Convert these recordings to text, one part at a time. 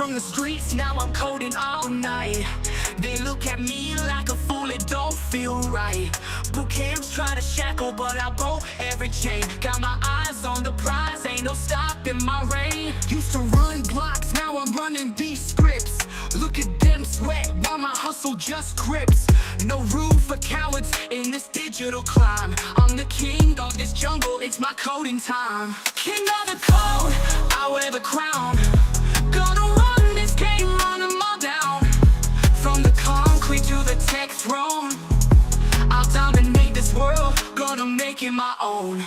from the streets, now I'm coding all night. They look at me like a fool, it don't feel right. Boot camps try to shackle, but I broke every chain. Got my eyes on the prize, ain't no stopping my reign. Used to run blocks, now I'm running these scripts. Look at them sweat, while my hustle just grips. No room for cowards in this digital climb. I'm the king of this jungle, it's my coding time. King of the code, I wear the crown. Gonna run this game, run them all down. From the concrete to the tech throne, I'll dominate this world, gonna make it my own.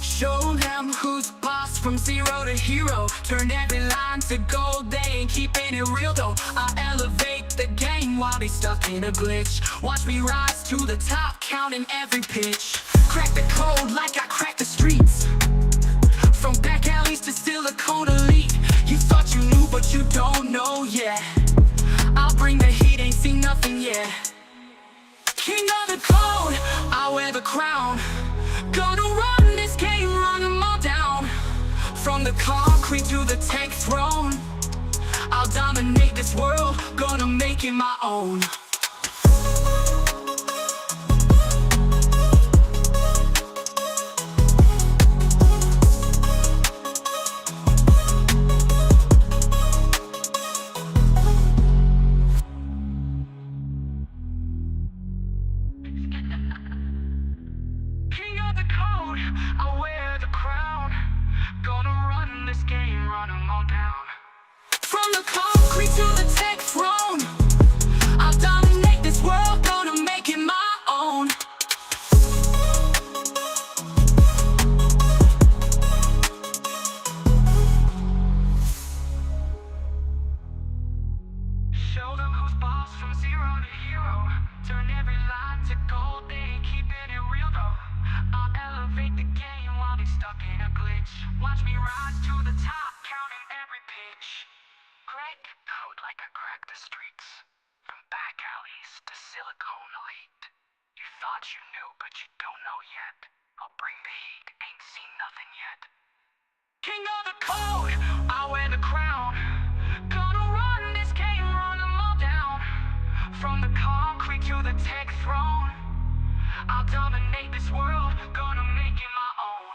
Show them who's boss from zero to hero. Turn every line to gold, they ain't keeping it real though. I elevate the game while they stuck in a glitch. Watch me rise to the top, counting every pitch. Crack the code like I cracked the streets. From back alleys to Silicon Elite. You thought you knew, but you don't know yet. I'll bring the heat, ain't seen nothing yet. King of the code, I wear the crown. Gonna run this game, run them all down. From the concrete to the tech throne, I'll dominate this world, gonna make it my own. I wear the crown. Gonna run this game, run them all down. From the concrete to the tech throne, I'll dominate this world, gonna make it my own. Show them who's boss from zero to hero. Turn every line to gold, they ain't keeping it real though. I'll elevate the game while they stuck in a glitch. Watch me rise to the top, counting every pitch. Crack the code like I cracked the streets. From back alleys to Silicon Elite. You thought you knew, but you don't know yet. I'll bring the heat, ain't seen nothing yet. King of the code, I wear the crown. Gonna run this game, run them all down. From the concrete to the tech throne, I'll dominate this world, gonna make it my own.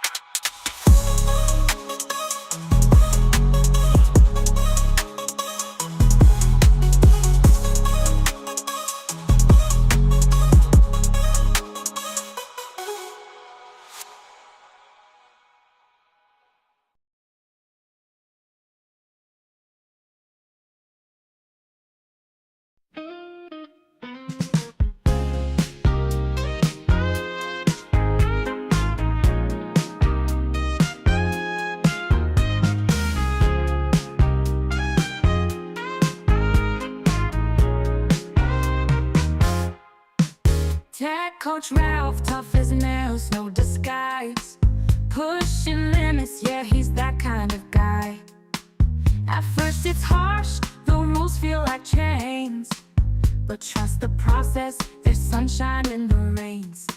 Tech coach Ralph, tough as nails, no disguise. Pushing limits, yeah, he's that kind of guy. At first it's harsh, the rules feel like chains. But trust the process, there's sunshine in the rains.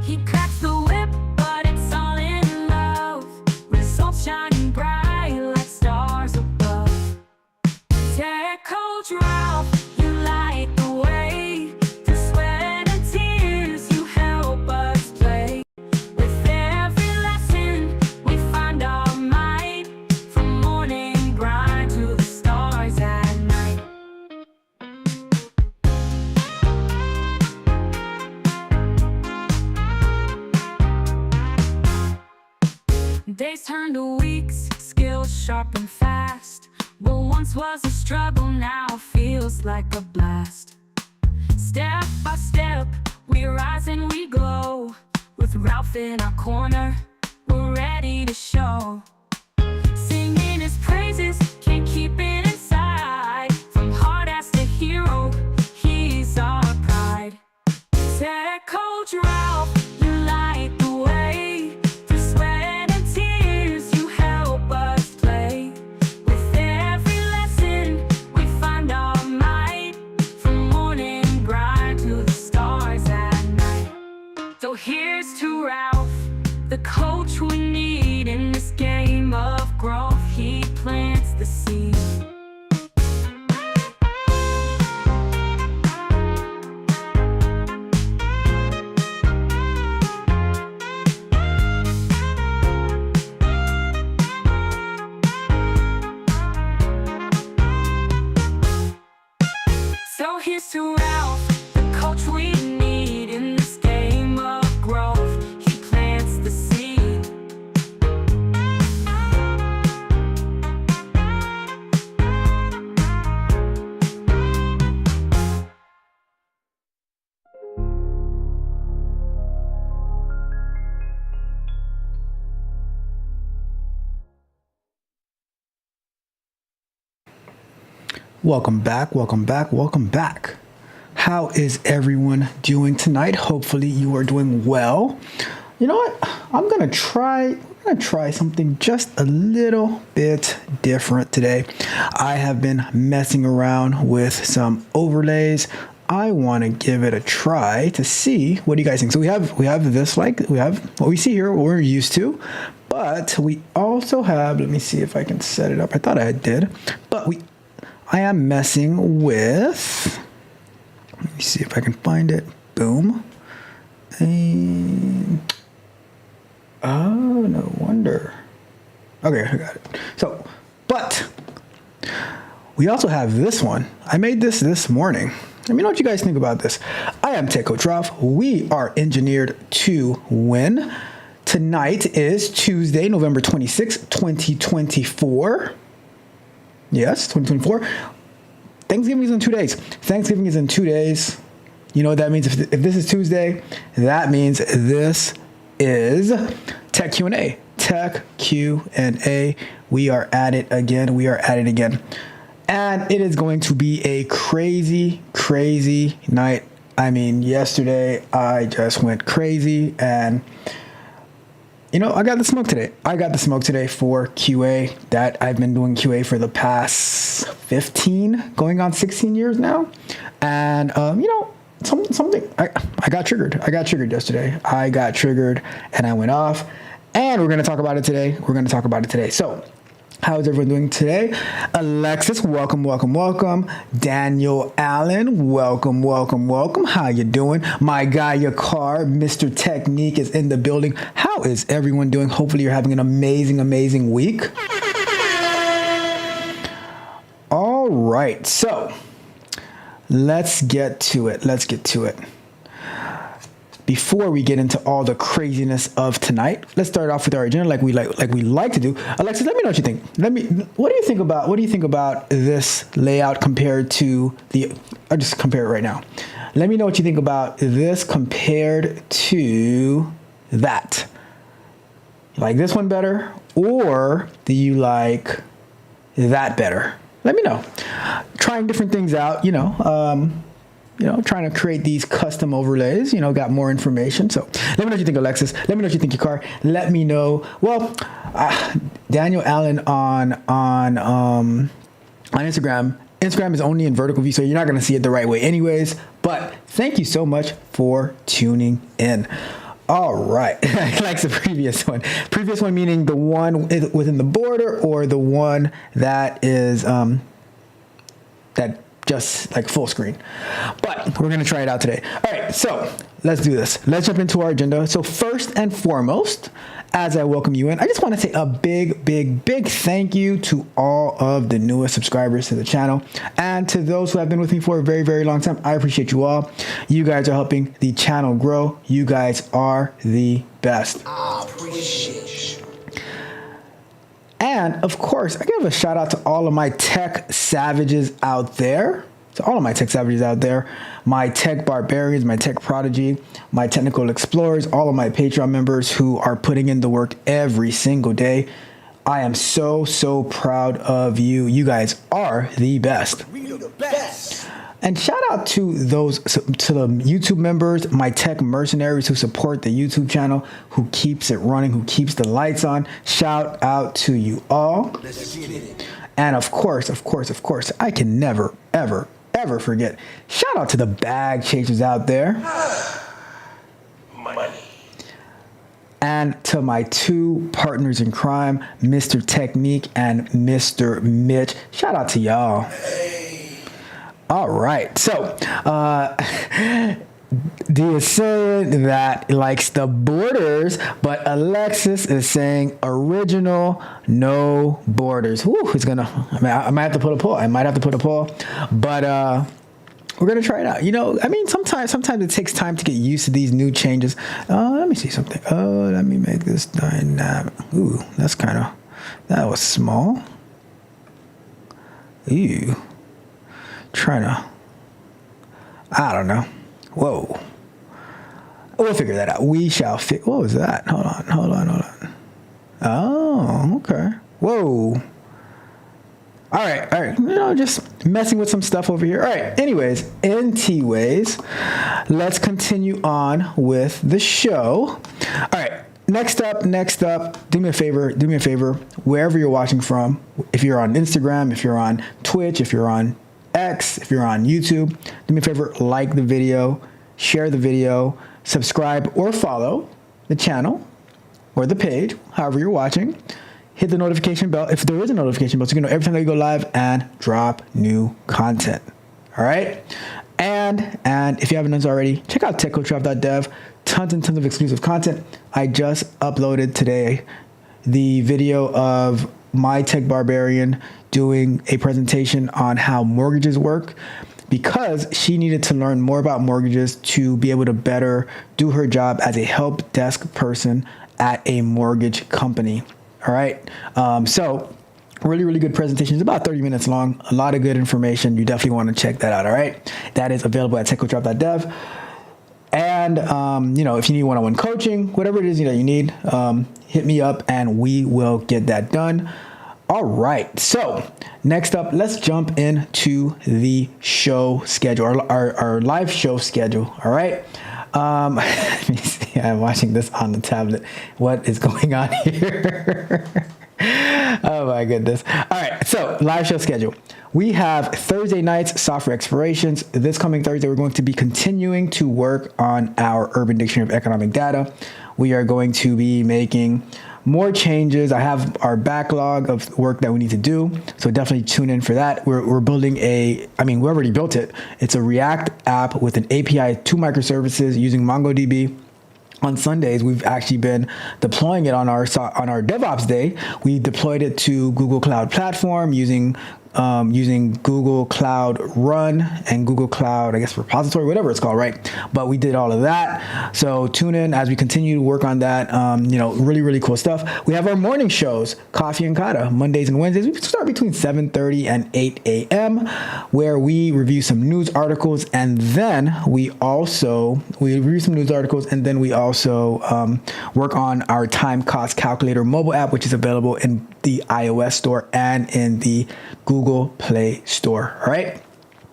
He cracks the whip, but it's all in love. Results shining bright like stars above. Tech coach Ralph, you light the way. Through sweat and tears, you help us play. With every lesson, we find our might. From morning grind to the stars at night. Days turn to weeks, skills sharp and fast. What once was a struggle now feels like a blast. Step by step, we rise and we glow. With Ralph in our corner, we're ready to show. Singing his praises, can't keep it inside. From hard ass to hero, he's our pride. Tech coach Ralph, you light the way. Through sweat and tears, you help us play. With every lesson, we find our might. From morning grind to the stars at night. So here's to Ralph, the coach we need in this game of growth. He plants the seed, Welcome back, welcome back, welcome back. How is everyone doing tonight? Hopefully you are doing well. You know what? I'm gonna try something just a little bit different today. I have been messing around with some overlays. I want to give it a try to see what do you guys think. So we have this, like we have what we see here, what we're used to, but we also have, let me see if I can set it up. I thought I did, but I am messing with, let me see if I can find it. Boom. And, oh, no wonder. Okay, I got it. So, but we also have this one. I made this morning. Let me know what you guys think about this. I am Tech Coach Ralph. We are engineered to win. Tonight is Tuesday, November 26th, 2024. Yes, 2024. Thanksgiving is in 2 days. Thanksgiving is in 2 days. You know what that means? If this is Tuesday, that means this is Tech Q&A. Tech Q&A. We are at it again. We are at it again. And it is going to be a crazy, crazy night. I mean, yesterday I just went crazy and you know, I got the smoke today. I got the smoke today for QA. That I've been doing QA for the past 15, going on 16 years now. And, you know, something, I got triggered. I got triggered yesterday. I got triggered and I went off. And we're going to talk about it today. We're going to talk about it today. So, how is everyone doing today? Alexis, welcome, welcome, welcome. Daniel Allen, welcome, welcome, welcome. How you doing? My guy, Yakar, Mr. Technique is in the building. How is everyone doing? Hopefully you're having an amazing, amazing week. All right, so let's get to it. Let's get to it. Before we get into all the craziness of tonight, let's start off with our agenda like we like to do. Alexis, let me know what you think. What do you think about this layout compared to I'll just compare it right now. Let me know what you think about this compared to that. You like this one better, or do you like that better? Let me know. Trying different things out, trying to create these custom overlays, got more information. So let me know what you think, Alexis. Let me know what you think, Yakar. Let me know. Well, Daniel Allen on Instagram. Instagram is only in vertical view, so you're not going to see it the right way anyways. But thank you so much for tuning in. All right. Like the previous one. Previous one meaning the one within the border or the one that is that just like full screen. But we're going to try it out today. All right, so let's do this. Let's jump into our agenda. So first and foremost, as I welcome you in, I just want to say a big, big, big thank you to all of the newest subscribers to the channel and to those who have been with me for a very, very long time. I appreciate you all. You guys are helping the channel grow. You guys are the best. I appreciate you. And of course, I give a shout out to all of my tech savages out there. To all of my tech savages out there, my tech barbarians, my tech prodigy, my technical explorers, all of my Patreon members who are putting in the work every single day. I am so, so proud of you. You guys are the best. We are the best. And shout out to the YouTube members, my tech mercenaries who support the YouTube channel, who keeps it running, who keeps the lights on. Shout out to you all. Let's get it. And of course, I can never, ever, ever forget. Shout out to the bag chasers out there. Money. And to my two partners in crime, Mr. Technique and Mr. Mitch. Shout out to y'all. All right, so D is saying that likes the borders, but Alexis is saying original, no borders. Whew, I might have to put a poll. But we're gonna try it out. Sometimes it takes time to get used to these new changes. Let me see something. Let me make this dynamic. Ooh, that was small. Ew. I don't know. Whoa. We'll figure that out. We shall figure. What was that? Hold on. Oh, okay. Whoa. All right. Just messing with some stuff over here. All right. Anyways, NT ways, let's continue on with the show. All right. Next up, do me a favor, wherever you're watching from, if you're on Instagram, if you're on Twitch, if you're on X, if you're on YouTube, do me a favor, like the video, share the video, subscribe or follow the channel or the page, however you're watching. Hit the notification bell if there is a notification bell so you can know every time that you go live and drop new content. All right. And if you haven't done so already, check out techcoachrob.dev. Tons and tons of exclusive content. I just uploaded today the video of my tech barbarian doing a presentation on how mortgages work because she needed to learn more about mortgages to be able to better do her job as a help desk person at a mortgage company. All right. So really, really good presentation. It's about 30 minutes long. A lot of good information. You definitely want to check that out. All right. That is available at techcoachrob.dev. And, if you need one-on-one coaching, whatever it is you need, hit me up and we will get that done. All right. So next up, let's jump into the show schedule, our live show schedule. All right. Let me see. I'm watching this on the tablet. What is going on here? Oh my goodness. All right. So live show schedule. We have Thursday nights, software explorations. This coming Thursday, we're going to be continuing to work on our Urban Dictionary of Economic Data. We are going to be making more changes. I have our backlog of work that we need to do. So definitely tune in for that. We're building we already built it. It's a React app with an API to microservices using MongoDB. On Sundays, we've actually been deploying it on our DevOps day. We deployed it to Google Cloud Platform using Google Cloud Run and Google Cloud, Repository, whatever it's called, right? But we did all of that. So tune in as we continue to work on that. Really, really cool stuff. We have our morning shows, Coffee and Kata, Mondays and Wednesdays. We start between 7:30 and 8 a.m., where we review some news articles, and then we review some news articles, and then we also work on our time cost calculator mobile app, which is available in the iOS store and in the Google Play Store. All right.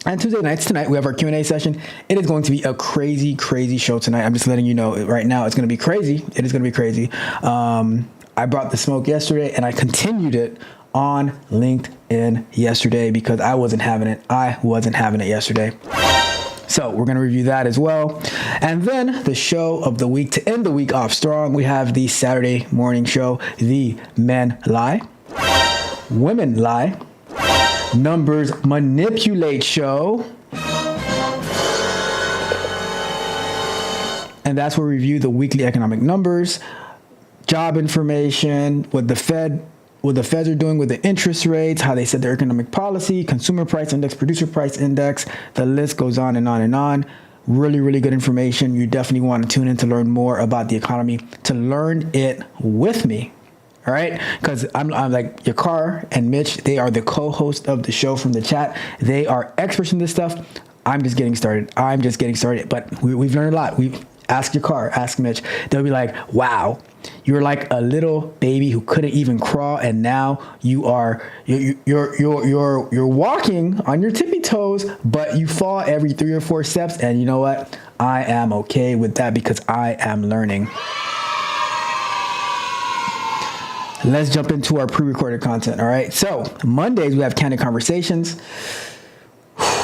And Tuesday nights, tonight, we have our Q&A session. It is going to be a crazy, crazy show tonight. I'm just letting you know right now. It's going to be crazy. It is going to be crazy. I brought the smoke yesterday and I continued it on LinkedIn yesterday because I wasn't having it. Yesterday. So we're going to review that as well. And then the show of the week to end the week off strong. We have the Saturday morning show, The Men Lie, Women Lie, Numbers Manipulate show. And that's where we review the weekly economic numbers, job information, what the Feds are doing with the interest rates, how they set their economic policy, consumer price index, producer price index. The list goes on and on and on. Really, really good information. You definitely want to tune in to learn more about the economy, to learn it with me. All right. Because I'm like Yakar and Mitch. They are the co-host of the show from the chat. They are experts in this stuff. I'm just getting started. But we've learned a lot. Ask Yakar, ask Mitch. They'll be like, wow, you're like a little baby who couldn't even crawl, and now you're walking on your tippy toes, but you fall every 3 or 4 steps. And you know what? I am okay with that because I am learning. Let's jump into our pre-recorded content. All right. So Mondays, we have candid conversations.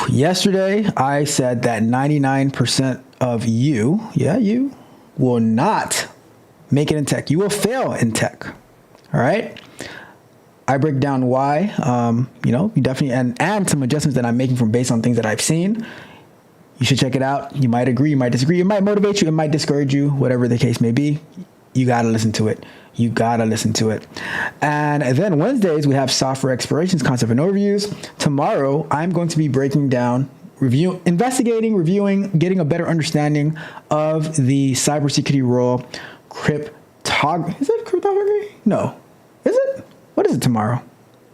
Yesterday, I said that 99% of you will not make it in tech. You will fail in tech. All right. I break down why, you definitely, and some adjustments that I'm making based on things that I've seen. You should check it out. You might agree, you might disagree. It might motivate you. It might discourage you, whatever the case may be. You got to listen to it. And then Wednesdays, we have software explorations, concept and overviews. Tomorrow, I'm going to be breaking down, investigating, reviewing, getting a better understanding of the cybersecurity role, cryptography. Is it cryptography? No. Is it? What is it tomorrow?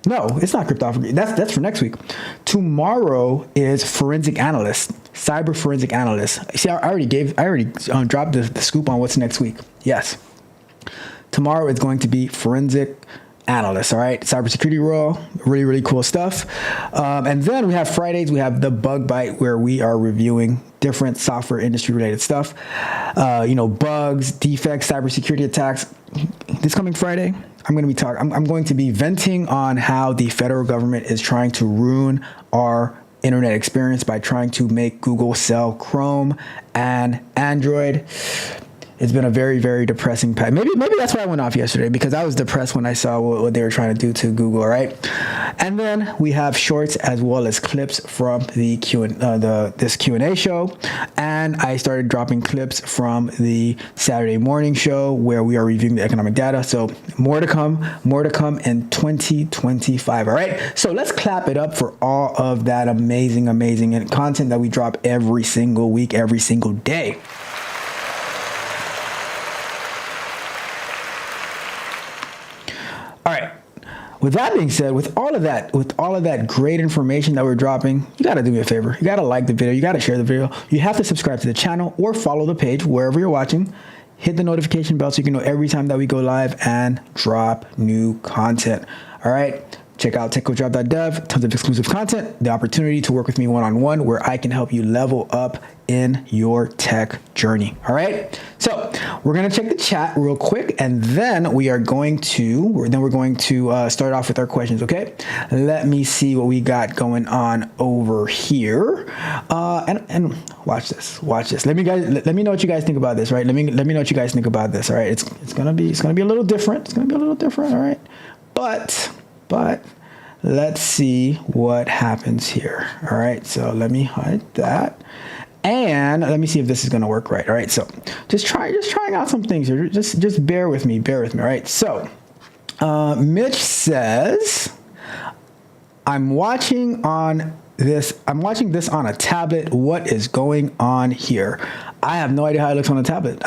No, it's not cryptography. That's for next week. Tomorrow is forensic analyst, cyber forensic analyst. See, I already dropped the scoop on what's next week. Yes. Tomorrow is going to be forensic analyst. All right, cybersecurity role, really, really cool stuff. And then we have Fridays. We have the Bug Bite, where we are reviewing different software industry related stuff. Bugs, defects, cybersecurity attacks. This coming Friday, I'm going to be venting on how the federal government is trying to ruin our internet experience by trying to make Google sell Chrome and Android. It's been a very, very depressing path. Maybe that's why I went off yesterday, because I was depressed when I saw what they were trying to do to Google, right? And then we have shorts as well as clips from the this Q&A show, and I started dropping clips from the Saturday morning show where we are reviewing the economic data. So more to come in 2025. All right. So let's clap it up for all of that amazing content that we drop every single week, every single day. All right. With that being said, with all of that great information that we're dropping, you got to do me a favor. You got to like the video. You got to share the video. You have to subscribe to the channel or follow the page wherever you're watching. Hit the notification bell so you can know every time that we go live and drop new content. All right. Check out techcoachdrop.dev, tons of exclusive content, the opportunity to work with me one-on-one where I can help you level up in your tech journey. All right. So we're going to check the chat real quick, and then we're going to start off with our questions. Okay. Let me see what we got going on over here. And watch this. Let me know what you guys think about this. Right. Let me know what you guys think about this. All right. It's going to be a little different. All right. But let's see what happens here. All right, so let me hide that. And let me see if this is going to work right. All right, so just trying out some things here. Just bear with me. All right, so Mitch says, I'm watching this on a tablet. What is going on here? I have no idea how it looks on a tablet.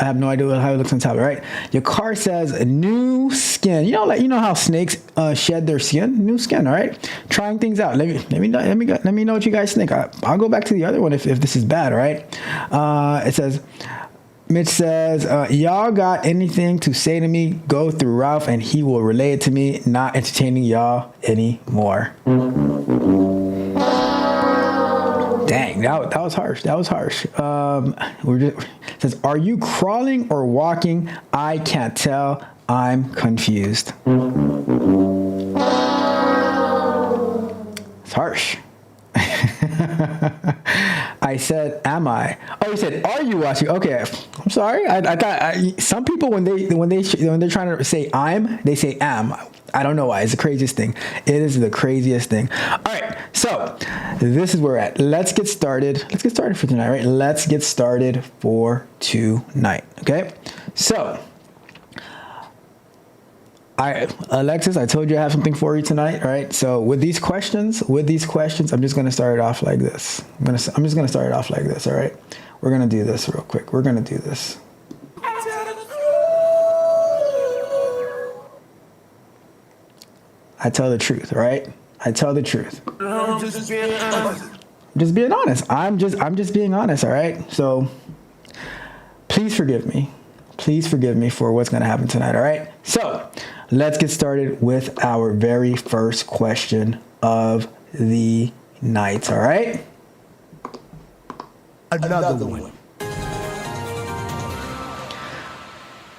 Right? Your car says new skin. You know how snakes shed their skin? New skin. All right. Trying things out. Let me know what you guys think. I'll go back to the other one if this is bad. All right. It says, Mitch says, y'all got anything to say to me? Go through Ralph and he will relay it to me. Not entertaining y'all anymore. Dang, that was harsh. It says, are you crawling or walking? I can't tell. I'm confused. It's harsh. I said, am I? Oh, you said, are you watching? Okay, I'm sorry. I thought some people when they're trying to say I'm, they say am. I don't know why. It's the craziest thing. It is the craziest thing. All right, so this is where we're at. Let's get started. For tonight, right? Let's get started for tonight. Okay, so. Alexis, I told you I have something for you tonight, right? So with these questions, I'm just going to start it off like this. I'm just going to start it off like this, all right? We're going to do this real quick. We're going to do this. I tell the truth, right? I tell the truth. I'm just being honest. I'm just being honest, all right? So please forgive me. Please forgive me for what's going to happen tonight, all right? So let's get started with our very first question of the night, all right? Another one.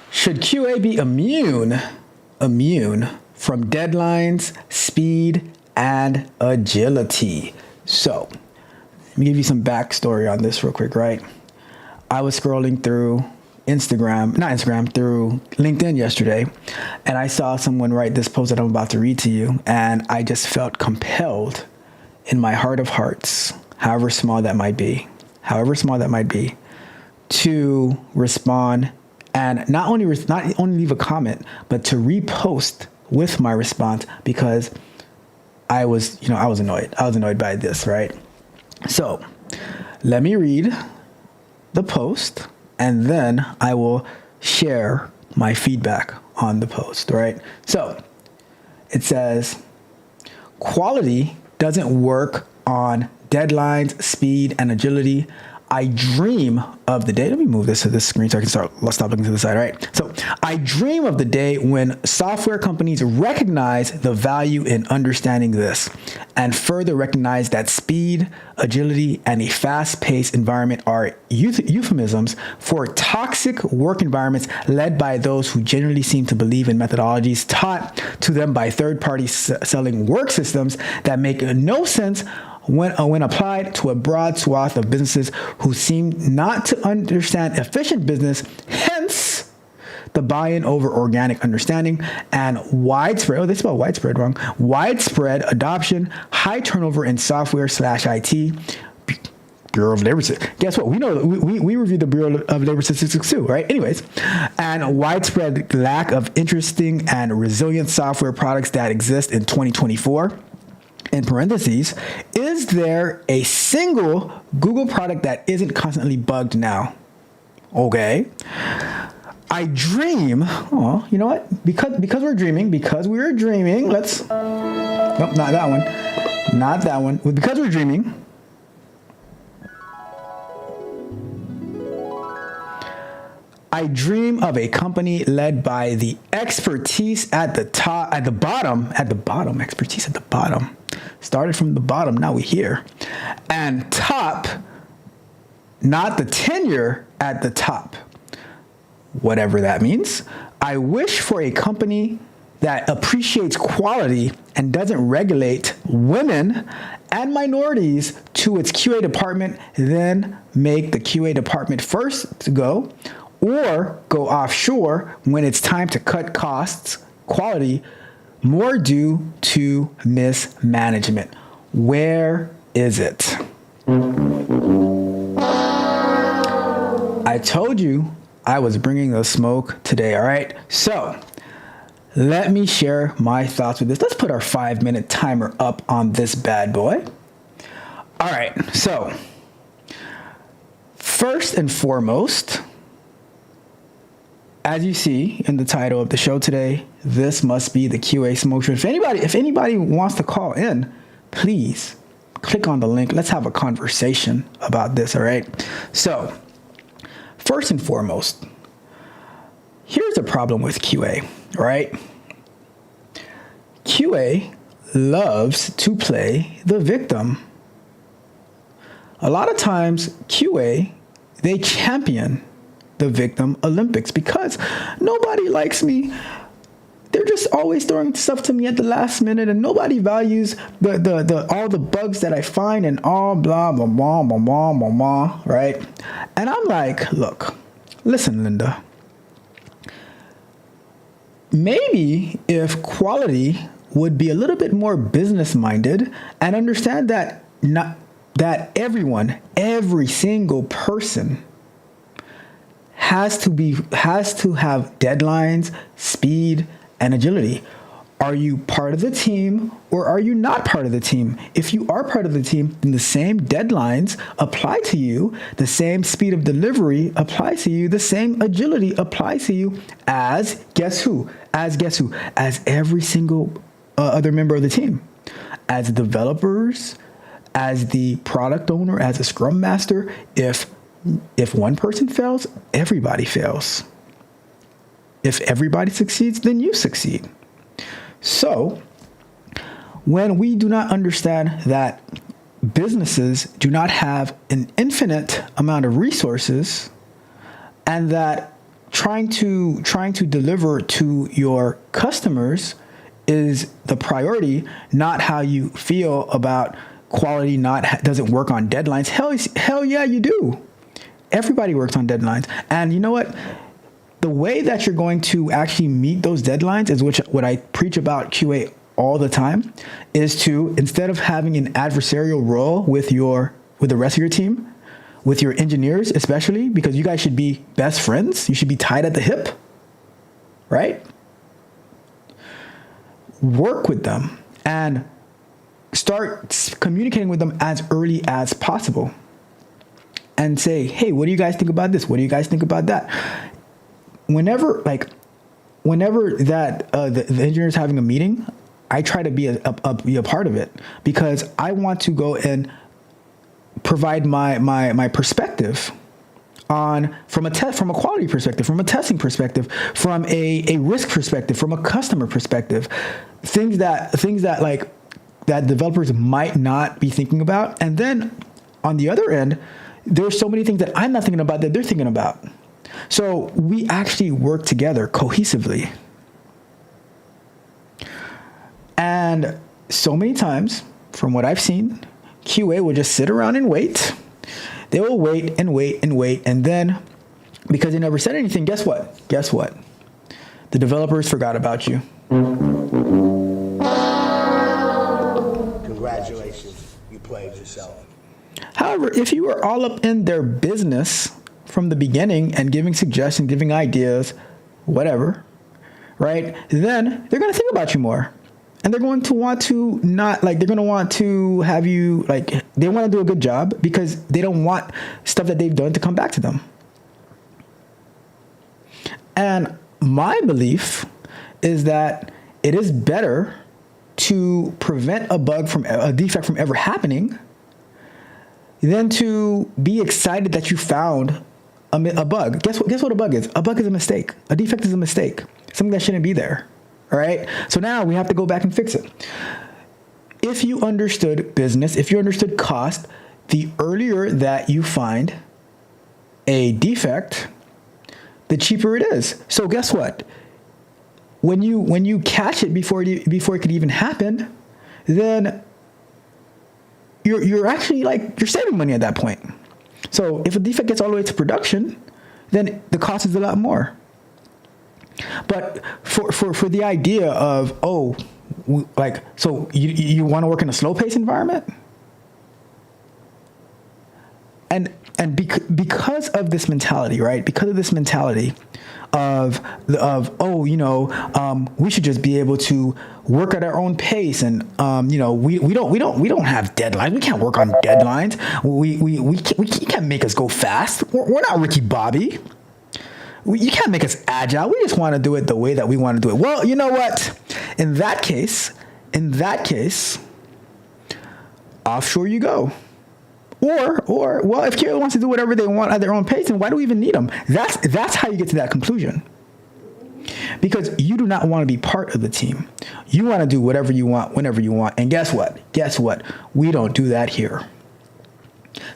Should QA be immune from deadlines, speed, and agility? So let me give you some backstory on this real quick, right? I was scrolling through through LinkedIn yesterday, and I saw someone write this post that I'm about to read to you, and I just felt compelled in my heart of hearts, however small that might be, to respond and not only leave a comment, but to repost with my response, because I was annoyed. I was annoyed by this, right? So let me read the post, and then I will share my feedback on the post, right? So it says, quality doesn't work on deadlines, speed, and agility. I dream of the day. Let me move this to this screen so I can stop looking to the side. All right. So I dream of the day when software companies recognize the value in understanding this and further recognize that speed, agility, and a fast-paced environment are euphemisms for toxic work environments led by those who generally seem to believe in methodologies taught to them by third parties selling work systems that make no sense when applied to a broad swath of businesses who seem not to understand efficient business, hence the buy-in over organic understanding and widespread, they spell widespread wrong, widespread adoption, high turnover in software/IT, Bureau of Labor Statistics. Guess what? We know we reviewed the Bureau of Labor Statistics too, right? Anyways, and widespread lack of interesting and resilient software products that exist in 2024. In parentheses, is there a single Google product that isn't constantly bugged now? Okay. I dream, oh, you know what? Because we're dreaming, let's, nope, not that one. Not that one. Because we're dreaming, I dream of a company led by the expertise at the top, at the bottom, expertise at the bottom. Started from the bottom, now we're here. And top, not the tenure at the top. Whatever that means. I wish for a company that appreciates quality and doesn't regulate women and minorities to its QA department, then make the QA department first to go, or go offshore when it's time to cut costs, quality, more due to mismanagement. Where is it? I told you I was bringing the smoke today, all right? So let me share my thoughts with this. Let's put our 5-minute timer up on this bad boy. All right, so first and foremost, as you see in the title of the show today, this must be the QA smoke show. If anybody wants to call in, please click on the link. Let's have a conversation about this, all right? So, first and foremost, here's a problem with QA, all right? QA loves to play the victim. A lot of times, QA, they champion the victim Olympics because nobody likes me. They're just always throwing stuff to me at the last minute, and nobody values the all the bugs that I find and all blah blah blah blah blah blah blah, right? And I'm like, look, listen, Linda. Maybe if quality would be a little bit more business minded and understand that every single person has to have deadlines, speed, and agility. Are you part of the team or are you not part of the team? If you are part of the team, then the same deadlines apply to you, the same speed of delivery applies to you, the same agility applies to you as guess who? As every single other member of the team. As developers, as the product owner, as a scrum master, if one person fails, everybody fails. If everybody succeeds, then you succeed. So, when we do not understand that businesses do not have an infinite amount of resources, and that trying to deliver to your customers is the priority, not how you feel about quality doesn't work on deadlines. Hell yeah, you do. Everybody works on deadlines. And you know what? The way that you're going to actually meet those deadlines is what I preach about QA all the time, is to, instead of having an adversarial role with the rest of your team, with your engineers especially, because you guys should be best friends, you should be tied at the hip, right? Work with them and start communicating with them as early as possible. And say, hey, what do you guys think about this? What do you guys think about that? Whenever that the engineer is having a meeting, I try to be a part of it because I want to go and provide my perspective on from a quality perspective, from a testing perspective, from a risk perspective, from a customer perspective, things that like that developers might not be thinking about. And then on the other end, there's so many things that I'm not thinking about that they're thinking about. So we actually work together cohesively. And so many times, from what I've seen, QA will just sit around and wait. They will wait and wait and wait. And then, because they never said anything, guess what? Guess what? The developers forgot about you. Congratulations, you played yourself. However, if you were all up in their business from the beginning and giving suggestions, giving ideas, whatever, right? Then they're going to think about you more. And they're going to want to they're going to want to have you, like, they want to do a good job because they don't want stuff that they've done to come back to them. And my belief is that it is better to prevent a defect from ever happening than to be excited that you found a bug. Guess what a bug is? A bug is a mistake. A defect is a mistake. Something that shouldn't be there. All right. So now we have to go back and fix it. If you understood business, if you understood cost, the earlier that you find a defect, the cheaper it is. So guess what? When you catch it before it could even happen, then you're actually you're saving money at that point. So if a defect gets all the way to production, then the cost is a lot more. But for the idea of, so you want to work in a slow pace environment? And because of this mentality, right? Because of this mentality of we should just be able to work at our own pace, and we don't have deadlines. We can't work on deadlines. You can't make us go fast. We're not Ricky Bobby. You can't make us agile. We just want to do it the way that we want to do it. Well, you know what? In that case, offshore you go. Or if QA wants to do whatever they want at their own pace, then why do we even need them? That's how you get to that conclusion. Because you do not want to be part of the team. You want to do whatever you want, whenever you want. And guess what? We don't do that here.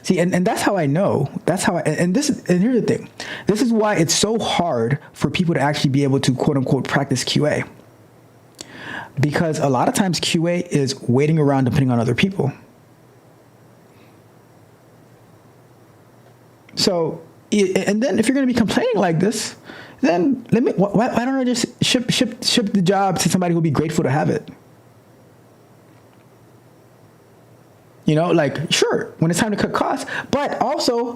See, and that's how I know. And here's the thing. This is why it's so hard for people to actually be able to quote unquote practice QA. Because a lot of times QA is waiting around depending on other people. So, and then if you're going to be complaining like this, then why don't I just ship the job to somebody who'll be grateful to have it? Sure, when it's time to cut costs, but also,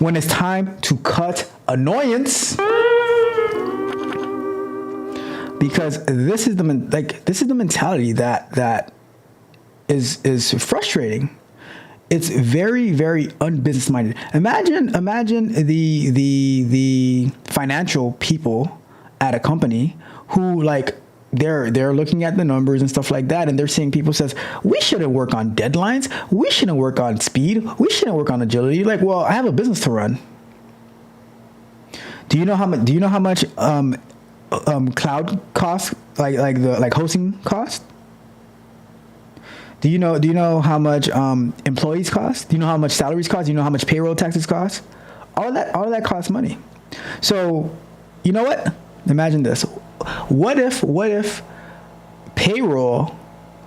when it's time to cut annoyance, because this is the mentality that is frustrating. It's very, very unbusiness minded. Imagine the financial people at a company who they're looking at the numbers and stuff like that, and they're seeing people says, we shouldn't work on deadlines, we shouldn't work on speed, we shouldn't work on agility. Well, I have a business to run. Do you know how much cloud costs, like hosting cost? Do you know how much employees cost? Do you know how much salaries cost? Do you know how much payroll taxes cost? All of that costs money. So, you know what? Imagine this. What if payroll,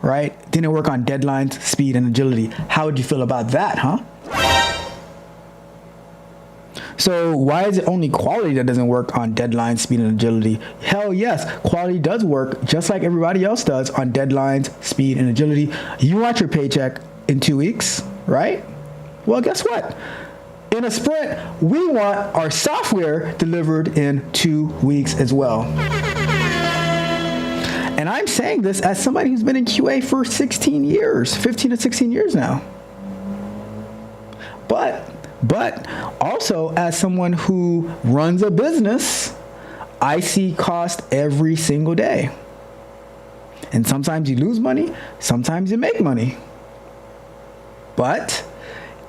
right, didn't work on deadlines, speed, and agility? How would you feel about that, huh? So why is it only quality that doesn't work on deadlines, speed, and agility? Hell yes, quality does work just like everybody else does on deadlines, speed, and agility. You want your paycheck in 2 weeks, right? Well, guess what? In a sprint, we want our software delivered in 2 weeks as well. And I'm saying this as somebody who's been in QA for 15 to 16 years now. But also as someone who runs a business, I see cost every single day. And sometimes you lose money, sometimes you make money. But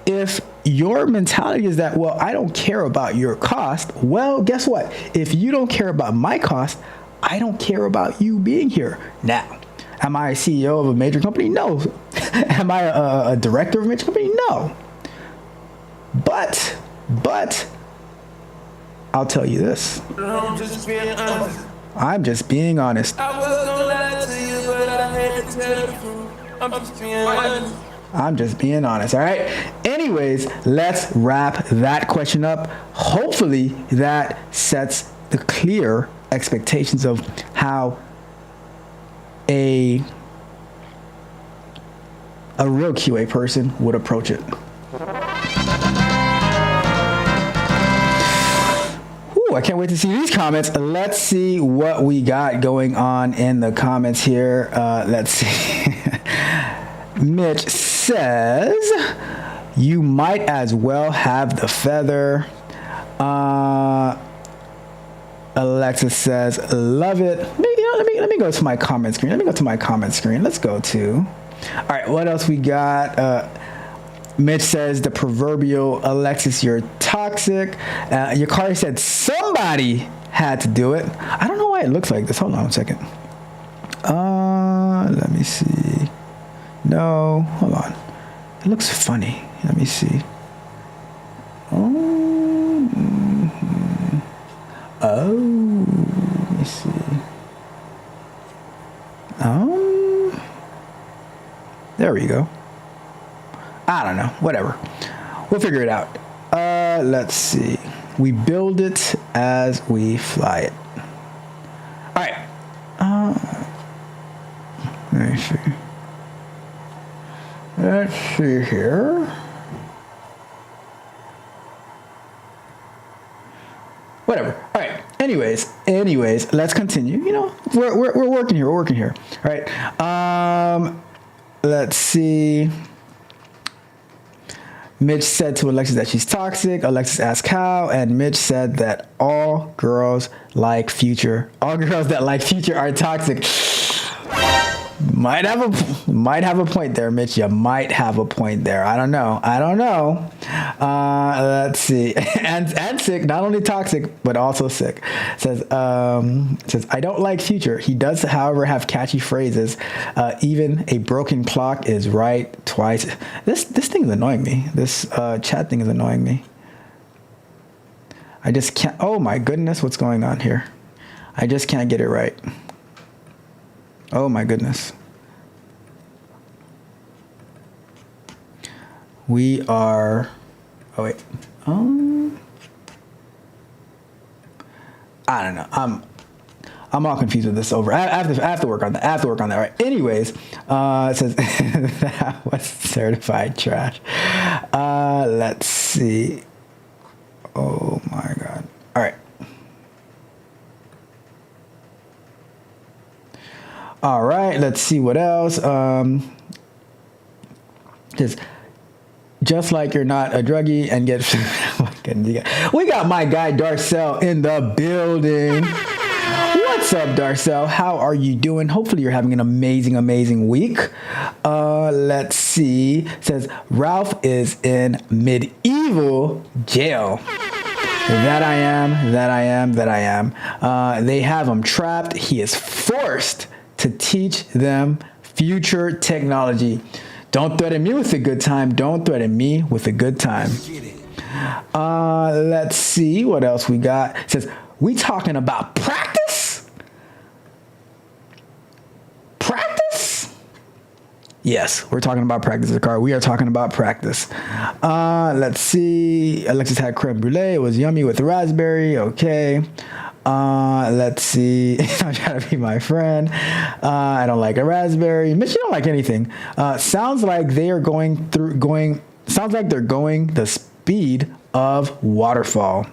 if your mentality is that, well, I don't care about your cost, well, guess what? If you don't care about my cost, I don't care about you being here. Now, am I a CEO of a major company? No. Am I a director of a major company? No. But I'll tell you this. I'm just being honest. I was gonna lie to you, but I had to tell the truth. I'm just being honest. I'm just being honest, all right? Anyways, let's wrap that question up. Hopefully that sets the clear expectations of how a real QA person would approach it. Ooh, I can't wait to see these comments. Let's see what we got going on in the comments here. Let's see. Mitch says, you might as well have the feather. Alexis says, love it. Let me go to my comment screen. Let's go to. All right, what else we got? Mitch says, the proverbial Alexis, you're toxic. Yakari said, somebody had to do it. I don't know why it looks like this. Hold on a second. Let me see. No, hold on. It looks funny. Let me see. Let me see. There we go. I don't know. Whatever. We'll figure it out. Let's see. We build it as we fly it. All right. Let me see. Let's see here. Whatever. All right. Anyways, let's continue. You know, we're working here. All right. Let's see. Mitch said to Alexis that she's toxic. Alexis asked how, and Mitch said that all girls that like Future are toxic. Might have a point there, Mitch. You might have a point there. I don't know. Let's see. And sick, not only toxic, but also sick. Says I don't like Future. He does, however, have catchy phrases. Even a broken clock is right twice. This thing is annoying me. This chat thing is annoying me. I just can't. Oh my goodness, what's going on here? I just can't get it right. Oh my goodness. We are, oh wait, I don't know. I'm all confused with this over. I have to work on that. All right. Anyways, it says that was certified trash. Let's see. Oh my God. All right. All right, let's see what else. Just like you're not a druggie and get. We got my guy Darcel in the building. What's up, Darcel? How are you doing? Hopefully you're having an amazing week. Let's see. It says Ralph is in medieval jail. That I am. They have him trapped. He is forced to teach them future technology. Don't threaten me with a good time. Let's see what else we got. It says, we talking about practice? Yes, we're talking about practice, Zakar. We are talking about practice. Let's see. Alexis had creme brulee. It was yummy with raspberry. Okay. Let's see. I'm trying to be my friend. I don't like a raspberry. Mitch, you don't like anything. Sounds like they're going the speed of waterfall.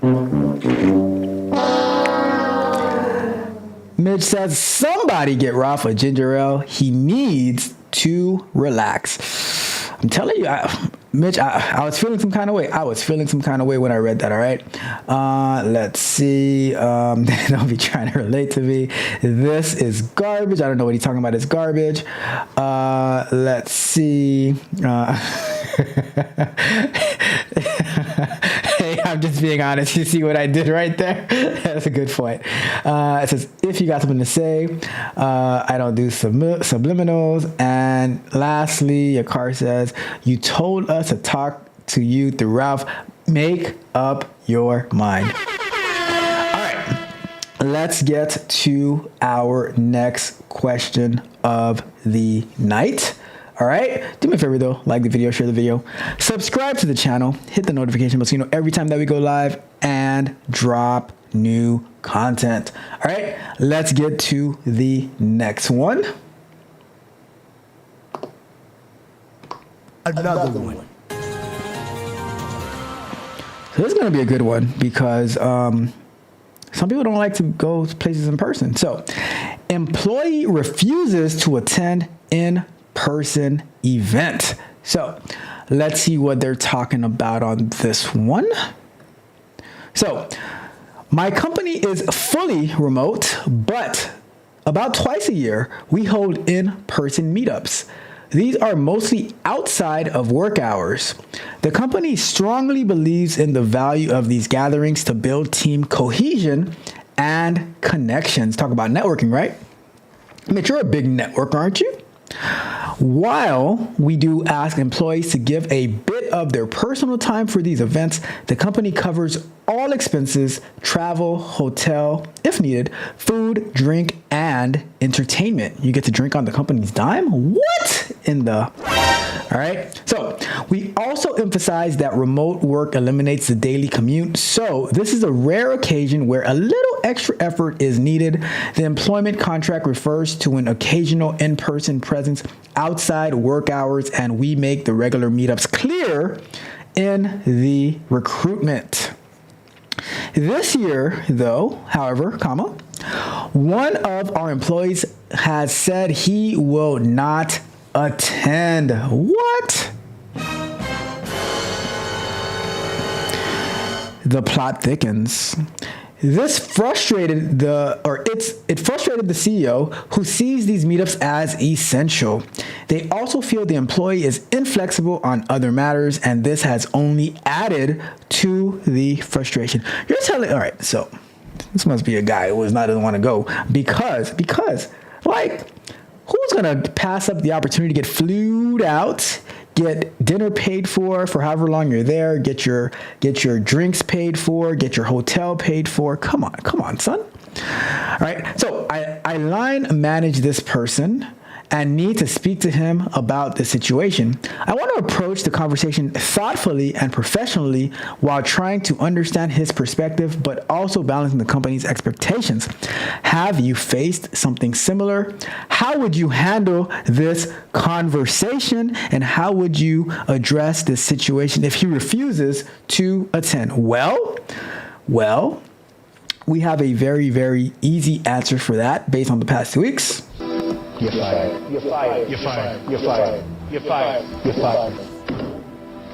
Mitch says, somebody get Ralph a ginger ale. He needs to relax. I'm telling you, Mitch, I was feeling some kind of way. When I read that, all right? Let's see. Don't be trying to relate to me. This is garbage. I don't know what he's talking about. It's garbage. Let's see. Hey, I'm just being honest. You see what I did right there? That's a good point. It says, if you got something to say, I don't do subliminals. And lastly, your car says, you told us to talk to you throughout. Make up your mind. All right, let's get to our next question of the night. All right, do me a favor though, like the video, share the video, subscribe to the channel, hit the notification bell so you know every time that we go live and drop new content. All right, let's get to the next one. Another one. So this is going to be a good one because some people don't like to go places in person. So, employee refuses to attend in-person event. So, let's see what they're talking about on this one. So, my company is fully remote, but about twice a year, we hold in-person meetups. These are mostly outside of work hours. The company strongly believes in the value of these gatherings to build team cohesion and connections. Talk about networking, right? I mean, you're a big networker, aren't you? While we do ask employees to give a bit of their personal time for these events, the company covers all expenses, travel, hotel, if needed, food, drink, and entertainment. You get to drink on the company's dime? What in the... All right. So we also emphasize that remote work eliminates the daily commute. So this is a rare occasion where a little extra effort is needed. The employment contract refers to an occasional in-person presence outside work hours, and we make the regular meetups clear in the recruitment. This year, though, however, one of our employees has said he will not attend. What? The plot thickens. This frustrated it frustrated the CEO, who sees these meetups as essential. They also feel the employee is inflexible on other matters, and this has only added to the frustration. You're telling, all right, so this must be a guy who doesn't want to go because like, who's gonna pass up the opportunity to get flued out, get dinner paid for however long you're there, get your drinks paid for, get your hotel paid for? Come on, son. All right. So I line manage this person and need to speak to him about the situation. I want to approach the conversation thoughtfully and professionally while trying to understand his perspective, but also balancing the company's expectations. Have you faced something similar? How would you handle this conversation? And how would you address this situation if he refuses to attend? Well, we have a very, very easy answer for that based on the past 2 weeks. You're fired. You're fired. You're fired. You're fired. You're fired. You're fired.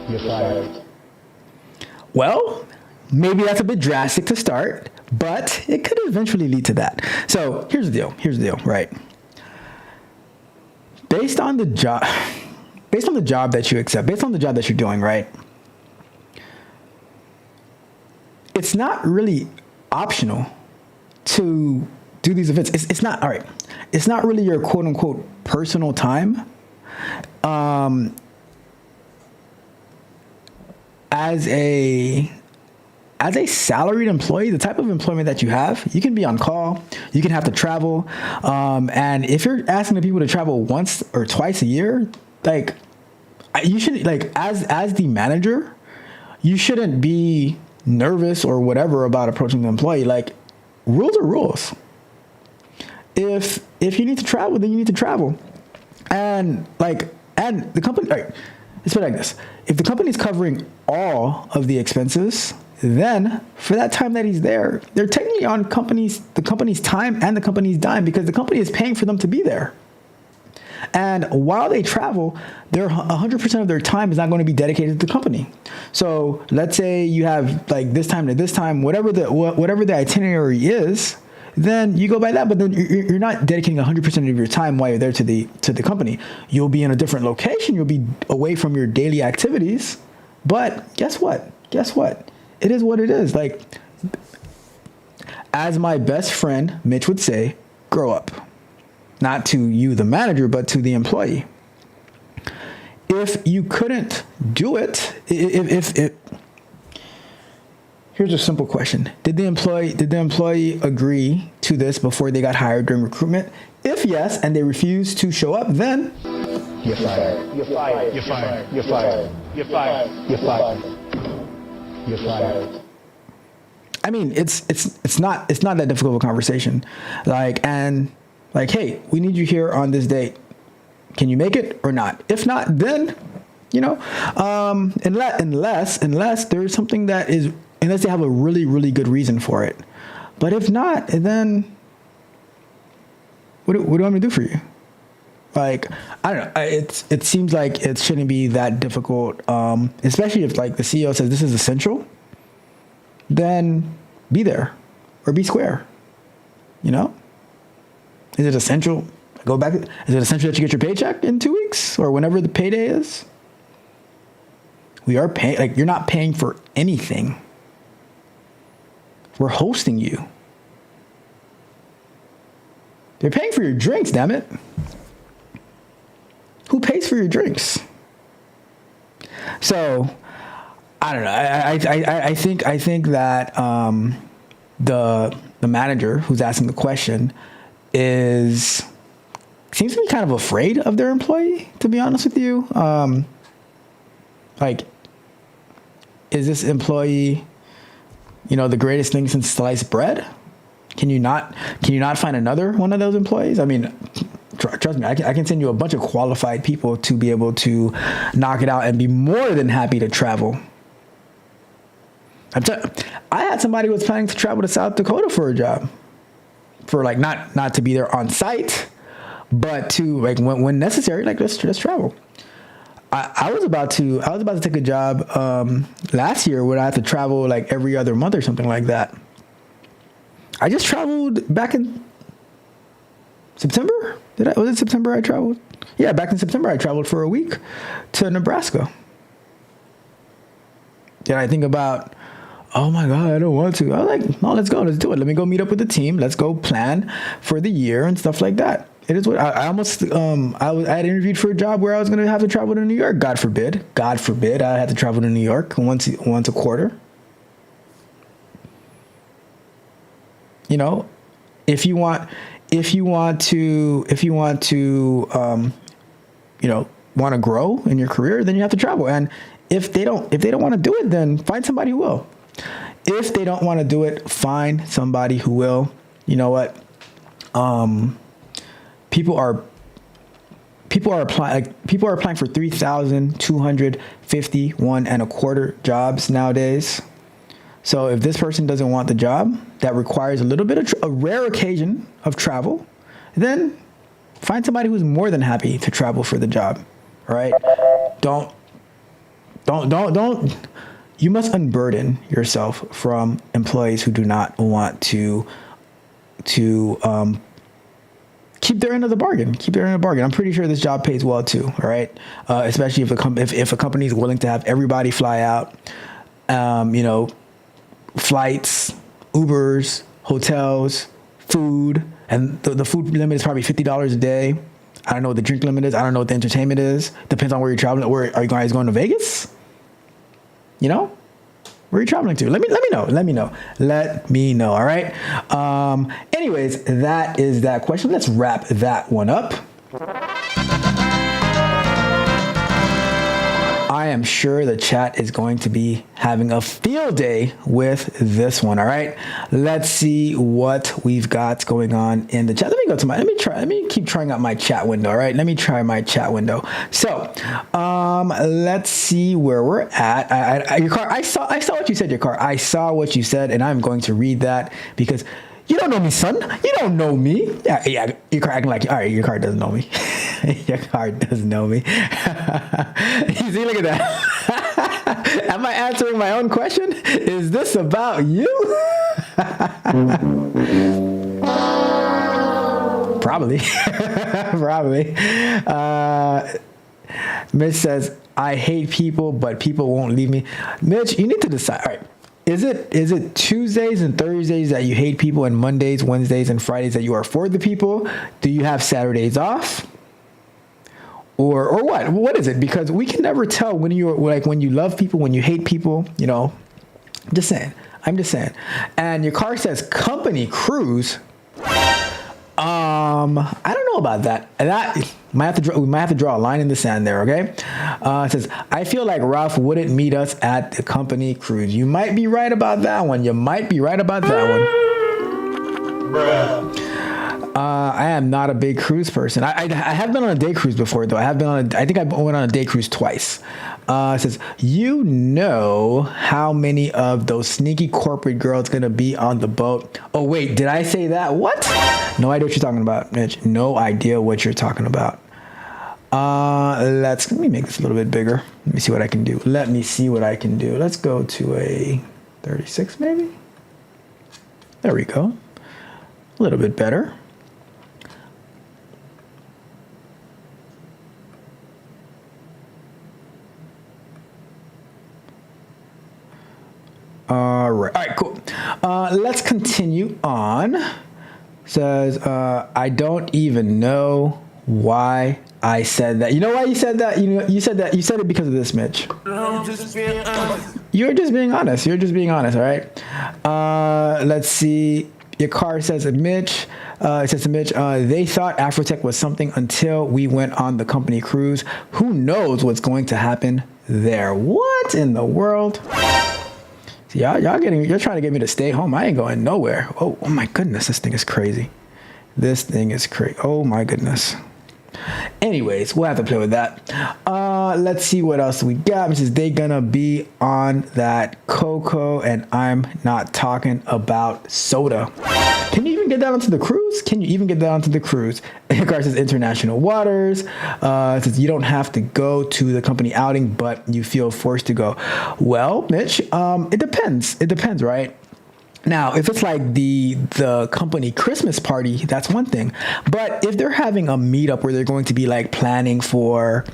You're fired. Well, maybe that's a bit drastic to start, but it could eventually lead to that. So here's the deal, right? Based on the job that you accept, based on the job that you're doing, right? It's not really optional to do these events. It's not, all right. It's not really your quote unquote personal time. As a salaried employee, the type of employment that you have, you can be on call, you can have to travel. And if you're asking the people to travel once or twice a year, like, you should, like, as the manager, you shouldn't be nervous or whatever about approaching the employee. Like, rules are rules. If you need to travel, then you need to travel. And the company, all right, let's put it like this. If the company's covering all of the expenses, then for that time that he's there, they're technically on the company's time and the company's dime, because the company is paying for them to be there. And while they travel, 100% of their time is not going to be dedicated to the company. So let's say you have like this time to this time, whatever the itinerary is, then you go by that. But then you're not dedicating 100% of your time while you're there to the company. You'll be in a different location. You'll be away from your daily activities. But guess what? It is what it is. Like, as my best friend Mitch would say, grow up. Not to you, the manager, but to the employee. If you couldn't do it, if here's a simple question: Did the employee agree to this before they got hired during recruitment? If yes, and they refused to show up, then you're fired. You're fired. You're fired. You're fired. You're fired. You're fired. You're fired. I mean, it's not that difficult of a conversation. Like, hey, we need you here on this date. Can you make it or not? If not, then, unless there's something that is, unless they have a really, really good reason for it. But if not, then what do I want me to do for you? Like, I don't know. It seems like it shouldn't be that difficult, especially if like the CEO says this is essential. Then be there or be square. Is it essential? Go back. Is it essential that you get your paycheck in 2 weeks or whenever the payday is? We are paying. Like, you're not paying for anything. We're hosting you. They're paying for your drinks, damn it. Who pays for your drinks? So, I don't know. I think that the manager who's asking the question seems to be kind of afraid of their employee, to be honest with you. Like, is this employee, the greatest thing since sliced bread? Can you not find another one of those employees? I mean, trust me, I can send you a bunch of qualified people to be able to knock it out and be more than happy to travel. I had somebody who was planning to travel to South Dakota for a job, for like not to be there on site, but to like when necessary, like let's travel. I was about to take a job last year where I had to travel like every other month or something like that. I just traveled back in September. Was it September I traveled? Yeah, back in September I traveled for a week to Nebraska. Did I think about, oh my God, I don't want to. I was like, no, let's go. Let's do it. Let me go meet up with the team. Let's go plan for the year and stuff like that. It is what I almost, I had interviewed for a job where I was going to have to travel to New York. God forbid, I had to travel to New York once a quarter. If you want to grow in your career, then you have to travel. And if they don't want to do it, then find somebody who will. If they don't want to do it, find somebody who will. You know what? People are applying for 3,251 and a quarter jobs nowadays. So if this person doesn't want the job that requires a little bit of a rare occasion of travel, then find somebody who's more than happy to travel for the job. All right? Don't. You must unburden yourself from employees who do not want to keep their end of the bargain. I'm pretty sure this job pays well too. All right, especially if a company is willing to have everybody fly out. Flights, Ubers, hotels, food, and the food limit is probably $50 a day. I don't know what the drink limit is. I don't know what the entertainment is. Depends on where you're traveling. Where are you guys going to Vegas? Where are you traveling to? Let me know. All right. Anyways, that is that question. Let's wrap that one up. I am sure the chat is going to be having a field day with this one. All right. Let's see what we've got going on in the chat. Let me keep trying out my chat window. All right. Let me try my chat window. So, let's see where we're at. Your car. I saw what you said, your car. I saw what you said, and I'm going to read that because you don't know me, son. You don't know me. Yeah. Your car acting like, all right, your car doesn't know me. Your car doesn't know me. You see, look at that. Am I answering my own question? Is this about you? Probably. Probably. Mitch says, I hate people, but people won't leave me. Mitch, you need to decide. All right. Is it Tuesdays and Thursdays that you hate people, and Mondays, Wednesdays, and Fridays that you are for the people? Do you have Saturdays off? Or what? What is it? Because we can never tell when you're like, when you love people, when you hate people, you know. Just saying. I'm just saying. And your car says company cruise. I don't know about that. That we might have to draw a line in the sand there, okay? It says, I feel like Ralph wouldn't meet us at the company cruise. You might be right about that one. You might be right about that one. Bruh. I am not a big cruise person. I have been on a day cruise before, though. I think I went on a day cruise twice. It says, you know how many of those sneaky corporate girls going to be on the boat? Oh, wait, did I say that? What? No idea what you're talking about, Mitch. No idea what you're talking about. Let me make this a little bit bigger. Let me see what I can do. Let's go to a 36 maybe. There we go. A little bit better. All right, cool. Let's continue on. Says, I don't even know why I said that. You know why you said that? You said it because of this, Mitch. You're just being honest. All right. Let's see. Your car says, Mitch. It says to Mitch, they thought Afrotech was something until we went on the company cruise. Who knows what's going to happen there? What in the world? Y'all you're trying to get me to stay home. I ain't going nowhere. Oh my goodness, this thing is crazy. Oh my goodness. Anyways, we'll have to play with that. Let's see what else we got. It says they gonna be on that cocoa, and I'm not talking about soda. Can you even get that onto the cruise? Your car says international waters. It says you don't have to go to the company outing, but you feel forced to go. Well, Mitch, it depends. It depends, right? Now, if it's like the company Christmas party, that's one thing. But if they're having a meetup where they're going to be like planning for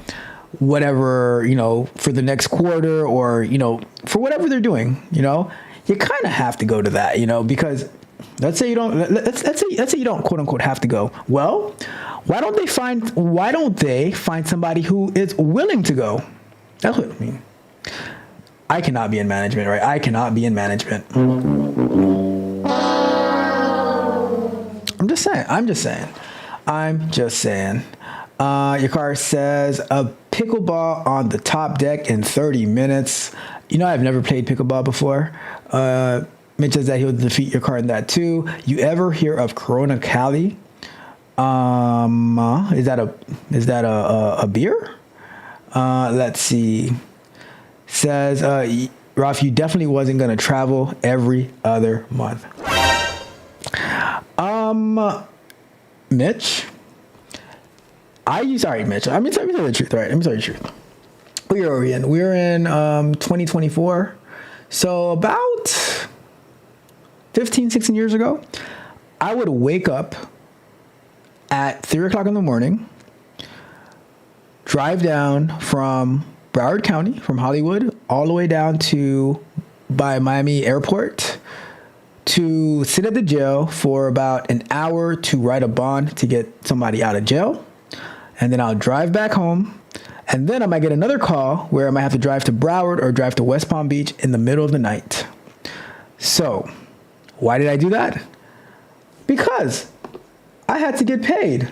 whatever, you know, for the next quarter, or, you know, for whatever they're doing, you know, you kind of have to go to that, you know, because let's say you don't quote unquote have to go. Well, why don't they find somebody who is willing to go? That's what I mean. I cannot be in management, right? I cannot be in management. I'm just saying. Your car says a pickleball on the top deck in 30 minutes. You know, I've never played pickleball before. Mitch says that he'll defeat your car in that too. You ever hear of Corona Cali? Is that a beer? Let's see. Says, Ralph, you definitely wasn't going to travel every other month. Mitch, Mitch. Let me tell you the truth, right? Let me tell you the truth. We're in 2024. So about 15, 16 years ago, I would wake up at 3 o'clock in the morning, drive down from Broward County, from Hollywood, all the way down to by Miami Airport, to sit at the jail for about an hour to write a bond to get somebody out of jail. And then I'll drive back home. And then I might get another call where I might have to drive to Broward or drive to West Palm Beach in the middle of the night. So why did I do that? Because I had to get paid.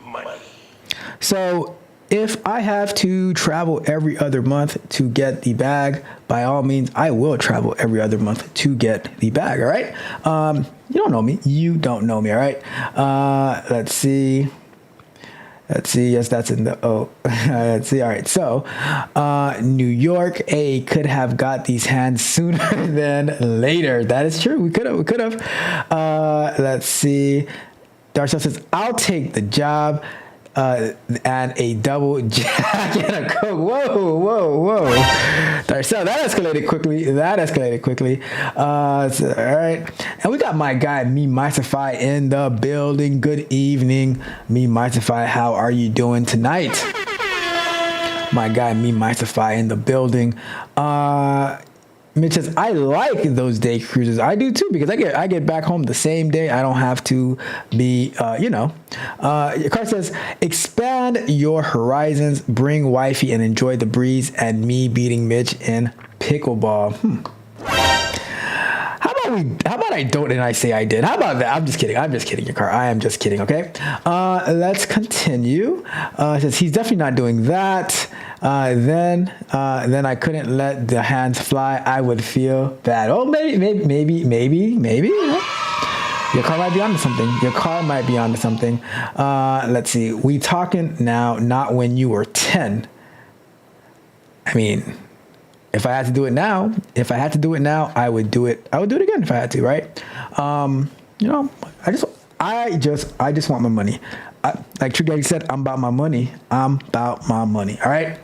Money. So if I have to travel every other month to get the bag, by all means, I will travel every other month to get the bag, all right? You don't know me. All right? Let's see. Yes, that's in the, let's see. All right. So, New York, could have got these hands sooner than later. That is true. We could have. Let's see. Darcel says, I'll take the job. and a double Jack and a Coke. Whoa. So that escalated quickly. So, all right. And we got my guy, Me Mystify, in the building. Good evening, Me Mystify. How are you doing tonight? My guy, Me Mystify, in the building. Mitch says, I like those day cruises. I do too, because I get back home the same day. I don't have to be, Your car says, expand your horizons, bring wifey, and enjoy the breeze, and me beating Mitch in pickleball. How about I don't and I say I did? How about that? I'm just kidding, your car. I am just kidding, okay? Let's continue. It says he's definitely not doing that. Then I couldn't let the hands fly. I would feel bad. Oh, maybe. Your car might be onto something. Let's see. We talking now, not when you were 10. I mean, if I had to do it now, I would do it. I would do it again if I had to, right? I just want my money. Like True Daddy said, I'm about my money. All right.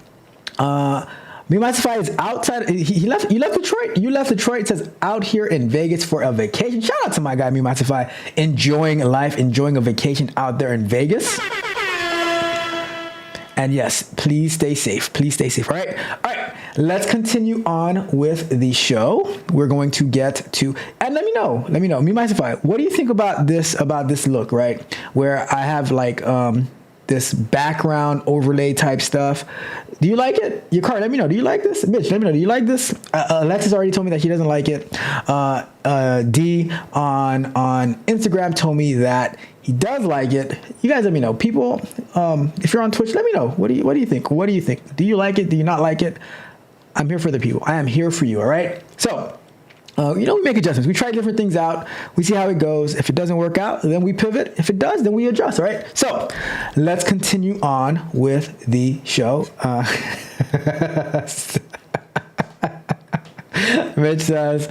Me Mystify is outside. You left Detroit. It says out here in Vegas for a vacation. Shout out to my guy, Me Mystify, enjoying life, enjoying a vacation out there in Vegas. And yes, please stay safe. All right. Let's continue on with the show. We're going to get to, and let me know, Me Mystify, what do you think about this look, right? Where I have like this background overlay type stuff. Do you like it? Your car, let me know. Do you like this? Mitch, let me know. Do you like this? Alexis already told me that he doesn't like it. D on Instagram told me that he does like it. You guys let me know. People, if you're on Twitch, let me know. What do you think? Do you like it? Do you not like it? I'm here for the people. I am here for you, all right? So, we make adjustments. We try different things out. We see how it goes. If it doesn't work out, then we pivot. If it does, then we adjust, all right? So, let's continue on with the show. Mitch says,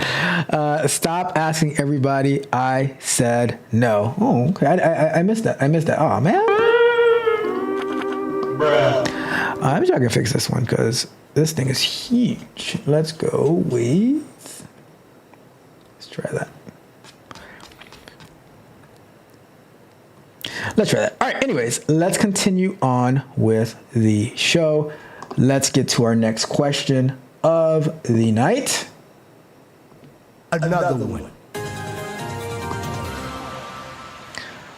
stop asking everybody. I said no. Oh, okay. I missed that. Oh, man. Bruh. I'm sure I can fix this one because this thing is huge. Let's go with... Let's try that. All right, anyways, let's continue on with the show. Let's get to our next question of the night. Another one.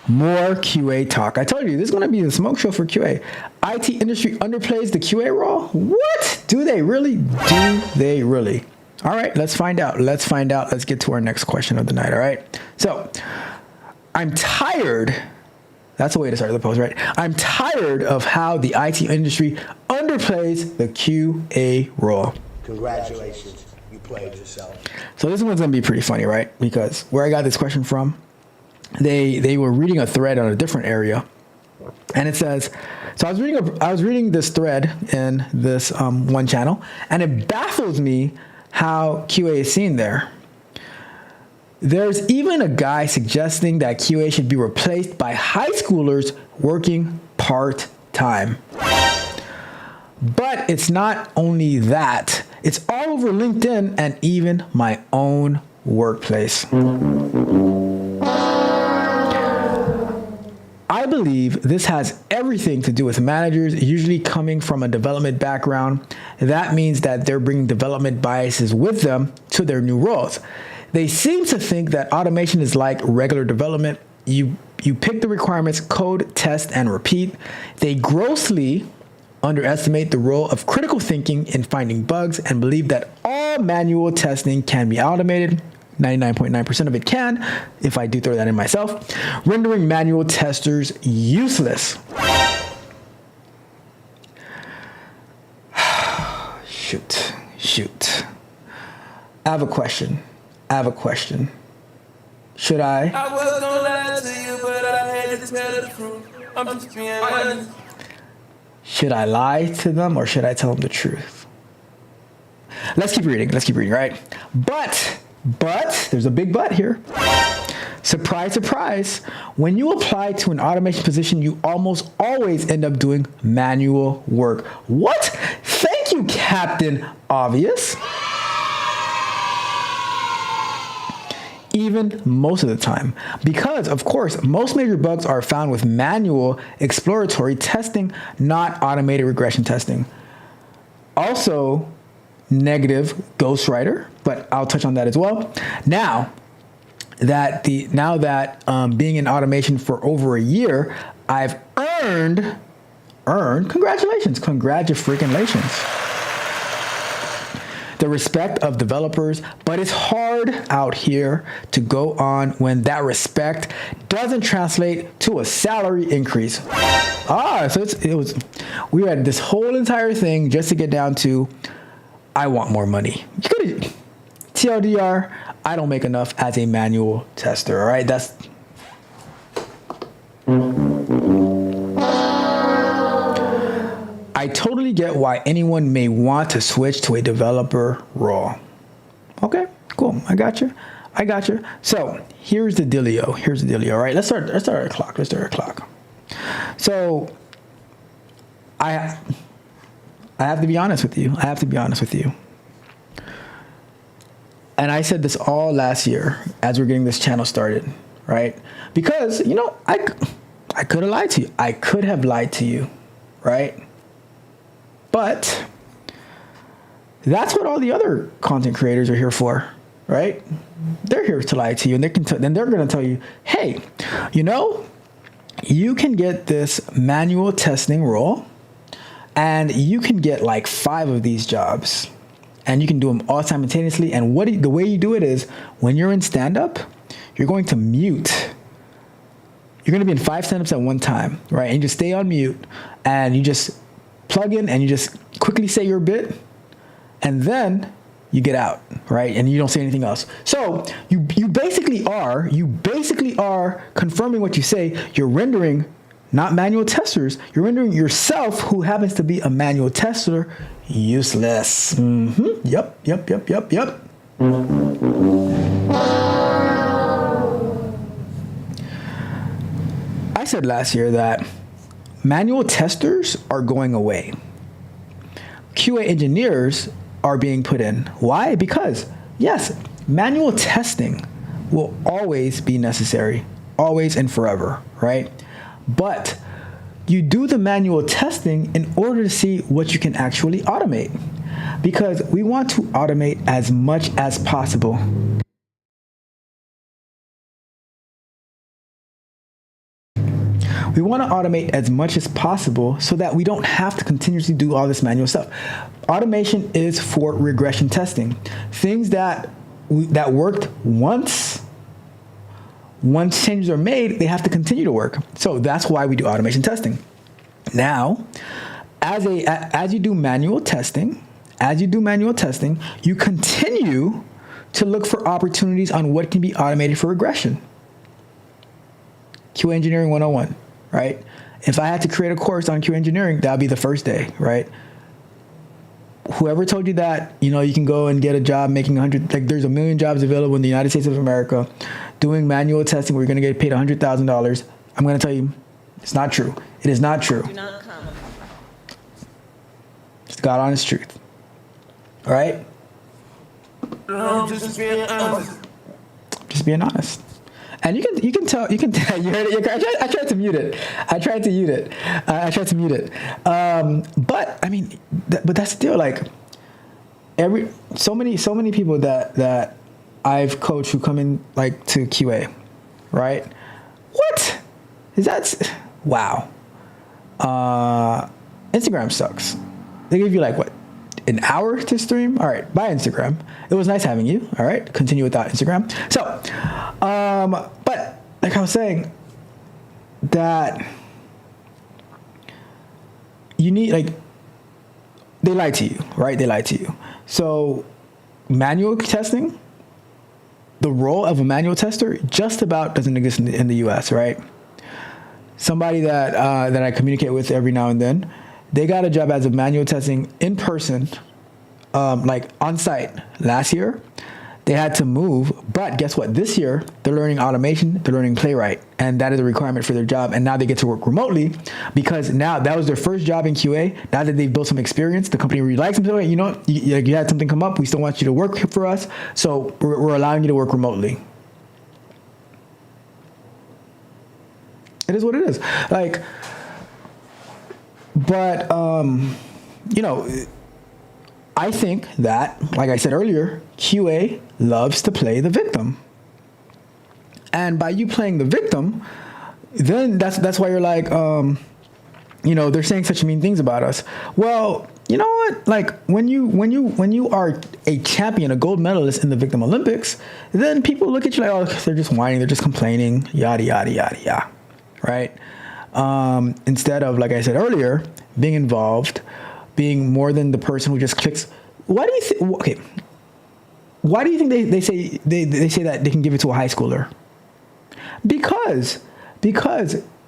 More QA talk. I told you, this is going to be the smoke show for QA. IT industry underplays the QA role? What? Do they really? All right, let's find out. Let's get to our next question of the night, all right? So, I'm tired. That's the way to start the post, right? I'm tired of how the IT industry underplays the QA role. Congratulations, you played yourself. So this one's going to be pretty funny, right? Because where I got this question from, they were reading a thread on a different area, and it says, so I was reading this thread in this one channel, and it baffles me how QA is seen there. There's even a guy suggesting that QA should be replaced by high schoolers working part-time. But it's not only that. It's all over LinkedIn and even my own workplace. I believe this has everything to do with managers usually coming from a development background. That means that they're bringing development biases with them to their new roles. They seem to think that automation is like regular development. You pick the requirements, code, test, and repeat. They grossly underestimate the role of critical thinking in finding bugs and believe that all manual testing can be automated. 99.9% of it can, if I do throw that in myself, rendering manual testers useless. Shoot. I have a question. Should I? I was gonna lie to you, but I had to tell the truth. I'm just being honest. Should I lie to them or should I tell them the truth? Let's keep reading, right? But, there's a big but here. surprise, surprise, when you apply to an automation position, you almost always end up doing manual work. What? Thank you, Captain Obvious. Even most of the time. Because, of course, most major bugs are found with manual exploratory testing, not automated regression testing. Also, negative ghostwriter, but I'll touch on that as well. Now that being in automation for over a year, I've earned, congratulations, the respect of developers, but it's hard out here to go on when that respect doesn't translate to a salary increase. So we had this whole entire thing just to get down to, I want more money. TLDR, I don't make enough as a manual tester, all right? I totally get why anyone may want to switch to a developer role. Okay, cool. I got you. So here's the dealio. All right, let's start our clock. So I have to be honest with you. And I said this all last year as we're getting this channel started, right? Because, I could have lied to you. I could have lied to you, right? But that's what all the other content creators are here for, right? They're here to lie to you, and then they're going to tell you, hey, you can get this manual testing role, and you can get like 5 of these jobs, and you can do them all simultaneously. And the way you do it is, when you're in stand-up, you're going to mute. You're going to be in 5 stand-ups at one time, right? And you just stay on mute, and you just plug in and you just quickly say your bit, and then you get out, right? And you don't say anything else. So you basically are confirming what you say. You're rendering not manual testers. You're rendering yourself, who happens to be a manual tester, useless. Yep. I said last year that manual testers are going away. QA engineers are being put in. Why? Because, yes, manual testing will always be necessary, always and forever, right? But you do the manual testing in order to see what you can actually automate, because we want to automate as much as possible. We want to automate as much as possible so that we don't have to continuously do all this manual stuff. Automation is for regression testing. Things that worked once changes are made, they have to continue to work. So that's why we do automation testing. Now, as you do manual testing, you continue to look for opportunities on what can be automated for regression. QA Engineering 101. Right? If I had to create a course on QA engineering, that would be the first day, right? Whoever told you that, you can go and get a job making there's 1 million jobs available in the United States of America doing manual testing where you're going to get paid $100,000. I'm going to tell you, it's not true. It is not true. Do not come. It's God honest truth. All right? Just being honest. Just being honest. And you can tell, you heard it. I tried to mute it. But I mean, but that's still like so many people that I've coached who come in like to QA, right? What is that? Wow. Instagram sucks. They give you like what, an hour to stream? All right, bye Instagram. It was nice having you. All right, continue without Instagram. So, but like I was saying, that you need, like, they lie to you, right? They lie to you. So manual testing, the role of a manual tester just about doesn't exist in the US, right? Somebody that I communicate with every now and then, they got a job as a manual testing in person, like on site last year. they had to move. But guess what? This year, they're learning automation, they're learning Playwright, and that is a requirement for their job. And now they get to work remotely because now that was their first job in QA. Now that they've built some experience, the company really likes them. So, you know, you had something come up, we still want you to work for us. So we're allowing you to work remotely. It is what it is. Like, but, you know, I think that, like I said earlier, QA loves to play the victim. And by you playing the victim, then that's why you're like, you know, they're saying such mean things about us. Well, you know what? Like when you are a champion, a gold medalist in the Victim Olympics, then people look at you like, oh, they're just whining, they're just complaining, yada yada yada yada, right? Instead of, like I said earlier, being involved, being more than the person who just clicks. Why do you think? Okay, why do you think they say that they can give it to a high schooler? Because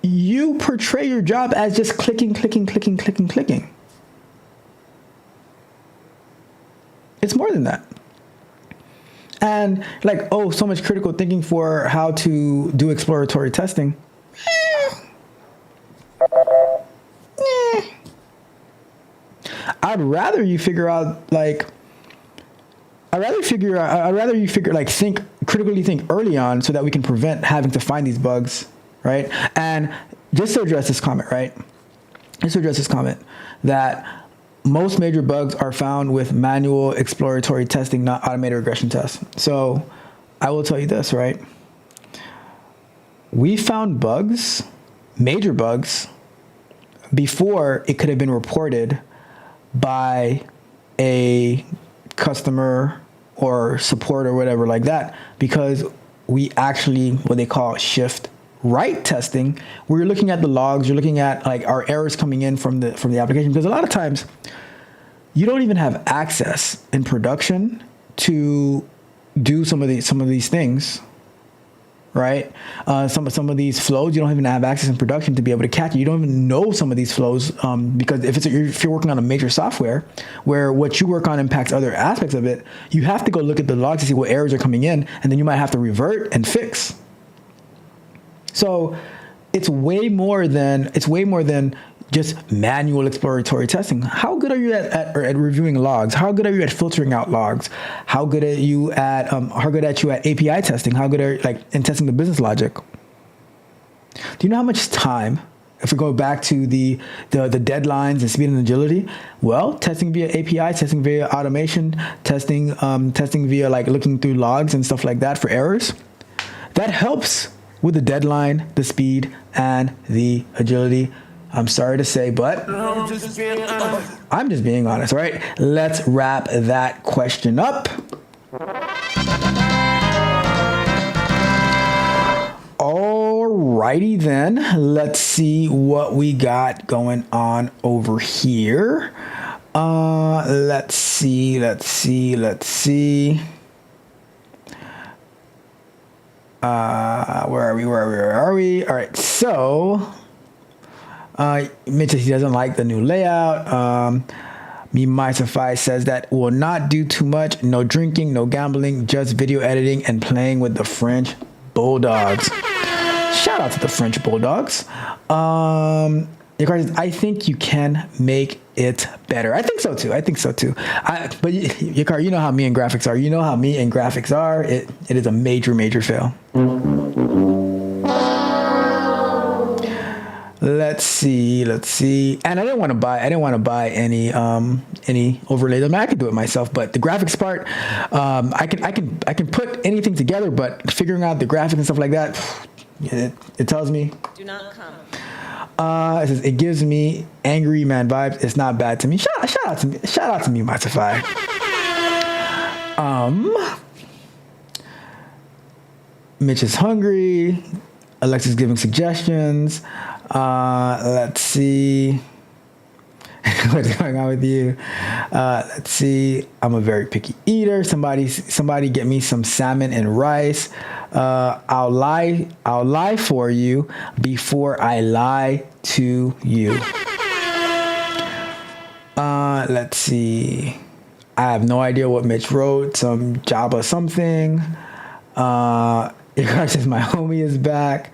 you portray your job as just clicking. It's more than that. And like, oh, so much critical thinking for how to do exploratory testing. I'd rather you figure out like, think critically early on so that we can prevent having to find these bugs, right? And just to address this comment, that most major bugs are found with manual exploratory testing, not automated regression tests. So I will tell you this, right? We found bugs, major bugs, before it could have been reported by a customer or support or whatever like that, because we actually, what they call shift right testing, where you're looking at the logs, you're looking at like our errors coming in from the application, because a lot of times you don't even have access in production to do some of these things, right? Some of these flows, you don't even have access in production to be able to catch it. You don't even know some of these flows because if you're working on a major software where what you work on impacts other aspects of it, you have to go look at the logs to see what errors are coming in, and then you might have to revert and fix. So it's way more than just manual exploratory testing. How good are you at reviewing logs? How good are you at filtering out logs? How good are you at API testing? How good are you in testing the business logic? Do you know how much time, if we go back to the deadlines and speed and agility? Well, testing via API, testing via automation, testing via looking through logs and stuff like that for errors. That helps with the deadline, the speed, and the agility. I'm sorry to say, but I'm just being honest, right? Let's wrap that question up. Alrighty then, let's see what we got going on over here. Let's see. Where are we? All right, so Mitch, he doesn't like the new layout. Me Mysify says that will not do too much. No drinking, no gambling, just video editing and playing with the French Bulldogs. Shout out to the French Bulldogs. I think you can make it better. I think so too. But Yakar, you know how me and graphics are. It is a major fail. Let's see. And I didn't want to buy any overlays. I mean, I could do it myself, but the graphics part, I can put anything together, but figuring out the graphics and stuff like that, it tells me. Do not come. It says it gives me angry man vibes. It's not bad to me. Shout out to me, Mysify. Mitch is hungry. Alexa's giving suggestions. Let's see. What's going on with you? Let's see. I'm a very picky eater. Somebody get me some salmon and rice. I'll lie for you before I lie to you. Let's see. I have no idea what Mitch wrote. Some Java something. Your car says my homie is back.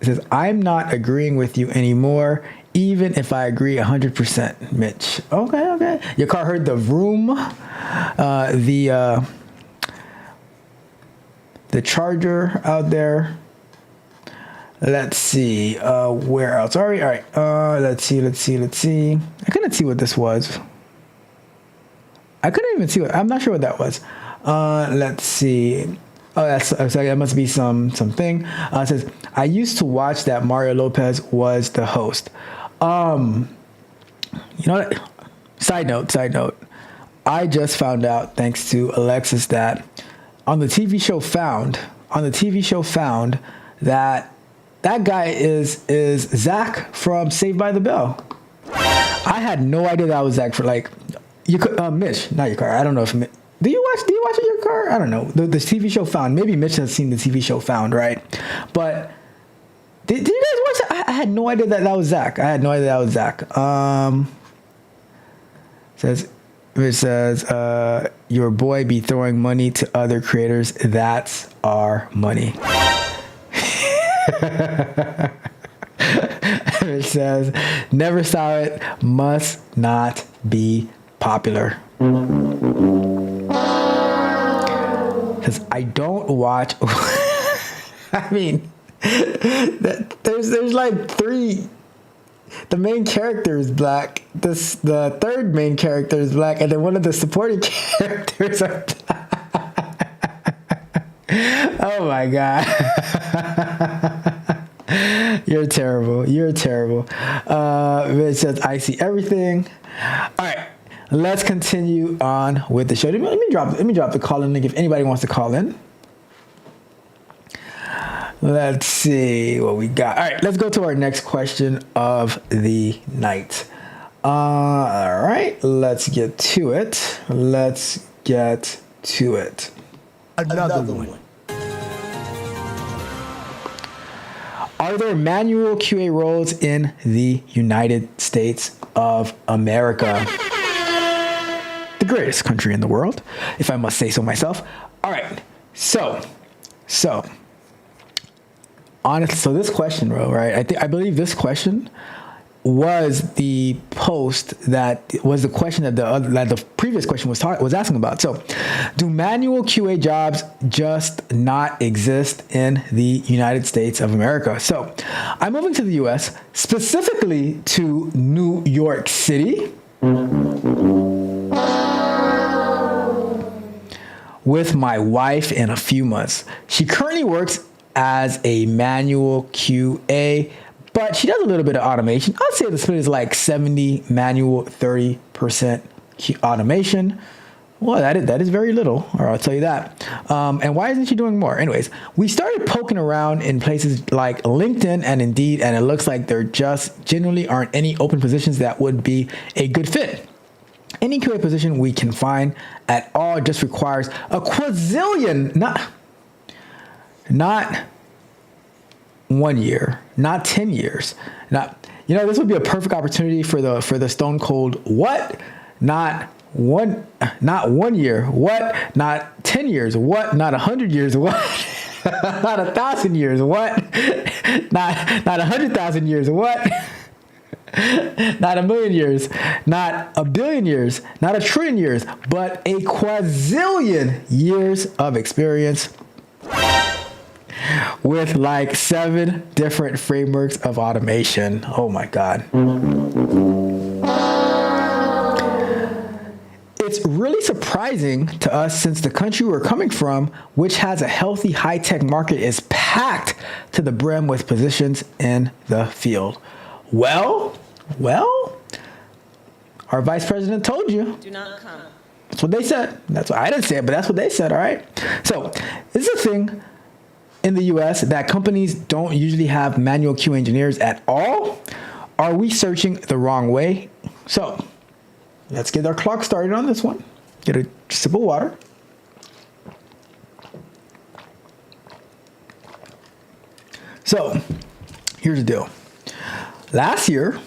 It says, I'm not agreeing with you anymore, even if I agree 100%, Mitch. Okay. Your car heard the vroom, the charger out there. Let's see, where else? All right. Let's see. I couldn't see what this was. I couldn't even see I'm not sure what that was. Let's see. Oh, that must be something. It says, I used to watch that Mario Lopez was the host. You know what? Side note. I just found out, thanks to Alexis, that on the TV show Found, that guy is Zach from Saved by the Bell. I had no idea that was Zach for Mitch, not your car. I don't know if do you watch it your car? I don't know. The TV show Found. Maybe Mitch has seen the TV show Found, right? But did you guys watch it? I had no idea that was Zach. It says your boy be throwing money to other creators. That's our money. It says never saw it. Must not be popular. Because I don't watch. I mean, there's like three. The main character is black. The third main character is black, and then one of the supporting characters are black. Oh my god. You're terrible. It says I see everything. All right. Let's continue on with the show. Let me drop the call-in link if anybody wants to call in. Let's see what we got. All right, let's go to our next question of the night. All right, let's get to it. Another one. Are there manual QA roles in the United States of America? The greatest country in the world, if I must say so myself. All right, so honestly, so this question, bro, right? I believe this question was the post that was the question that the previous question was asking about. So, do manual QA jobs just not exist in the United States of America? So, I'm moving to the U.S., specifically to New York City, with my wife in a few months. She currently works as a manual QA, but she does a little bit of automation. I'd say the split is like 70 manual, 30% automation. Well, that is very little, or I'll tell you that. And why isn't she doing more? Anyways, we started poking around in places like LinkedIn and Indeed, and it looks like there just genuinely aren't any open positions that would be a good fit. Any QA position we can find at all just requires a quadrillion, not 1 year, not 10 years. This would be a perfect opportunity for the stone cold what? Not 1 year. What? Not 10 years. What? Not 100 years. What? Not 1,000 years. What? Not 100,000 years. What? Not 1,000,000 years, not 1,000,000,000 years, not 1,000,000,000,000 years, but a quadrillion years of experience with like 7 different frameworks of automation. Oh my God. It's really surprising to us since the country we're coming from, which has a healthy high-tech market, is packed to the brim with positions in the field. Well, our vice president told you. Do not come. That's what they said. That's what I didn't say it, but that's what they said, all right? So this is a thing in the US that companies don't usually have manual QA engineers at all. Are we searching the wrong way? So let's get our clock started on this one. Get a sip of water. So here's the deal. Last year,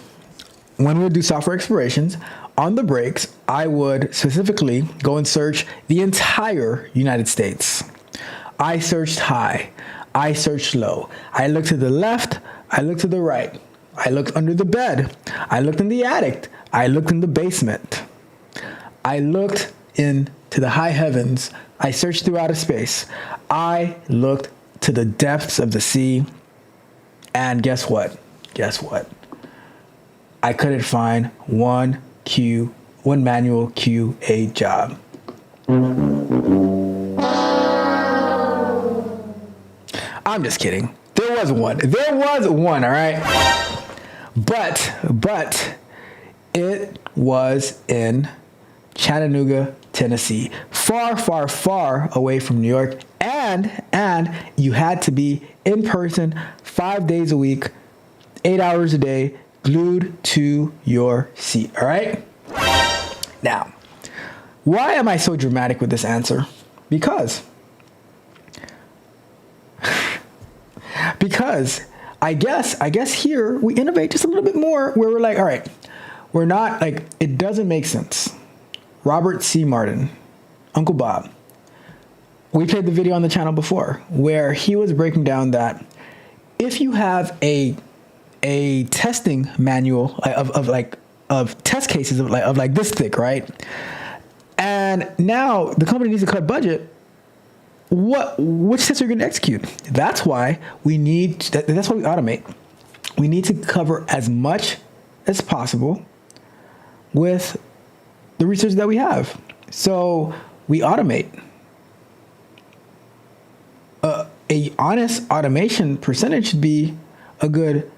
when we would do software explorations, on the breaks, I would specifically go and search the entire United States. I searched high. I searched low. I looked to the left. I looked to the right. I looked under the bed. I looked in the attic. I looked in the basement. I looked into the high heavens. I searched through outer space. I looked to the depths of the sea. And guess what? Guess what? I couldn't find one manual QA job. I'm just kidding. There was one, all right? But it was in Chattanooga, Tennessee. Far, far, far away from New York. And you had to be in person 5 days a week, 8 hours a day, glued to your seat, all right? Now, why am I so dramatic with this answer? Because I guess here we innovate just a little bit more where we're like, all right, we're not like, it doesn't make sense. Robert C. Martin, Uncle Bob, we played the video on the channel before where he was breaking down that if you have a testing manual of test cases of like this thick, right? And now the company needs to cut budget. Which tests are you going to execute? That's why we need. That's why we automate. We need to cover as much as possible with the research that we have. So we automate. A honest automation percentage should be a good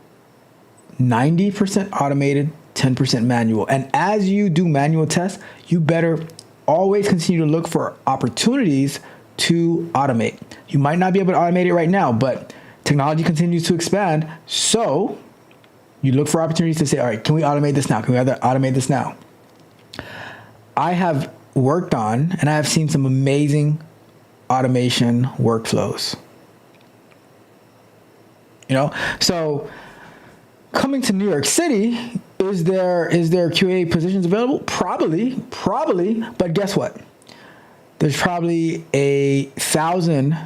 90% automated, 10% manual. And as you do manual tests, you better always continue to look for opportunities to automate. You might not be able to automate it right now, but technology continues to expand. So you look for opportunities to say, all right, can we automate this now? Can we automate this now? I have worked on, and I have seen some amazing automation workflows. So coming to New York City, is there QA positions available? Probably, but guess what? There's probably 1,000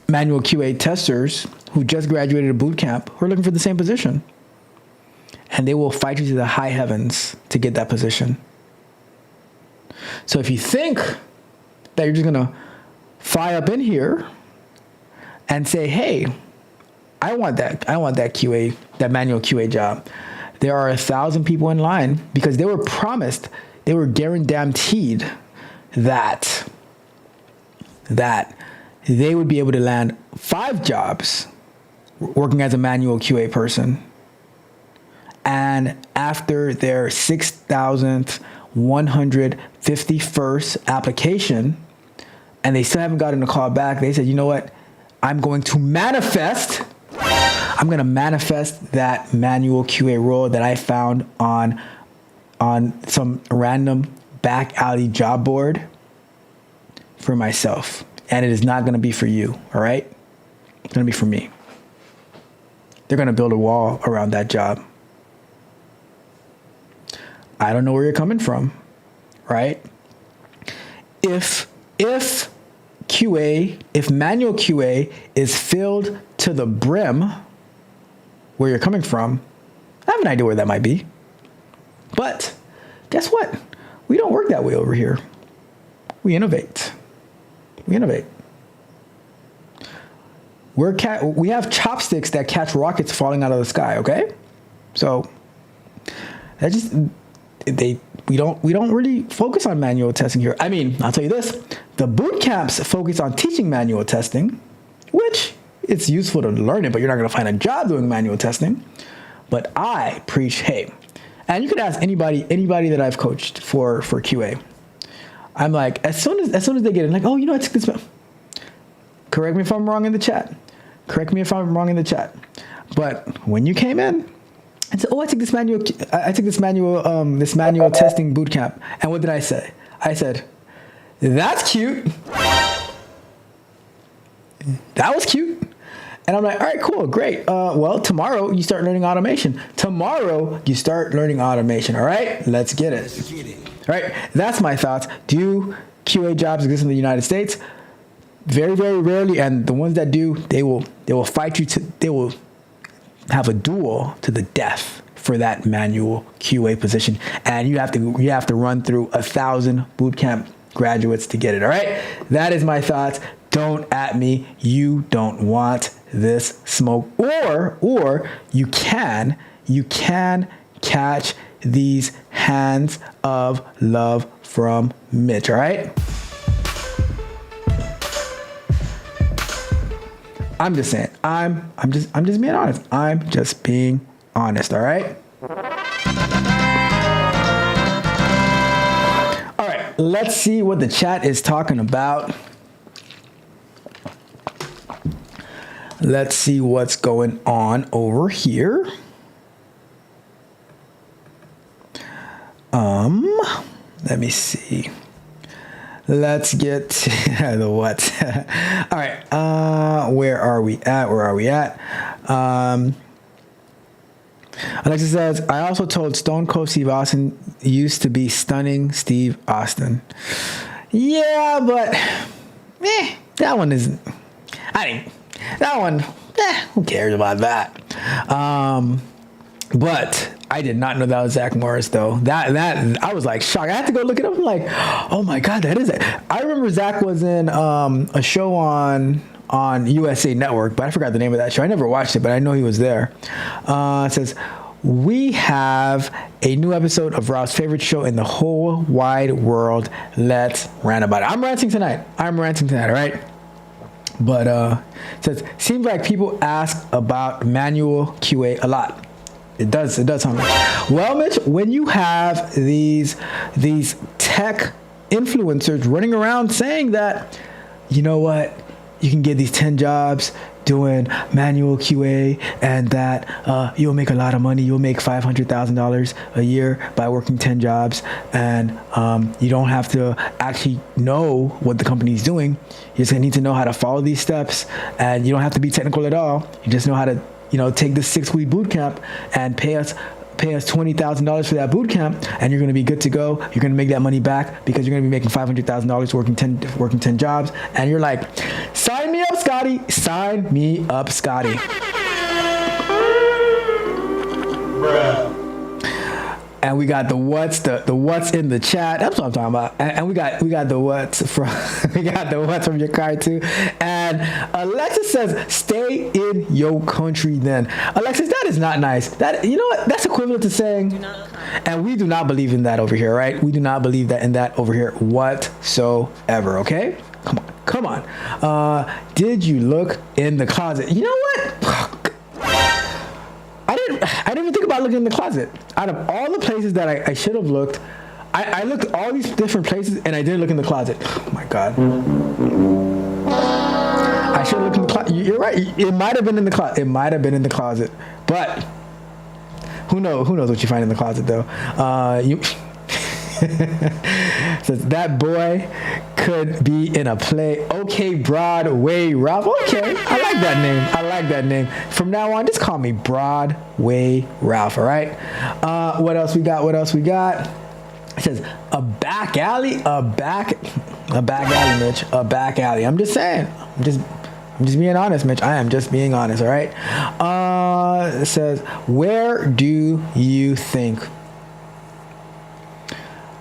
manual QA testers who just graduated a boot camp who are looking for the same position. And they will fight you to the high heavens to get that position. So if you think that you're just gonna fly up in here and say, hey, I want that QA, that manual QA job. There are 1,000 people in line because they were promised, they were guaranteed that they would be able to land 5 jobs working as a manual QA person. And after their 6,151st application, and they still haven't gotten a call back, they said, you know what? I'm going to manifest that manual QA role that I found on some random back alley job board for myself. And it is not going to be for you, all right? It's going to be for me. They're going to build a wall around that job. I don't know where you're coming from, right? If manual QA is filled to the brim where you're coming from, I have an idea where that might be. But guess what? We don't work that way over here. We innovate. We have chopsticks that catch rockets falling out of the sky, okay? So that just we don't really focus on manual testing here. I mean, I'll tell you this, the boot camps focus on teaching manual testing, which it's useful to learn it, but you're not gonna find a job doing manual testing. But I preach, hey, and you could ask anybody that I've coached for QA. I'm like, as soon as they get in, like, oh, you know, it's this. Correct me if I'm wrong in the chat. But when you came in and said, oh, I took this manual testing boot camp, and what did I say? I said, that's cute. That was cute. And I'm like, all right, cool, great. Well, tomorrow you start learning automation. Tomorrow you start learning automation. All right, let's get it. All right, that's my thoughts. Do QA jobs exist in the United States? Very, very rarely. And the ones that do, they will fight you they will have a duel to the death for that manual QA position. And you have to run through 1,000 bootcamp graduates to get it. All right, that is my thoughts. Don't at me. You don't want this smoke. Or you can catch these hands of love from Mitch. All right. I'm just saying. I'm just being honest. I'm just being honest. All right. All right. Let's see what the chat is talking about. Let's see what's going on over here. Let me see. Let's get to the what. All right. Where are we at? Alexa says, I also told Stone Cold Steve Austin used to be stunning Steve Austin. Yeah, but that one isn't. Who cares about that? But I did not know that was Zach Morris, though. That I was like shocked. I had to go look it up. I'm like, oh my God, that is it. I remember Zach was in a show on USA Network, but I forgot the name of that show. I never watched it, but I know he was there. It says, we have a new episode of Rob's favorite show in the whole wide world. Let's rant about it. I'm ranting tonight, all right? But it says, seems like people ask about manual QA a lot. It does sound like. Well, Mitch, when you have these tech influencers running around saying that, you know what, you can get these 10 jobs doing manual QA and that you'll make a lot of money. You'll make $500,000 a year by working 10 jobs, and you don't have to actually know what the company's doing. You just need to know how to follow these steps, and you don't have to be technical at all. You just know how to take this 6-week boot camp and pay us $20,000 for that boot camp, and you're going to be good to go. You're going to make that money back because you're going to be making $500,000 working 10 jobs. And you're like, sign me up, Scotty. Sign me up, Scotty. Bruh. And we got the what's in the chat. That's what I'm talking about. And we got the what's from from your card too. And Alexis says, "Stay in your country." Then, Alexis, that is not nice. That, you know what? That's equivalent to saying, and we do not believe in that over here, right? We do not believe in that over here whatsoever. Okay, come on. Did you look in the closet? You know what? I didn't even think about looking in the closet. Out of all the places that I should have looked, I looked at all these different places and I didn't look in the closet. Oh my God. I should have looked in the closet. You're right. It might have been in the closet. But who knows what you find in the closet though. Says that boy could be in a play. Okay, Broadway Ralph. Okay, I like that name. From now on, just call me Broadway Ralph. All right. What else we got? It says a back alley, Mitch. A back alley. I'm just saying. I'm just being honest, Mitch. I am just being honest. All right. It says, where do you think?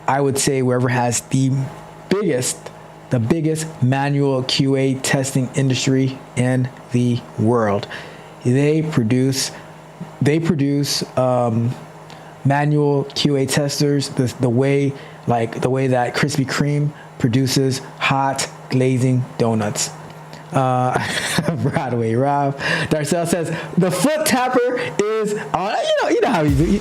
I would say wherever has the biggest manual QA testing industry in the world. They produce manual QA testers the way that Krispy Kreme produces hot glazing donuts. Broadway Rob. Darcel says the foot tapper is on. You know how he do.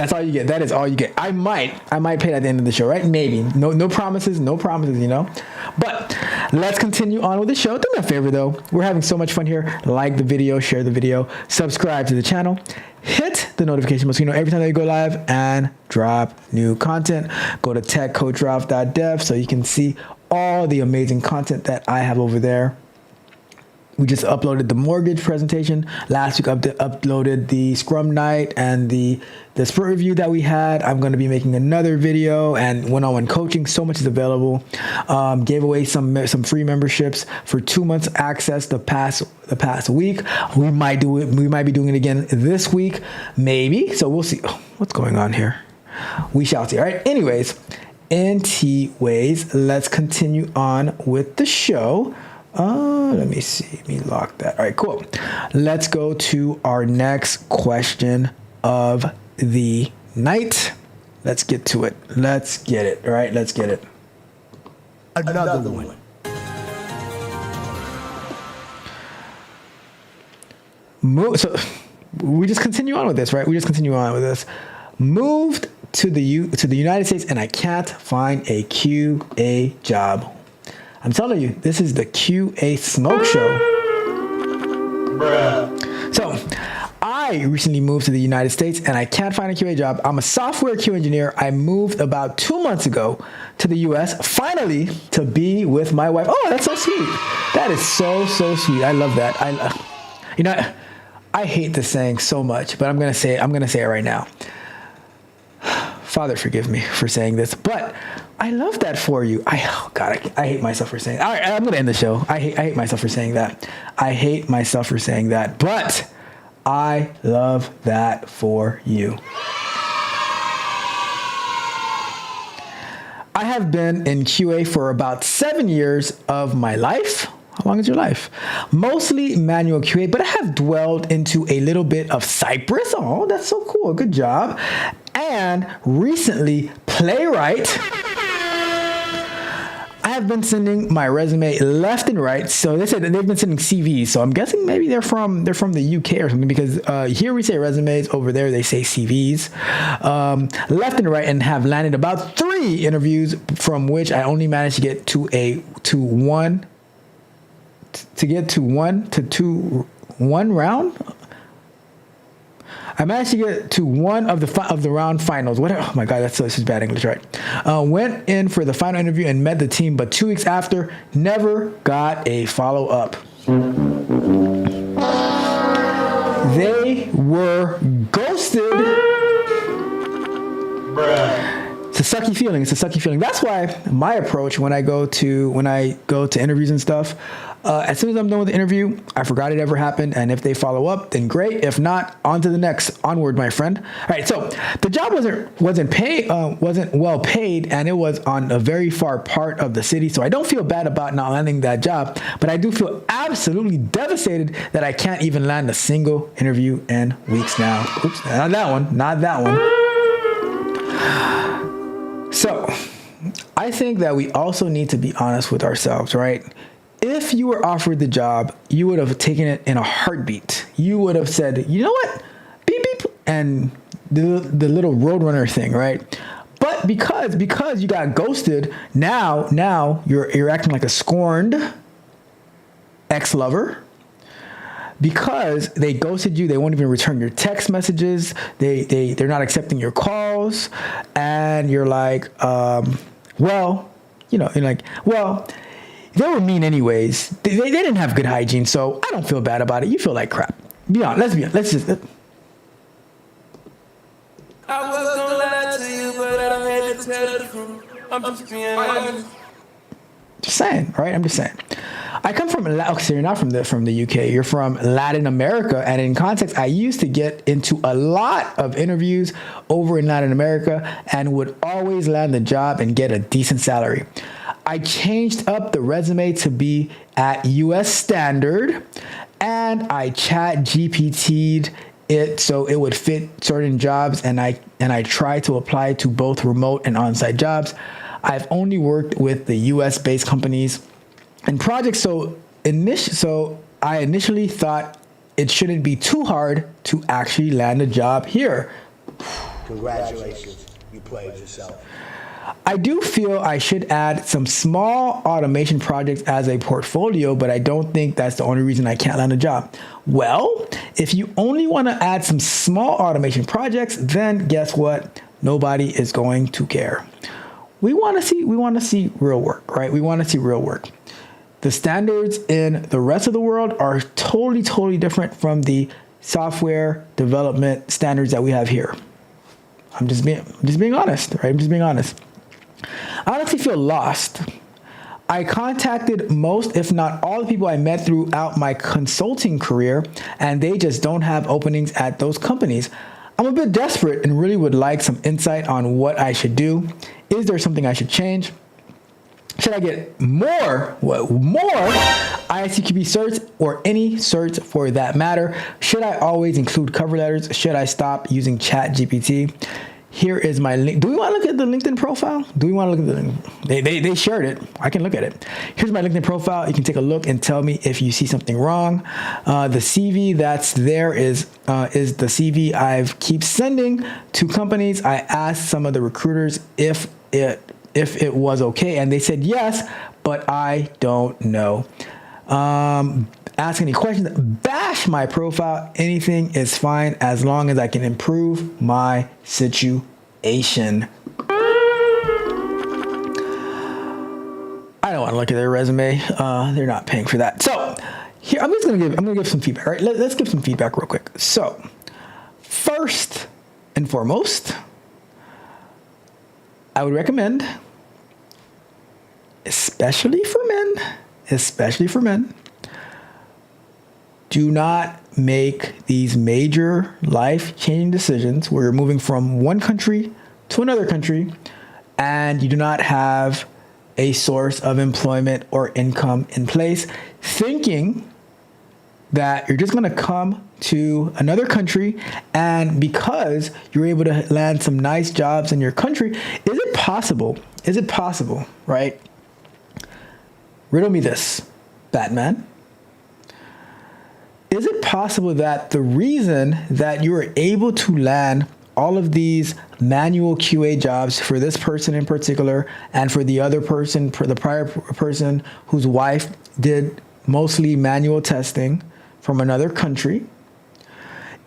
That's all you get. That is all you get. I might pay at the end of the show, right? Maybe. No promises, you know. But let's continue on with the show. Do me a favor though. We're having so much fun here. Like the video, share the video, subscribe to the channel, hit the notification bell so you know every time that we go live and drop new content. Go to techcoachralph.dev so you can see all the amazing content that I have over there. We just uploaded the mortgage presentation. Last week, uploaded the Scrum Night and the sprint review that we had. I'm going to be making another video and one-on-one coaching. So much is available. Gave away some free memberships for 2 months access the past week. We might do it. We might be doing it again this week, maybe. So we'll see. Oh, what's going on here? We shall see. All right. Anyways, let's continue on with the show. Let me see. Let me lock that. All right, cool. Let's go to our next question of the night. Let's get to it. Let's get it. All right, let's get it. Another one. So we just continue on with this, right? Moved to the United States and I can't find a QA job. I'm telling you, this is the QA smoke show. Bruh. So, I recently moved to the United States and I can't find a QA job. I'm a software QA engineer. I moved about 2 months ago to the US, finally, to be with my wife. Oh, that's so sweet. That is so sweet. I love that. I hate this saying so much, but I'm gonna say it right now. Father, forgive me for saying this, but I love that for you. I hate myself for saying that. All right, I'm going to end the show. I hate myself for saying that. But I love that for you. I have been in QA for about 7 years of my life. How long is your life? Mostly manual QA, but I have dwelled into a little bit of Cypress. Oh, that's so cool. Good job. And recently, Playwright. I have been sending my resume left and right. So they said that they've been sending CVs. So I'm guessing maybe they're from the UK or something, because here we say resumes, over there they say CVs. Left and right, and have landed about 3 interviews, from which I only managed to get to one round. I managed to get to one of the round finals. Oh my God, this is bad English, right? Went in for the final interview and met the team, but 2 weeks after, never got a follow-up. They were ghosted. Bruh. It's a sucky feeling. That's why my approach when I go to interviews and stuff, as soon as I'm done with the interview, I forgot it ever happened. And if they follow up, then great. If not, on to the next. Onward, my friend. All right. So the job wasn't well paid, and it was on a very far part of the city. So I don't feel bad about not landing that job, but I do feel absolutely devastated that I can't even land a single interview in weeks now. Oops, not that one. So I think that we also need to be honest with ourselves, right? If you were offered the job, you would have taken it in a heartbeat. You would have said, you know what? Beep, beep. And the little Roadrunner thing, right? But because you got ghosted, now you're acting like a scorned ex-lover. Because they ghosted you, they won't even return your text messages. They're not accepting your calls, and you're like, they were mean anyways. They didn't have good hygiene, so I don't feel bad about it. You feel like crap. Be honest. Let's just. I was gonna lie to you, but I don't have to tell the truth. I'm just being honest. Just saying, right? I'm just saying. I come from, so you're not from the UK, you're from Latin America. And in context, I used to get into a lot of interviews over in Latin America and would always land the job and get a decent salary. I changed up the resume to be at US standard, and I chat GPT'd it so it would fit certain jobs, and I tried to apply to both remote and on-site jobs. I've only worked with the US-based companies and projects, so I initially thought it shouldn't be too hard to actually land a job here. Congratulations, you played yourself. I do feel I should add some small automation projects as a portfolio, but I don't think that's the only reason I can't land a job. Well, if you only want to add some small automation projects, then guess what? Nobody is going to care. We want to see real work, right? We want to see real work. The standards in the rest of the world are totally different from the software development standards that we have here. I'm just being honest, right? I'm just being honest. I honestly feel lost. I contacted most, if not all, the people I met throughout my consulting career, and they just don't have openings at those companies. I'm a bit desperate and really would like some insight on what I should do. Is there something I should change? Should I get more ICQB certs or any certs for that matter? Should I always include cover letters? Should I stop using ChatGPT? Here is my link. Do we want to look at the LinkedIn profile? Do we want to look at the link? They shared it. I can look at it. Here's my LinkedIn profile. You can take a look and tell me if you see something wrong. The CV that's there is the CV I keep sending to companies. I asked some of the recruiters if it was okay, and they said yes, but I don't know. Ask any questions, bash my profile, anything is fine as long as I can improve my situation. I don't want to look at their resume. They're not paying for that. So here, I'm gonna give some feedback, right? Let's give some feedback real quick. So first and foremost, I would recommend, especially for men, do not make these major life-changing decisions where you're moving from one country to another country and you do not have a source of employment or income in place, thinking that you're just going to come to another country and because you're able to land some nice jobs in your country. Is it possible, right? Riddle me this, Batman. Is it possible that the reason that you were able to land all of these manual QA jobs for this person in particular and for the other person, for the prior person whose wife did mostly manual testing from another country,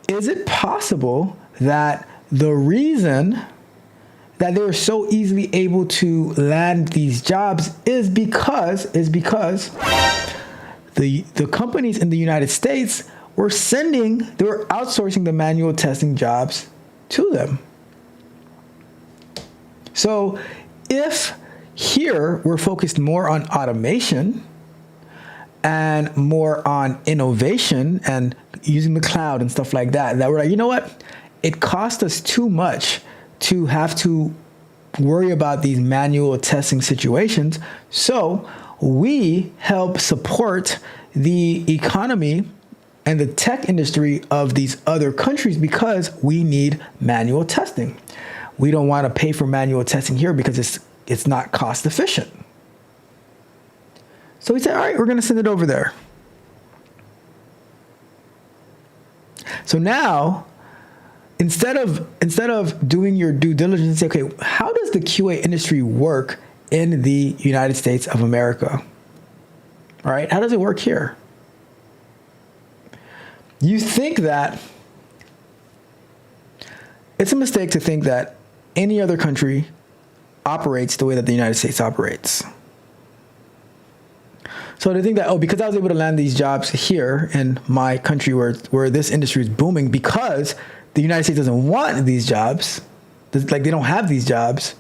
is it possible that the reason that they were so easily able to land these jobs is because the companies in the United States were outsourcing the manual testing jobs to them? So if here we're focused more on automation and more on innovation and using the cloud and stuff like that, that we're like, you know what? It cost us too much to have to worry about these manual testing situations. So we help support the economy and the tech industry of these other countries because we need manual testing. We don't want to pay for manual testing here because it's not cost efficient. So we said, all right, we're going to send it over there. So now, instead of doing your due diligence and say, okay, how does the QA industry work in the United States of America? All right, how does it work here? You think that it's a mistake to think that any other country operates the way that the United States operates. So to think that, oh, because I was able to land these jobs here in my country where this industry is booming because the United States doesn't want these jobs, like they don't have these jobs,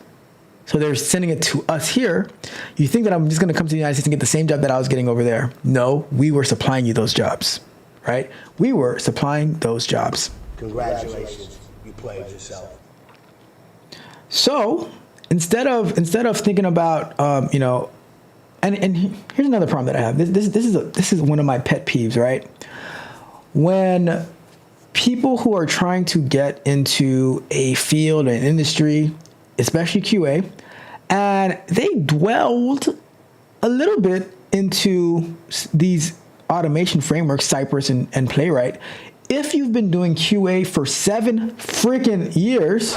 so they're sending it to us here. You think that I'm just going to come to the United States and get the same job that I was getting over there. No, we were supplying you those jobs, right? We were supplying those jobs. Congratulations, you played yourself. So instead of thinking about, and here's another problem that I have. This is one of my pet peeves, right? When people who are trying to get into a field, an industry, especially QA, and they dwelled a little bit into these automation frameworks, Cypress and Playwright, if you've been doing QA for 7 freaking years,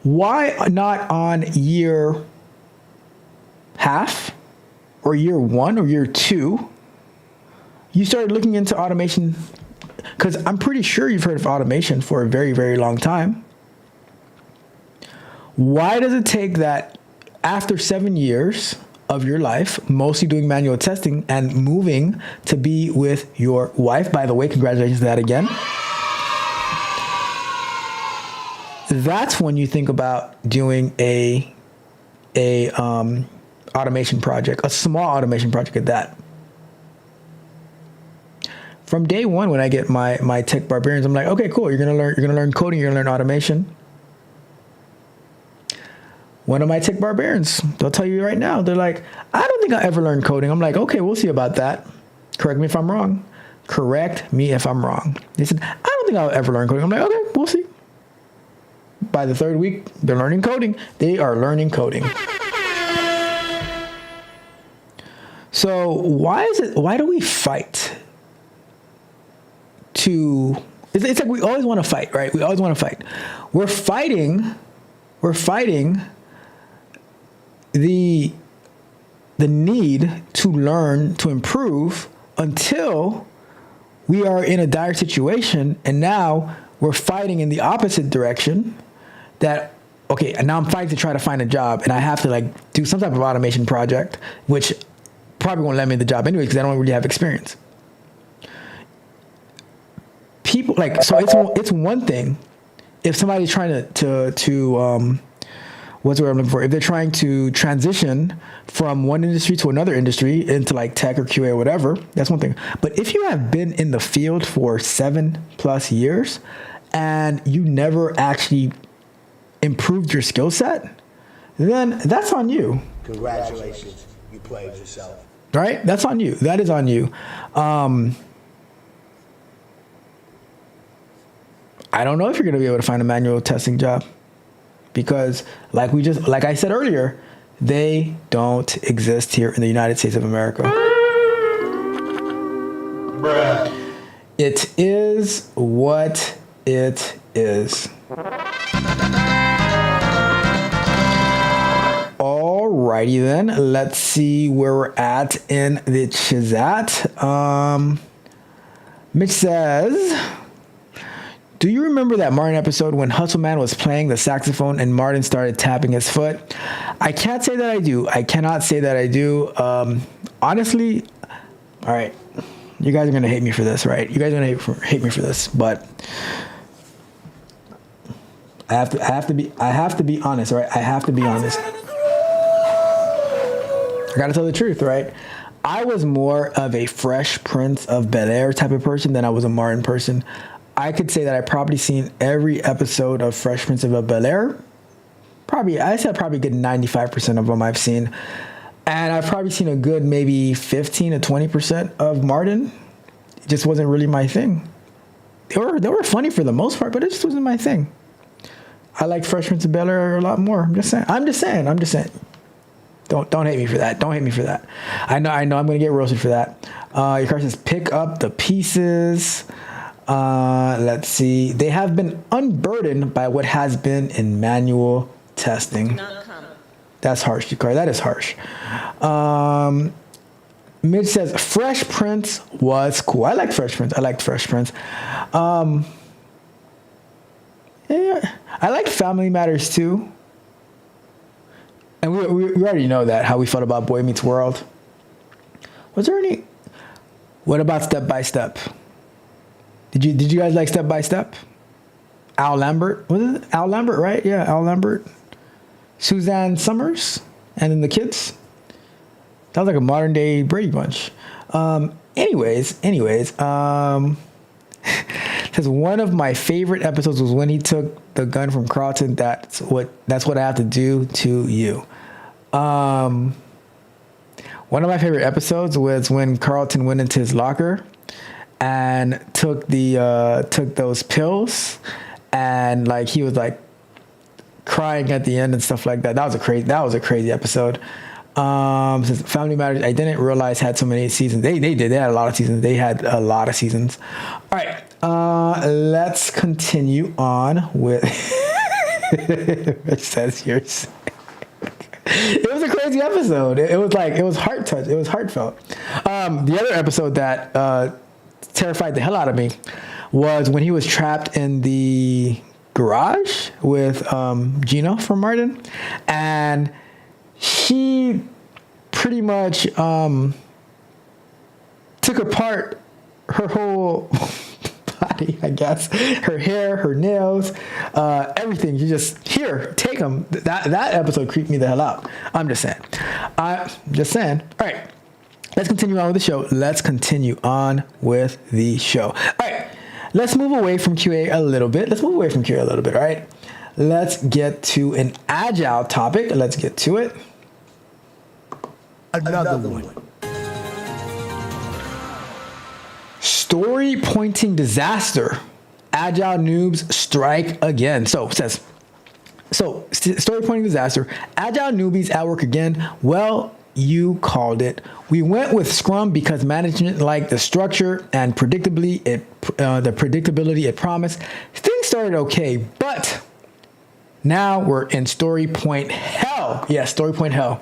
why not on year half or year 1 or year 2, you started looking into automation? Because I'm pretty sure you've heard of automation for a very, very long time. Why does it take that after 7 years of your life, mostly doing manual testing and moving to be with your wife? By the way, congratulations to that again. That's when you think about doing a automation project, a small automation project at that. From day one, when I get my tech barbarians, I'm like, okay, cool. You're gonna learn coding. You're gonna learn automation. One of my tech barbarians, they'll tell you right now, they're like, I don't think I'll ever learn coding. I'm like, okay, we'll see about that. Correct me if I'm wrong. Correct me if I'm wrong. They said, I don't think I'll ever learn coding. I'm like, okay, we'll see. By the 3rd week, they're learning coding. They are learning coding. So why do we fight to, it's like we always want to fight, right? We always want to fight. We're fighting the need to learn, to improve until we are in a dire situation, and now we're fighting in the opposite direction that, okay, and now I'm fighting to try to find a job, and I have to like do some type of automation project, which probably won't let me the job anyway because I don't really have experience. People like, so it's one thing if somebody's trying to what's the word I'm looking for? If they're trying to transition from one industry to another industry into like tech or QA or whatever, that's one thing. But if you have been in the field for 7+ years and you never actually improved your skill set, then that's on you. Congratulations, you played yourself. Right? That's on you. That is on you. I don't know if you're going to be able to find a manual testing job. Because like I said earlier, they don't exist here in the United States of America. Bruh. It is what it is. Alrighty then, let's see where we're at in the chat. Mitch says, do you remember that Martin episode when Hustleman was playing the saxophone and Martin started tapping his foot? I can't say that I do. I cannot say that I do. Honestly, all right, you guys are gonna hate me for this, right? You guys are gonna hate me for this, but I have to be honest, right? I have to be honest. I gotta tell the truth, right? I was more of a Fresh Prince of Bel-Air type of person than I was a Martin person. I could say that I've probably seen every episode of Fresh Prince of Bel-Air. I said probably a good 95% of them I've seen. And I've probably seen a good maybe 15 to 20% of Martin. It just wasn't really my thing. They were funny for the most part, but it just wasn't my thing. I like Fresh Prince of Bel-Air a lot more. I'm just saying. Don't hate me for that. Don't hate me for that. I know I'm going to get roasted for that. Your car says, pick up the pieces. Let's see. They have been unburdened by what has been in manual testing. That's harsh, Yukari. That is harsh. Mitch says, Fresh Prince was cool. I liked Fresh Prince. Yeah, I like Family Matters too. And we already know that, how we felt about Boy Meets World. Was there any... What about Step by Step? Did you guys like Step by Step? Al Lambert? Was it Al Lambert, right? Yeah, Al Lambert. Suzanne Summers. And then the kids. That was like a modern day Brady Bunch. Anyways. Says one of my favorite episodes was when he took the gun from Carlton. That's what I have to do to you. One of my favorite episodes was when Carlton went into his locker and took those pills, and like he was like crying at the end and stuff like that. That was a crazy episode. Since Family Matters, I didn't realize had so many seasons. They did. They had a lot of seasons. All right. Let's continue on with. It says here. It was a crazy episode. It was heart touch. It was heartfelt. The other episode that terrified the hell out of me was when he was trapped in the garage with Gino from Martin, and she pretty much took apart her whole body, I guess. Her hair, her nails, everything. You just, here, take them. That episode creeped me the hell out. I'm just saying. All right. Let's continue on with the show. All right. Let's move away from QA a little bit. All right. Let's get to an agile topic. Let's get to it. Another one. Story pointing disaster. Agile noobs strike again. Story pointing disaster. Agile newbies at work again. Well, you called it. We went with Scrum because management liked the structure and the predictability it promised. Things started okay, but now we're in story point hell. Yeah, story point hell.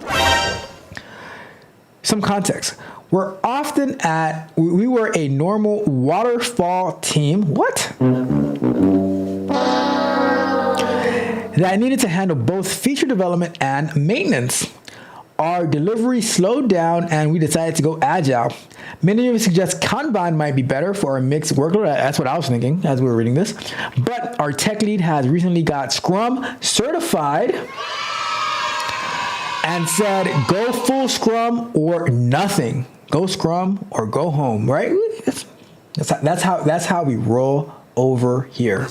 Some context. We were a normal waterfall team. What? That needed to handle both feature development and maintenance. Our delivery slowed down and we decided to go agile. Many of you suggest Kanban might be better for a mixed workload. That's what I was thinking as we were reading this. But our tech lead has recently got Scrum certified and said, go full Scrum or nothing. Go Scrum or go home, right? That's how we roll over here.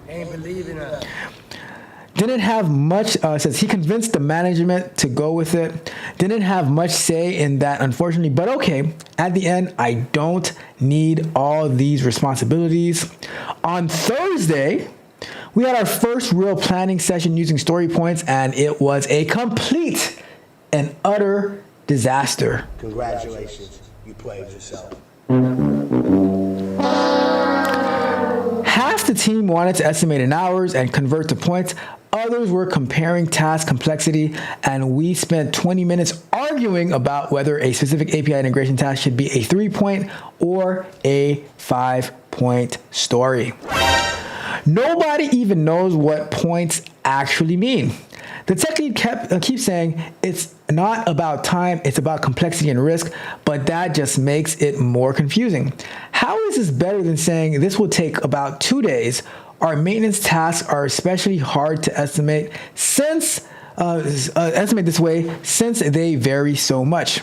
Ain't believing us. Didn't have much, says he convinced the management to go with it. Didn't have much say in that, unfortunately, but okay. At the end, I don't need all these responsibilities. On Thursday, we had our first real planning session using story points, and it was a complete and utter disaster. Congratulations, you played yourself. Half the team wanted to estimate in hours and convert to points. Others were comparing task complexity, and we spent 20 minutes arguing about whether a specific API integration task should be a 3-point or a 5-point story. Nobody even knows what points actually mean. The tech lead keeps saying it's not about time, it's about complexity and risk, but that just makes it more confusing. How is this better than saying this will take about 2 days? Our maintenance tasks are especially hard to estimate this way since they vary so much.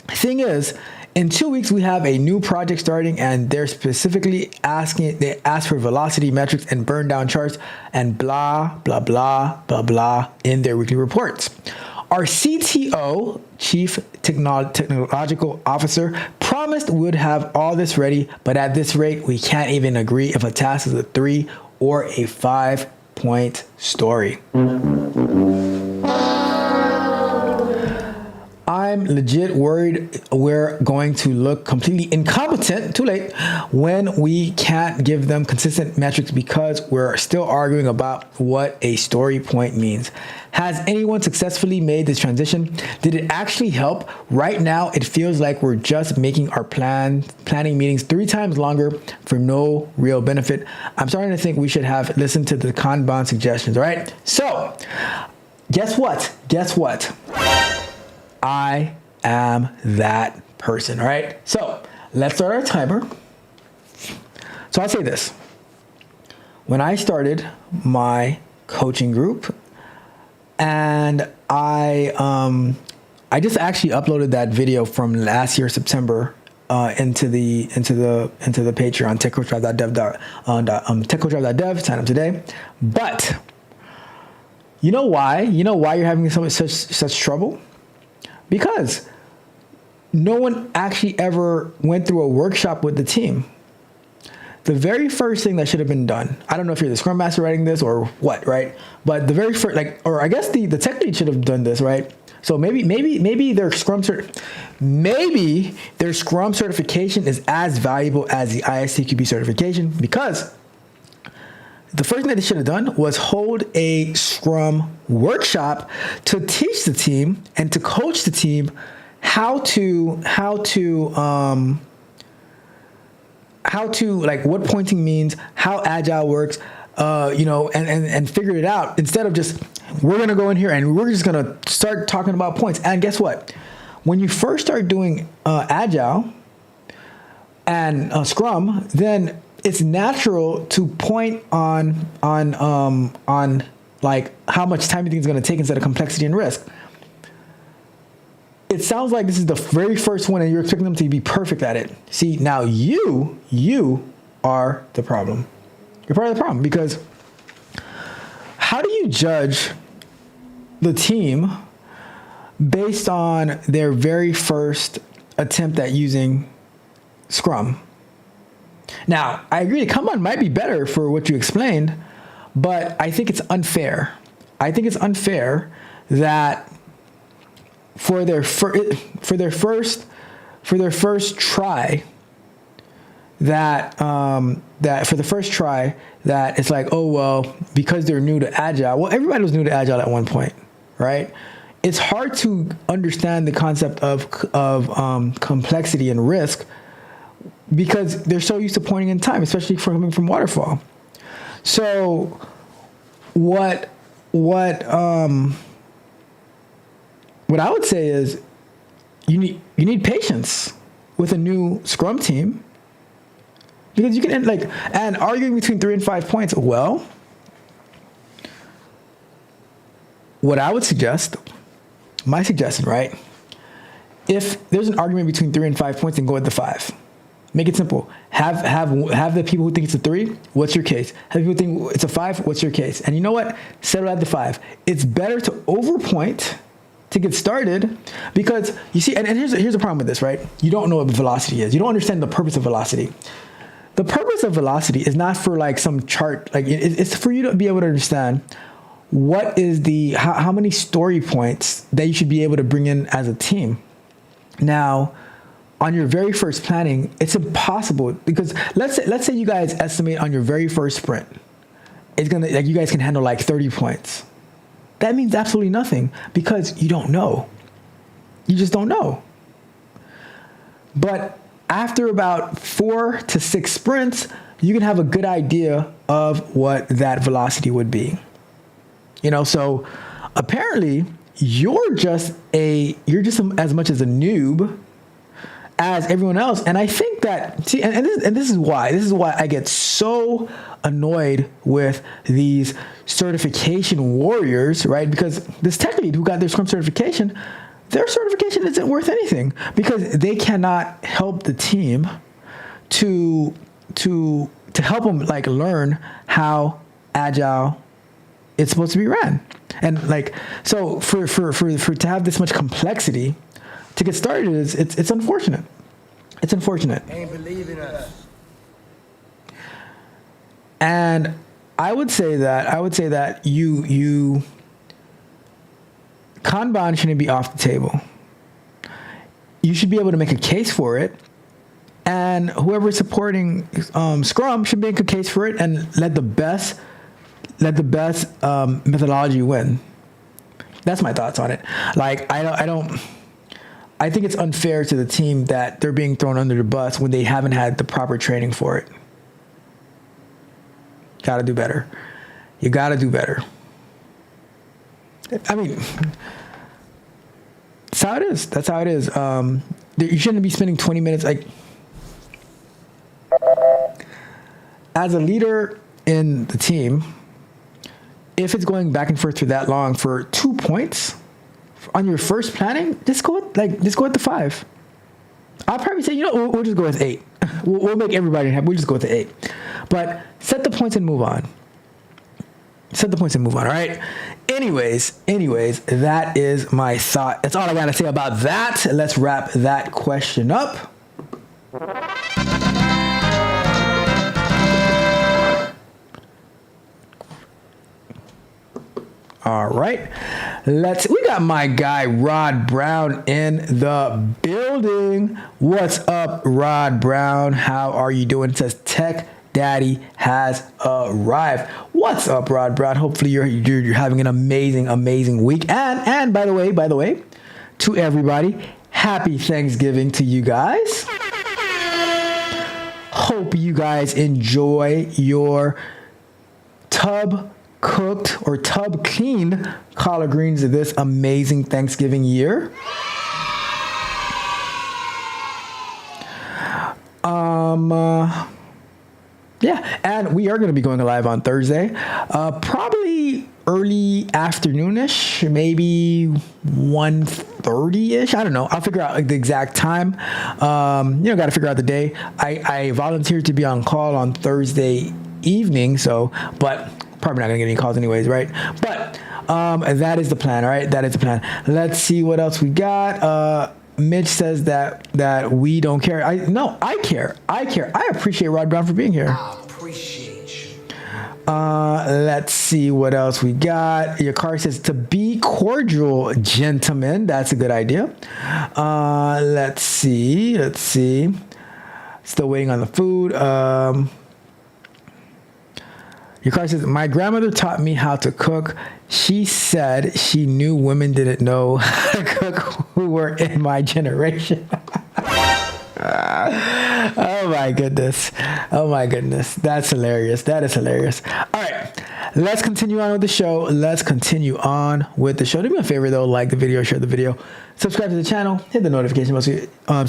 Thing is, in 2 weeks, we have a new project starting, and they're specifically they ask for velocity metrics and burn down charts and blah, blah, blah, blah, blah in their weekly reports. Our CTO, Chief Technological Officer, promised we would have all this ready, but at this rate, we can't even agree if a task is a 3 or a 5-point story. I'm legit worried we're going to look completely incompetent, too late, when we can't give them consistent metrics because we're still arguing about what a story point means. Has anyone successfully made this transition? Did it actually help? Right now, it feels like we're just making our planning meetings 3 times longer for no real benefit. I'm starting to think we should have listened to the Kanban suggestions, all right? So, guess what? I am that person, all right? So let's start our timer. So I'll say this. When I started my coaching group, and I just actually uploaded that video from last year, September, into the Patreon, techcoachdrive.dev, sign up today. But you know why? You know why you're having such trouble? Because no one actually ever went through a workshop with the team. The very first thing that should have been done, I don't know if you're the Scrum Master writing this or what, right? But the very first, I guess the tech lead should have done this, right? So maybe their Scrum certification is as valuable as the ISTQB certification, because the first thing they should have done was hold a Scrum workshop to teach the team and to coach the team how to like what pointing means, how agile works, and figure it out, instead of just, we're going to go in here and we're just going to start talking about points. And guess what? When you first start doing agile and Scrum, then it's natural to point on like how much time you think it's going to take instead of complexity and risk. It sounds like this is the very first one and you're expecting them to be perfect at it. See, now you are the problem. You're part of the problem, because how do you judge the team based on their very first attempt at using Scrum? Now, I agree, Kanban might be better for what you explained, but I think it's unfair. I think it's unfair that for their first try, that it's like, oh well, because they're new to agile. Well, everybody was new to agile at one point, right? It's hard to understand the concept of complexity and risk because they're so used to pointing in time, especially coming from waterfall. So what I would say is you need patience with a new Scrum team, because you can end and arguing between 3 and 5 points. Well, what I would suggest, my suggestion, right? If there's an argument between 3 and 5 points, then go with the 5. Make it simple. Have the people who think it's a 3. What's your case? Have people think it's a 5. What's your case? And you know what? Settle at the 5. It's better to overpoint to get started, because you see, and here's the problem with this, right? You don't know what velocity is. You don't understand the purpose of velocity. The purpose of velocity is not for like some chart. Like it's for you to be able to understand what is how many story points that you should be able to bring in as a team. Now, on your very first planning, it's impossible, because let's say you guys estimate on your very first sprint, it's gonna, like, you guys can handle like 30 points. That means absolutely nothing, because you don't know. You just don't know. But after about 4 to 6 sprints, you can have a good idea of what that velocity would be. So apparently you're just as much as a noob as everyone else. And I think that, see, and this is why I get so annoyed with these certification warriors, right? Because this tech lead who got their Scrum certification, their certification isn't worth anything, because they cannot help the team to help them like learn how agile it's supposed to be ran. And like, so for to have this much complexity to get started it's unfortunate. It's unfortunate. Ain't believing us. And I would say that you Kanban shouldn't be off the table. You should be able to make a case for it, and whoever's supporting Scrum should make a case for it, and let the best methodology win. That's my thoughts on it. Like, I think it's unfair to the team that they're being thrown under the bus when they haven't had the proper training for it. Gotta do better. You gotta do better. I mean, that's how it is. That's how it is. You shouldn't be spending 20 minutes. Like, as a leader in the team, if it's going back and forth for that long for 2 points on your first planning, just go with the 5. I'll probably say, we'll just go with 8. We'll make everybody happy. We'll just go with the 8. But set the points and move on. Set the points and move on, all right? Anyways, that is my thought. That's all I got to say about that. Let's wrap that question up. All right. We got my guy Rod Brown in the building. What's up, Rod Brown? How are you doing? It says Tech Daddy has arrived. What's up, Rod Brown? Hopefully you're having an amazing week. And by the way, to everybody, happy Thanksgiving to you guys. Hope you guys enjoy your tub cooked or tub cleaned collard greens this amazing Thanksgiving year. Yeah, and we are going to be going live on Thursday, probably early afternoonish, maybe 1:30ish. I don't know. I'll figure out the exact time. Got to figure out the day. I volunteered to be on call on Thursday evening, but probably not going to get any calls anyways, right? But that is the plan, all right? That is the plan. Let's see what else we got. Mitch says that we don't care. I care. I appreciate Rod Brown for being here. I appreciate you. Let's see what else we got. Your car says to be cordial, gentlemen. That's a good idea. Let's see. Still waiting on the food. Your car says, my grandmother taught me how to cook. She said she knew women didn't know how to cook who were in my generation. Oh my goodness. That's hilarious. That is hilarious. All right. Let's continue on with the show. Do me a favor though, like the video, share the video, subscribe to the channel, hit the notification bell so you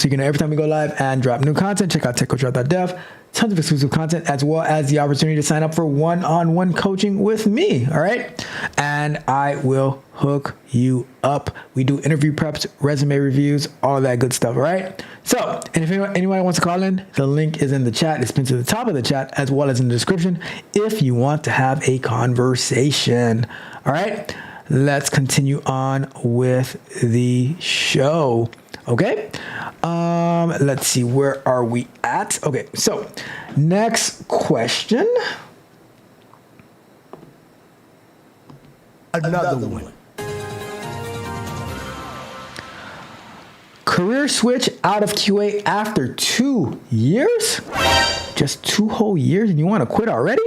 can know every time we go live and drop new content. Check out techcoach.dev. Tons of exclusive content, as well as the opportunity to sign up for one-on-one coaching with me. All right. And I will hook you up. We do interview preps, resume reviews, all of that good stuff. All right. So, and if anyone wants to call in, the link is in the chat. It's pinned to the top of the chat, as well as in the description if you want to have a conversation. All right. Let's continue on with the show. Okay. Let's see. Where are we at? Okay. So next question. Another one. Career switch out of QA after 2 years? Just 2 whole years and you want to quit already?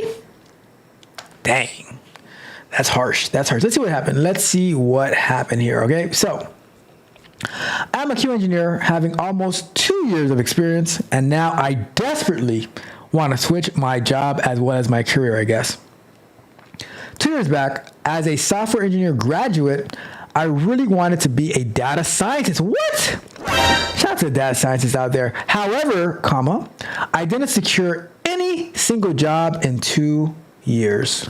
Dang. That's harsh. Let's see what happened. Here. Okay. So I'm a QA engineer having almost 2 years of experience, and now I desperately want to switch my job as well as my career, I guess. 2 years back, as a software engineer graduate, I really wanted to be a data scientist. What? Shout out to the data scientists out there. However, I didn't secure any single job in 2 years.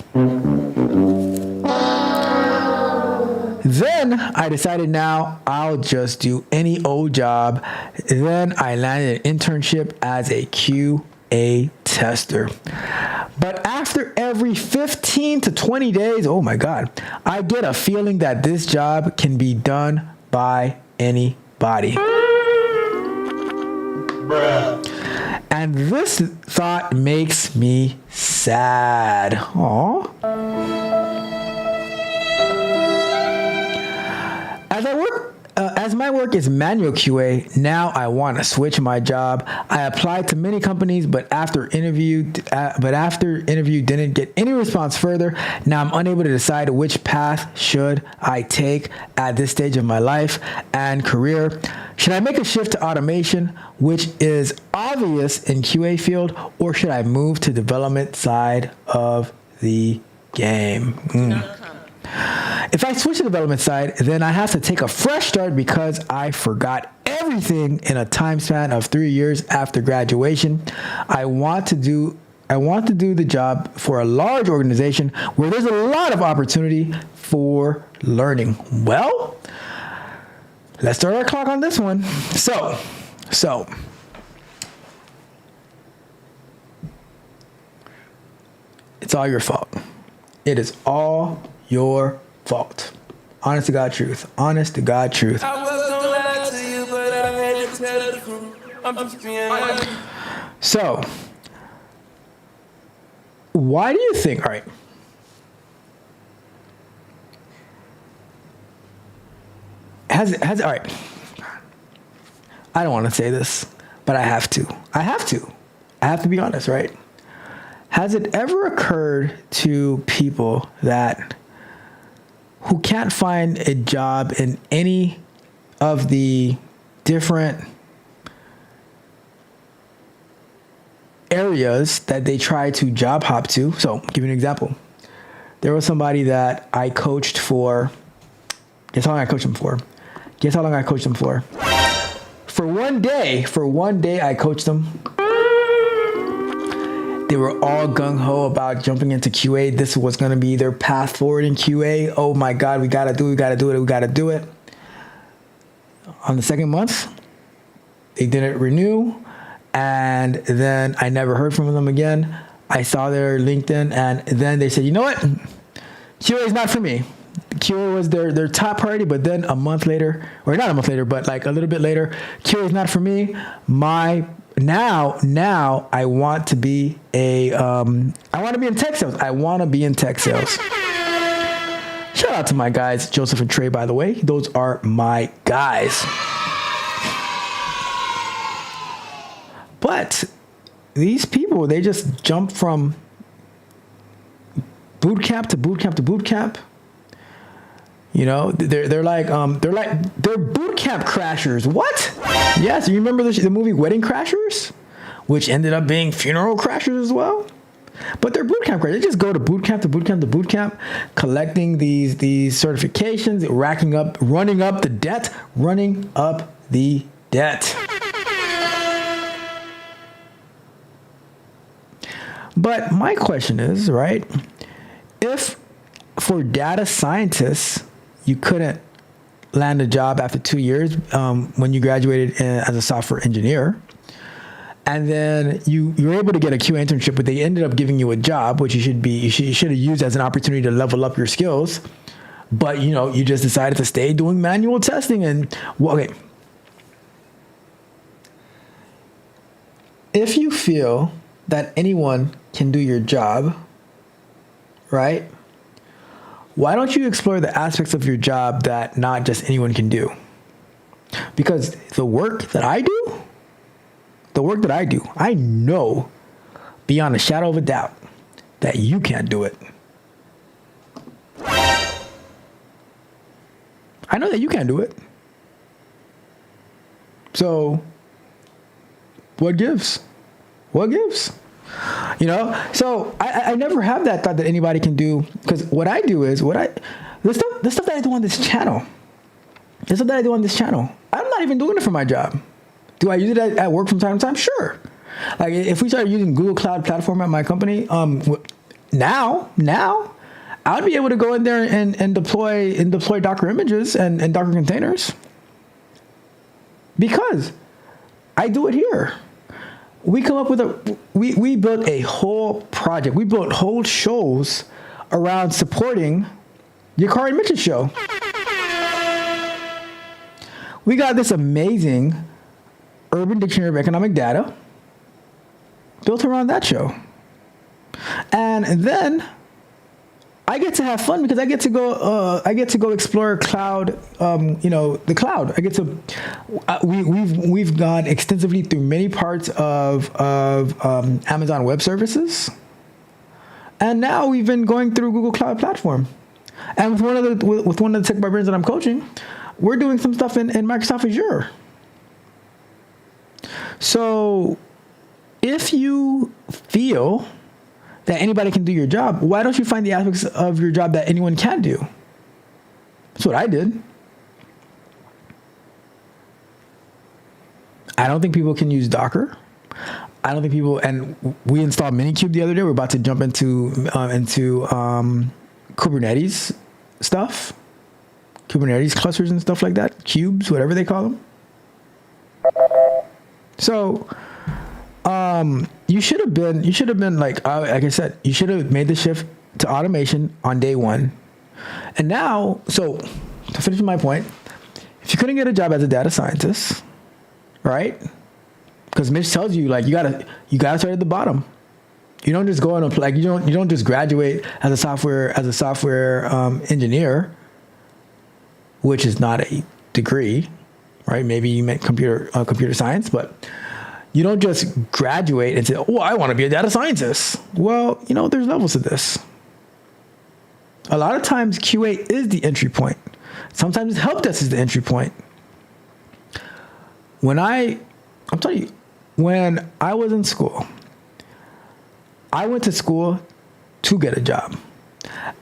Then I decided now I'll just do any old job. Then I landed an internship as a QA tester. But after every 15 to 20 days, oh my God, I get a feeling that this job can be done by anybody. Bruh. And this thought makes me sad. Aww. As my work is manual QA, now I want to switch my job. I applied to many companies, but after interview didn't get any response further. Now I'm unable to decide which path should I take at this stage of my life and career. Should I make a shift to automation, which is obvious in QA field, or should I move to development side of the game? If I switch to the development side, then I have to take a fresh start because I forgot everything in a time span of 3 years after graduation. I want to do the job for a large organization where there's a lot of opportunity for learning. Well, let's start our clock on this one. So it's all your fault. It is all your fault. Honest to God truth. Honest to God truth. I was gonna lie to you, but I had to tell the truth. I'm just being honest. So, why do you think, all right, all right. I don't want to say this, but I have to. I have to be honest, right? Has it ever occurred to people who can't find a job in any of the different areas that they try to job hop to? So, I'll give you an example. There was somebody that I coached for. Guess how long I coached him for? Guess how long I coached him for? For one day, I coached them. They were all gung-ho about jumping into QA. This was going to be their path forward in QA. Oh my God, we got to do it. On the second month, they didn't renew. And then I never heard from them again. I saw their LinkedIn, and then they said, you know what? QA is not for me. QA was their top priority, but then a month later, or not a month later, but like a little bit later, QA is not for me. Now I want to be in tech sales. I want to be in tech sales. Shout out to my guys, Joseph and Trey, by the way. Those are my guys. But these people, they just jump from boot camp to boot camp to boot camp. You know, they're boot camp crashers. What? Yes, you remember the movie Wedding Crashers, which ended up being funeral crashers as well. But they're boot camp crashers. They just go to boot camp to boot camp to boot camp, collecting these certifications, running up the debt. But my question is, right, if for data scientists, you couldn't land a job after 2 years when you graduated as a software engineer, and then you were able to get a QA internship, but they ended up giving you a job, which you should have used as an opportunity to level up your skills, but you just decided to stay doing manual testing. And okay, if you feel that anyone can do your job, right? Why don't you explore the aspects of your job that not just anyone can do? Because the work that I do, I know beyond a shadow of a doubt that you can't do it. I know that you can't do it. So, what gives? So I never have that thought that anybody can do, because what I do is the stuff that I do on this channel. I'm not even doing it for my job. Do I use it at work from time to time? Sure. Like if we started using Google Cloud Platform at my company, now I would be able to go in there and deploy Docker images and Docker containers, because I do it here. We come up with we built a whole project. We built whole shows around supporting Yakari and Mitch's show. We got this amazing Urban Dictionary of Economic Data built around that show. And then I get to have fun because I get to go explore cloud, the cloud. We've gone extensively through many parts of Amazon Web Services, and now we've been going through Google Cloud Platform. And with one of the tech barbarians that I'm coaching, we're doing some stuff in Microsoft Azure. So if you feel that anybody can do your job, why don't you find the aspects of your job that anyone can do? That's what I did. I don't think people can use Docker. I don't think people, and we installed Minikube the other day. We're about to jump into Kubernetes stuff, Kubernetes clusters and stuff like that, cubes, whatever they call them. So, you should have been like I said, you should have made the shift to automation on day one. And now, so to finish my point, if you couldn't get a job as a data scientist, right? Because Mitch tells you like you gotta start at the bottom. You don't just go and like you don't just graduate as a software engineer, which is not a degree, right? Maybe you meant computer science, but you don't just graduate and say, oh, I want to be a data scientist. Well, there's levels to this. A lot of times QA is the entry point. Sometimes help desk is the entry point. When I was in school, I went to school to get a job.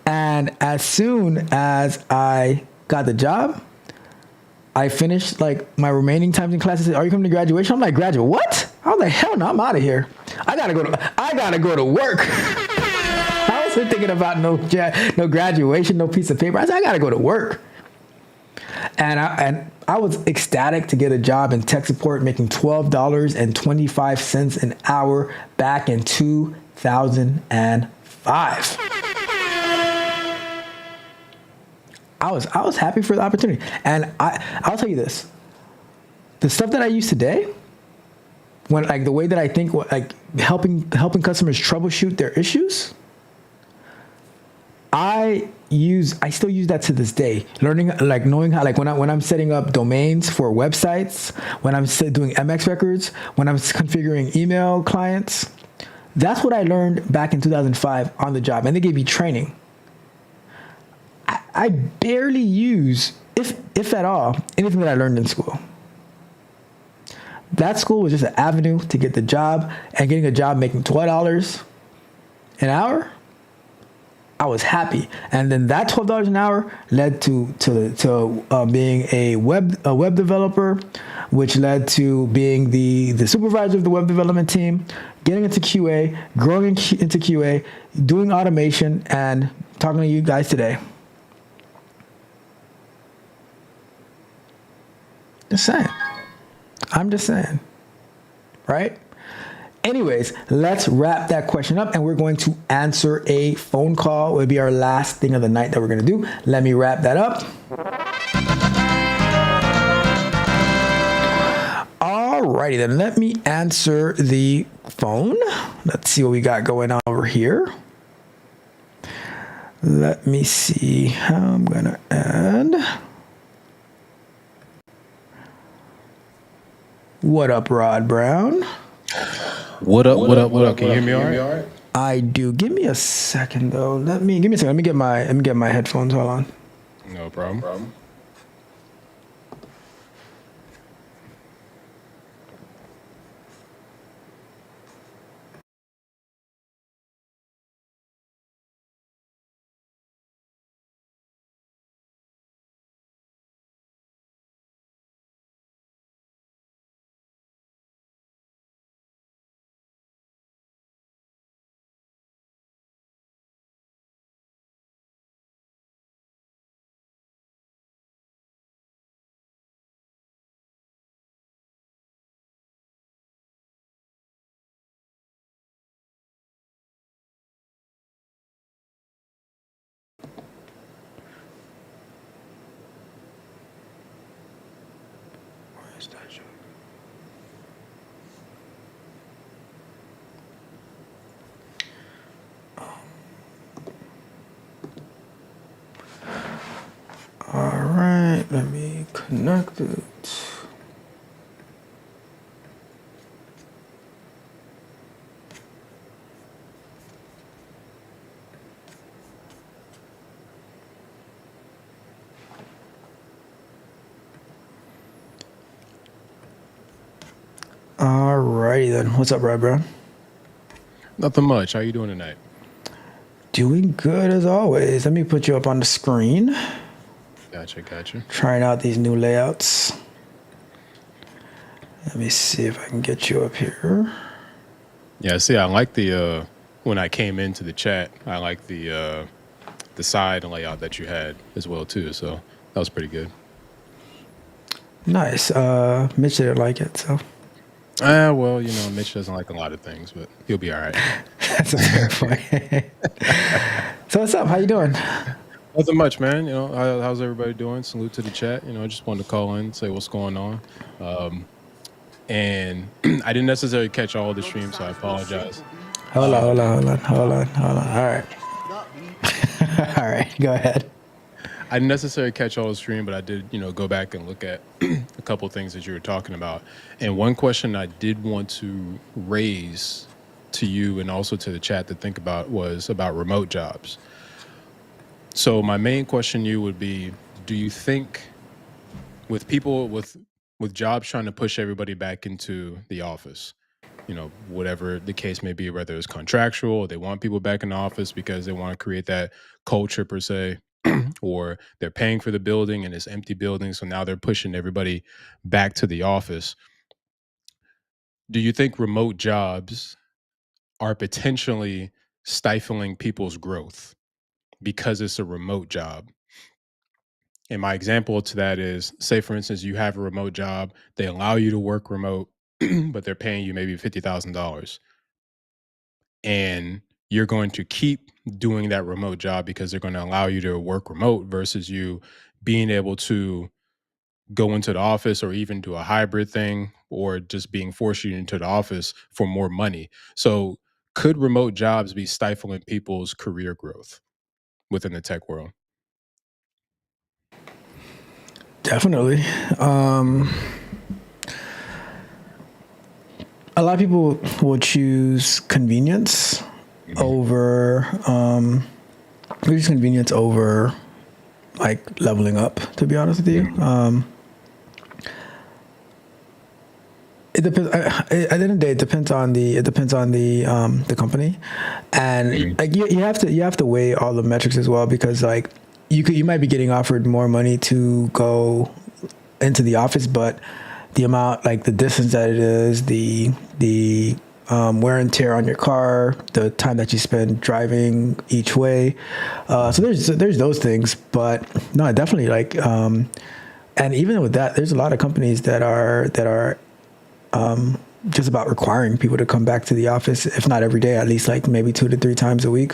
And as soon as I got the job, I finished like my remaining times in class. I said, are you coming to graduation? I'm like, graduate, what? I was like, hell no, I'm out of here. I gotta go to work. I wasn't thinking about no graduation, no piece of paper. I said, I gotta go to work. And I was ecstatic to get a job in tech support, making $12.25 an hour back in 2005. I was happy for the opportunity. And I'll tell you this. The stuff that I use today, when like the way that I think, like helping customers troubleshoot their issues, I still use that to this day. Learning, like knowing how, like when I'm setting up domains for websites, when I'm doing MX records, when I'm configuring email clients, that's what I learned back in 2005 on the job. And they gave me training. I barely use, if at all, anything that I learned in school. That school was just an avenue to get the job, and getting a job making $12 an hour, I was happy. And then that $12 an hour led to being a web developer, which led to being the supervisor of the web development team, getting into QA, growing into QA, doing automation, and talking to you guys today. Just saying. I'm just saying. Right? Anyways, let's wrap that question up, and we're going to answer a phone call. It will be our last thing of the night that we're going to do. Let me wrap that up. Alrighty then, let me answer the phone. Let's see what we got going on over here. Let me see how I'm going to add. What up, Rod Brown? What up? Can you hear me all right? I do. Give me a second though. Give me a second. Let me get my headphones. Hold on. No problem. All right, let me connect it. All righty then. What's up, Rod Brown? Nothing much. How you doing tonight? Doing good as always. Let me put you up on the screen. Gotcha. Trying out these new layouts. Let me see if I can get you up here. Yeah, see, I like the when I came into the chat, I like the side layout that you had as well too. So that was pretty good. Nice. Mitch didn't like it, so. Well, Mitch doesn't like a lot of things, but he'll be all right. That's a fair point. So what's up? How you doing? Nothing much, man. How's everybody doing? Salute to the chat. I just wanted to call in, say what's going on. And I didn't necessarily catch all the stream, so I apologize. Hold on. All right. All right, go ahead. I didn't necessarily catch all the stream, but I did, go back and look at a couple things that you were talking about. And one question I did want to raise to you and also to the chat to think about was about remote jobs. So my main question to you would be, do you think with people with jobs trying to push everybody back into the office, whatever the case may be, whether it's contractual or they want people back in the office because they want to create that culture per se, or they're paying for the building and it's empty building, so now they're pushing everybody back to the office. Do you think remote jobs are potentially stifling people's growth because it's a remote job? And my example to that is, say for instance, you have a remote job, they allow you to work remote, but they're paying you maybe $50,000. And you're going to keep doing that remote job because they're going to allow you to work remote versus you being able to go into the office or even do a hybrid thing or just being forced into the office for more money. So could remote jobs be stifling people's career growth within the tech world? Definitely. A lot of people will choose convenience over like leveling up. To be honest with you, it depends. At the end of the day, it depends on the company, and like you have to weigh all the metrics as well, because like you might be getting offered more money to go into the office, but the amount, like the distance that it is, the wear and tear on your car, the time that you spend driving each way. So there's those things, but no, definitely like, and even with that, there's a lot of companies that are just about requiring people to come back to the office, if not every day, at least like maybe 2 to 3 times a week.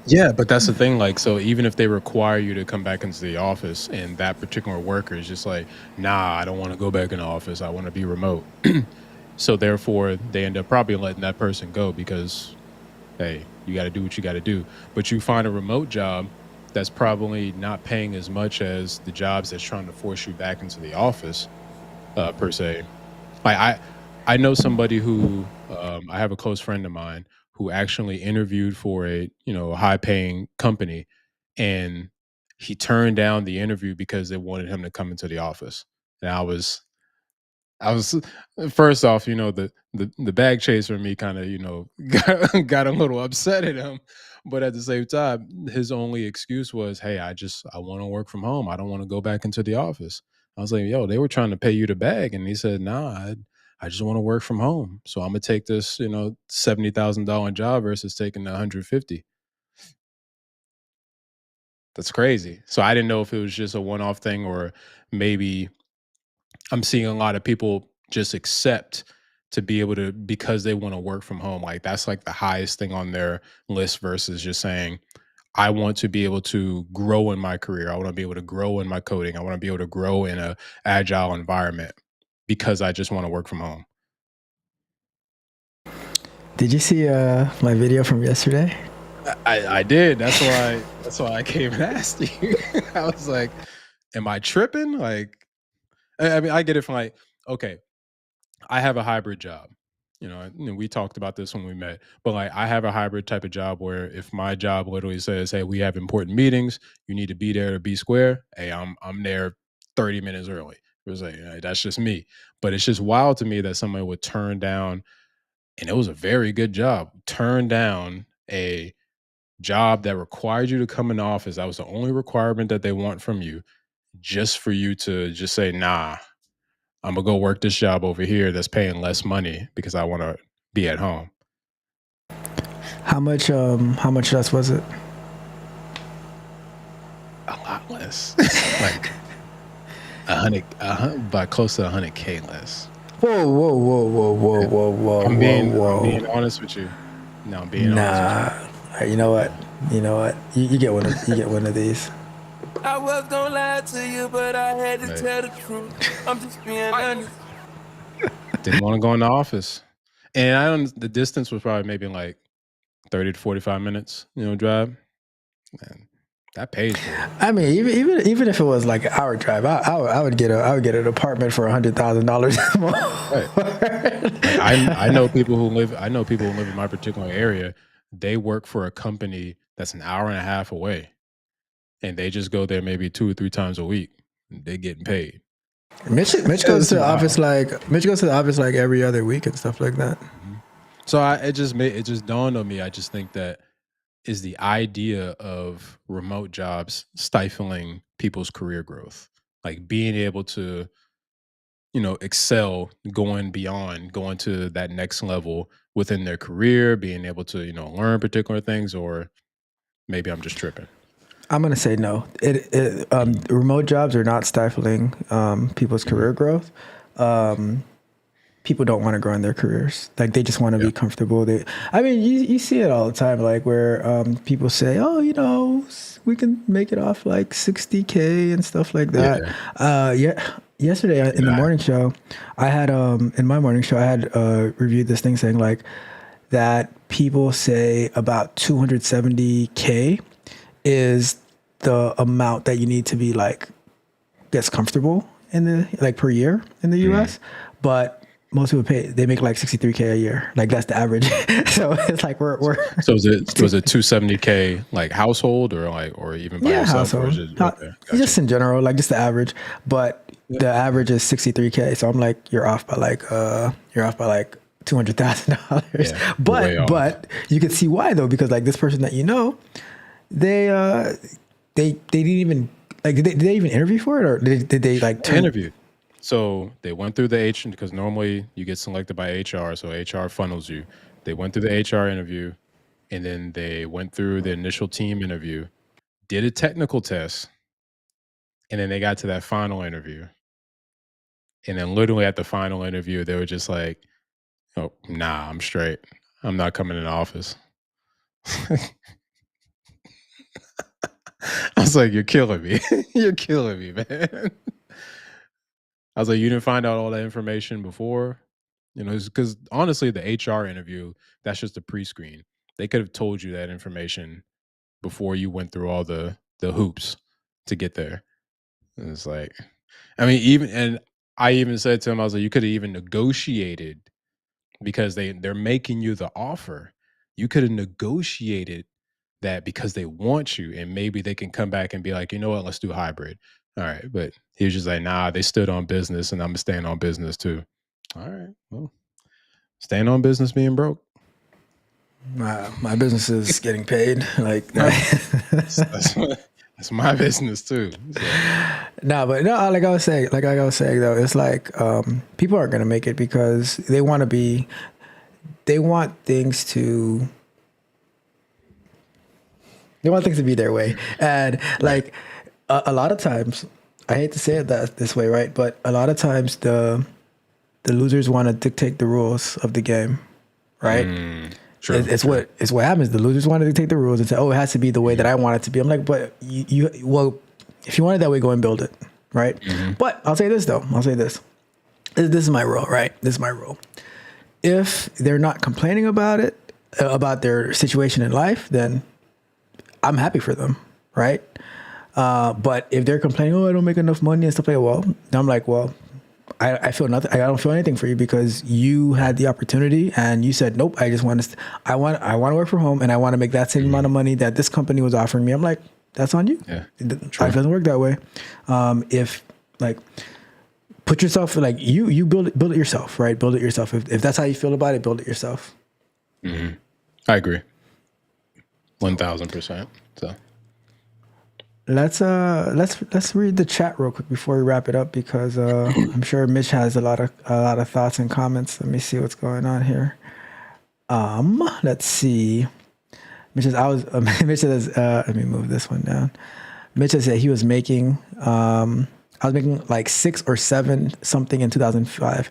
Yeah, but that's the thing. Like, so even if they require you to come back into the office and that particular worker is just like, nah, I don't want to go back in the office, I want to be remote. So therefore, they end up probably letting that person go because, hey, you got to do what you got to do. But you find a remote job that's probably not paying as much as the jobs that's trying to force you back into the office, per se. I know somebody who, I have a close friend of mine who actually interviewed for a high paying company, and he turned down the interview because they wanted him to come into the office. And I was first off, the bag chaser in me kind of, got a little upset at him. But at the same time, his only excuse was, hey, I want to work from home. I don't want to go back into the office. I was like, yo, they were trying to pay you the bag. And he said, nah, I just want to work from home. So I'm gonna take this, $70,000 job versus taking the 150. That's crazy. So I didn't know if it was just a one-off thing, or maybe I'm seeing a lot of people just accept to be able to, because they want to work from home. Like that's like the highest thing on their list versus just saying, I want to be able to grow in my career. I want to be able to grow in my coding. I want to be able to grow in a agile environment because I just want to work from home. Did you see my video from yesterday? I did. That's why I came and asked you. I was like, am I tripping? Like, I mean, I get it from like, okay, I have a hybrid job. We talked about this when we met, but like I have a hybrid type of job where if my job literally says, "Hey, we have important meetings, you need to be there to be square." Hey, I'm there 30 minutes early. It was like, that's just me. But it's just wild to me that somebody would turn down, and it was a very good job, turn down a job that required you to come in the office. That was the only requirement that they want from you, just for you to just say, nah, I'm gonna go work this job over here that's paying less money because I want to be at home. How much less was it? A lot less, like by close to 100K less. Whoa. I'm being honest with you. No, I'm being honest with you. You know what? You get one. You get one of these. I was gonna lie to you, but I had to tell the truth. I'm just being honest. Didn't want to go in the office, and the distance was probably maybe like 30 to 45 minutes, drive. And That pays for it. I mean, even if it was like an hour drive, I would get an apartment for $100,000 more. Right. Like, I know people who live. I know people who live in my particular area. They work for a company that's an hour and a half away, and they just go there maybe 2 or 3 times a week. They're getting paid. Mitch goes to the office like every other week and stuff like that. So it just dawned on me. I just think that is the idea of remote jobs stifling people's career growth, like being able to excel, going beyond, going to that next level within their career, being able to learn particular things, or maybe I'm just tripping. I'm gonna say no. Remote jobs are not stifling people's career growth. People don't want to grow in their careers. Like they just want to be comfortable. You see it all the time, like where people say, "Oh, we can make it off like 60K and stuff like that." Yesterday in the morning show, I had reviewed this thing saying like that people say about 270K is the amount that you need to be like gets comfortable in the like per year in the US, but most people make like 63K a year. Like that's the average. So it's like we're So was it 270K like household or even by yourself? household. Or is it, okay, gotcha. Just in general, like just the average. But the average is 63K. So I'm like, you're off by like $200,000. Yeah, but you can see why though, because like this person that they didn't even like did they even interview for it, or did they like interview? So they went through the HR, because normally you get selected by HR, so HR funnels you. They went through the HR interview, and then they went through the initial team interview, did a technical test, and then they got to that final interview. And then literally at the final interview, they were just like, "Oh, nah, I'm straight. I'm not coming in the office." I was like, "You're killing me. You're killing me, man." I was like, "You didn't find out all that information before?" Because honestly, the HR interview, that's just a pre-screen. They could have told you that information before you went through all the hoops to get there. And it's like, and I even said to him, I was like, you could have even negotiated, because they're making you the offer. You could have negotiated that because they want you, and maybe they can come back and be like, you know what, let's do hybrid. All right. But he was just like, nah, they stood on business, and I'm staying on business too. All right. Well, staying on business being broke. My business is getting paid. Like that's my business too. So. No, like I was saying though, it's like people aren't gonna make it because they want things to be their way. And like a lot of times, I hate to say it this way, right? But a lot of times the losers want to dictate the rules of the game, right? True, it's what happens. The losers want to dictate the rules and say, "Oh, it has to be the way that I want it to be." I'm like, but if you want it that way, go and build it, right? But I'll say this though. This is my rule, right? This is my rule. If they're not complaining about it, about their situation in life, then I'm happy for them, right? But if they're complaining, "Oh, I don't make enough money" and stuff like that, well, I'm like, well, I feel nothing. I don't feel anything for you because you had the opportunity and you said, "Nope, I just want to. I want to work from home and I want to make that same amount of money that this company was offering me." I'm like, that's on you. Yeah, life doesn't work that way. If like put yourself like you build it yourself, right? Build it yourself. If that's how you feel about it, build it yourself. I agree, 1,000%. So. Let's read the chat real quick before we wrap it up because I'm sure Mitch has a lot of thoughts and comments. Let me see what's going on here. Let's see. Mitch says let me move this one down. Mitch said he was making I was making like 6 or 7 something in 2005.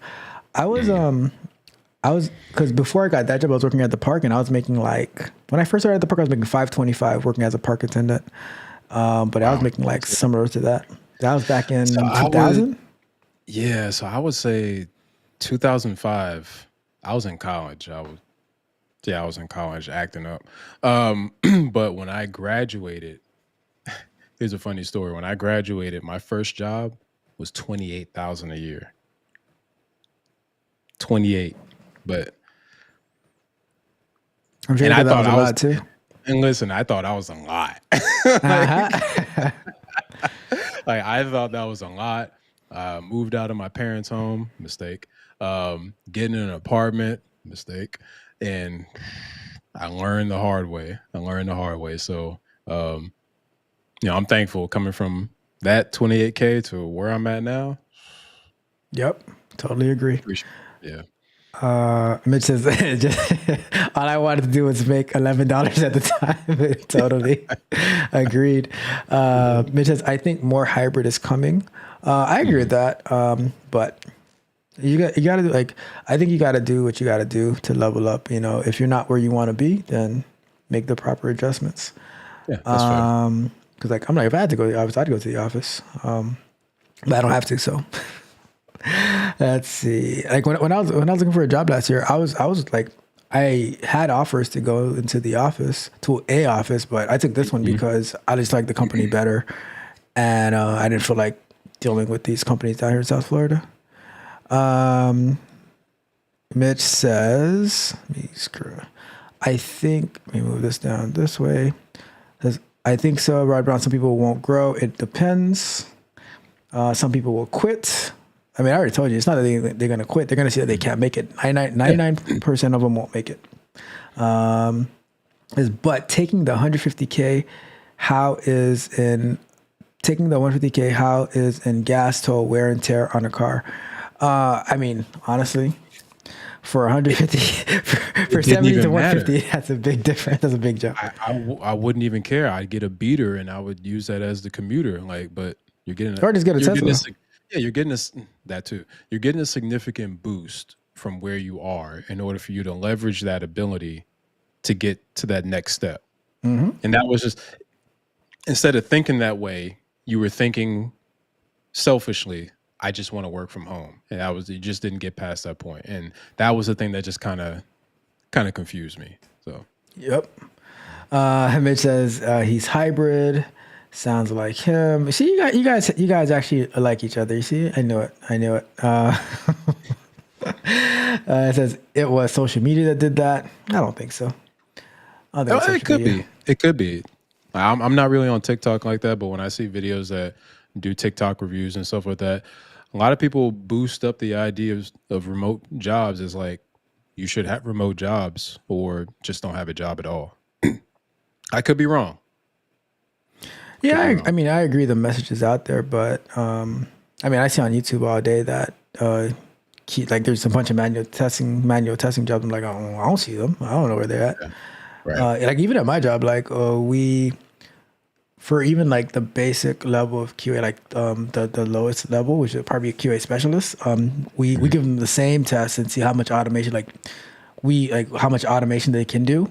I was because before I got that job, I was working at the park and I was making like when I first started at the park, I was making $525 working as a park attendant. But I was making like similar to that. That was back in 2000. Yeah, so I would say 2005. I was in college. I was in college acting up. But when I graduated, Here's a funny story. When I graduated, my first job was 28,000 a year. 28, but I'm sure and you I thought that thought was a I was. lot too. And listen, I thought I was a lot. Uh-huh. Like I thought that was a lot. Moved out of my parents' home, mistake. Getting an apartment, mistake. And I learned the hard way. So, I'm thankful coming from that 28K to where I'm at now. Yep, totally agree. Appreciate it. Yeah. Mitch says, just, all I wanted to do was make $11 at the time. Totally agreed. Mitch says, I think more hybrid is coming. I agree with that. But you got to do, like, I think you got to do what you got to do to level up. You know, if you're not where you want to be, then make the proper adjustments. Yeah, that's fair. Cause like, I'm like, if I had to go to the office, I'd go to the office. But I don't have to. So let's see. Like when I was looking for a job last year, I was like, I had offers to go into the office, to a office, but I took this one because I just like the company better. And I didn't feel like dealing with these companies down here in South Florida. Mitch says, I think, let me move this down this way. Says, I think so, Rod Brown. Some people won't grow. It depends. Some people will quit. I mean, I already told you, it's not that they're going to quit. They're going to see that they can't make it. 99% of them won't make it. But taking the 150K, how is in gas, toll, wear and tear on a car? I mean, honestly, for 150, for 70 to 150, matter. That's a big difference. That's a big jump. I wouldn't even care. I'd get a beater and I would use that as the commuter. Like, but you're getting or just get a Tesla. You're getting that too. You're getting a significant boost from where you are in order for you to leverage that ability to get to that next step. Mm-hmm. And that was just, instead of thinking that way, you were thinking selfishly, I just want to work from home. And you just didn't get past that point. And that was the thing that just kind of confused me. So, yep. Mitch says he's hybrid. Sounds like him. See, you guys actually like each other. You see, I knew it. It says it was social media that did that. I don't think so. It could be. I'm not really on TikTok like that, but when I see videos that do TikTok reviews and stuff like that, a lot of people boost up the idea of remote jobs as like you should have remote jobs or just don't have a job at all. I could be wrong. Yeah, I mean, I agree the message is out there, but I mean, I see on YouTube all day that like there's a bunch of manual testing jobs. I'm like, I don't see them. I don't know where they're at. Yeah. Right. Like even at my job, like for even like the basic level of QA, like the lowest level, which is probably a QA specialist, we give them the same test and see how much automation, how much automation they can do.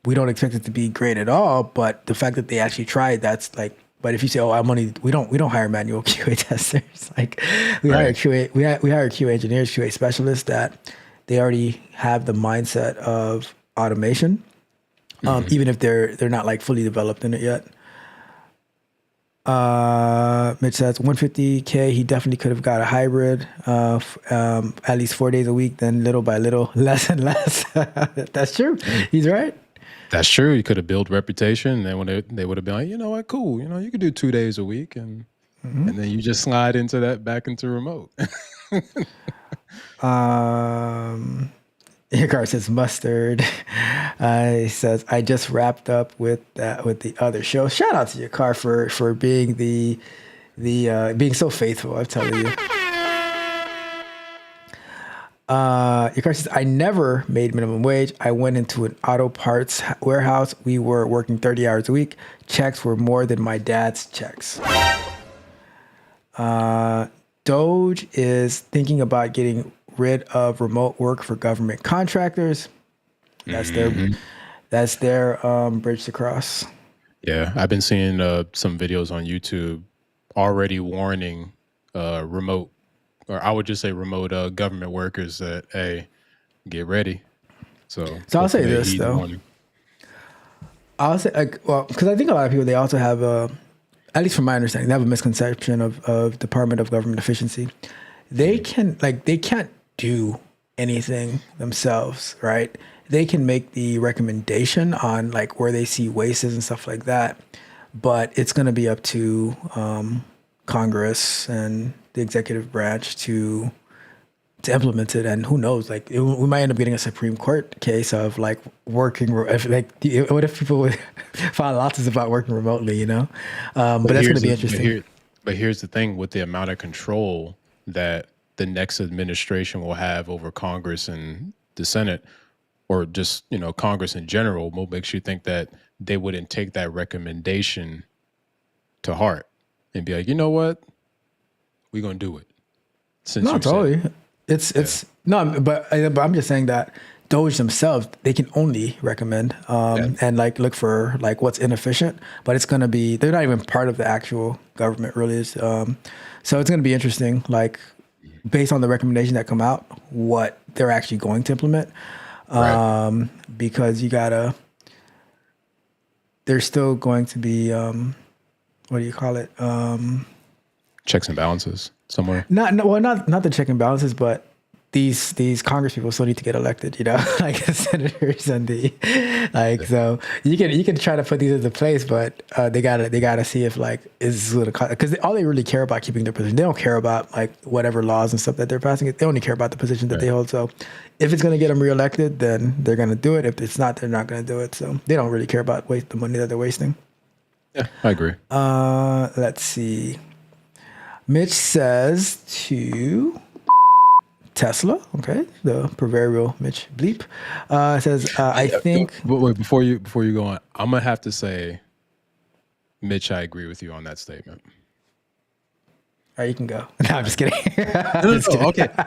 We don't expect it to be great at all, but the fact that they actually tried, that's like. But if you say, we don't hire manual QA testers. Like we hire QA, we hire QA engineers, QA specialists that they already have the mindset of automation, even if they're not like fully developed in it yet. Mitch says 150K, he definitely could have got a hybrid, at least 4 days a week, then little by little, less and less. That's true. He's right. That's true. You could have built reputation, and then when they would have been like, you know what, cool. You know, you could do 2 days a week, and then you just slide into that back into remote. Your car says mustard. He says I just wrapped up with the other show. Shout out to your car for being the being so faithful. I'm telling you. Your car says, I never made minimum wage. I went into an auto parts warehouse. We were working 30 hours a week. Checks were more than my dad's checks. Doge is thinking about getting rid of remote work for government contractors. That's their bridge to cross. Yeah, I've been seeing some videos on YouTube already warning remote, or I would just say remote government workers that, hey, get ready. So I'll say this though. I'll say like, well, because I think a lot of people they also have at least from my understanding, they have a misconception of Department of Government Efficiency. They can't do anything themselves, right? They can make the recommendation on like where they see wastes and stuff like that, but it's going to be up to Congress and the executive branch to implement it. And who knows, like we might end up getting a Supreme Court case of like what if people would file lawsuits about working remotely, you know? But that's going to be interesting. But here's the thing with the amount of control that the next administration will have over Congress and the Senate, or just, Congress in general, what makes you think that they wouldn't take that recommendation to heart and be like, you know what, we're going to do it. Since No, you said totally. it. It's no, but I'm just saying that Doge themselves they can only recommend and like look for like what's inefficient, but it's gonna be they're not even part of the actual government really is. So it's gonna be interesting, like based on the recommendation that come out, what they're actually going to implement, Right. because there's still going to be what do you call it? Checks and balances somewhere. Not the check and balances, but these Congress people still need to get elected, you know, like the senators and the like. So you can try to put these into place, but they gotta see if like is because all they really care about keeping their position. They don't care about like whatever laws and stuff that they're passing. They only care about the position that they hold. So if it's gonna get them reelected, then they're gonna do it. If it's not, they're not gonna do it. So they don't really care about the money that they're wasting. Yeah, I agree. Let's see. Mitch says to Tesla, okay, the proverbial Mitch bleep, says, I think. Wait, before you go on, I'm gonna have to say, Mitch, I agree with you on that statement. All right, you can go. No, I'm just kidding. No,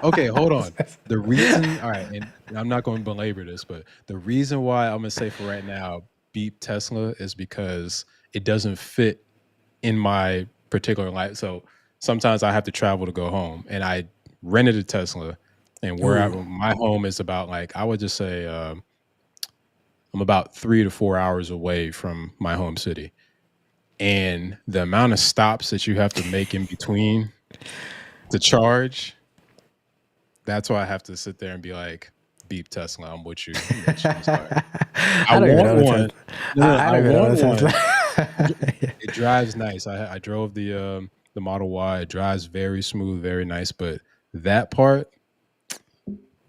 okay, hold on. The reason, all right, and I'm not going to belabor this, but the reason why I'm gonna say for right now, beep Tesla is because it doesn't fit in my particular life. So sometimes I have to travel to go home, and I rented a Tesla, and my home is about like I would just say I'm about 3 to 4 hours away from my home city, and the amount of stops that you have to make in between to charge, that's why I have to sit there and be like, beep Tesla, I'm with you. Mitch. I'm sorry. I want one. I want one. It drives nice. I drove the Model Y. It drives very smooth, very nice. But that part,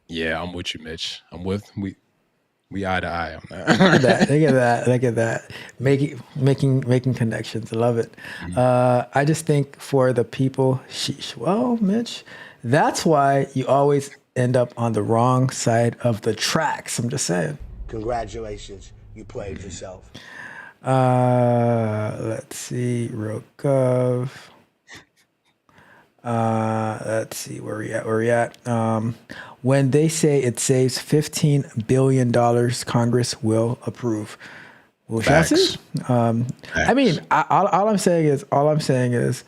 yeah, I'm with you, Mitch. We eye to eye on that. Look at that. Making connections. I love it. I just think for the people, sheesh. Well, Mitch, that's why you always end up on the wrong side of the tracks. I'm just saying. Congratulations, you played yourself. Let's see, Rokov. Let's see where we at. When they say it saves $15 billion, Congress will approve. Will Facts. I mean, all I'm saying is,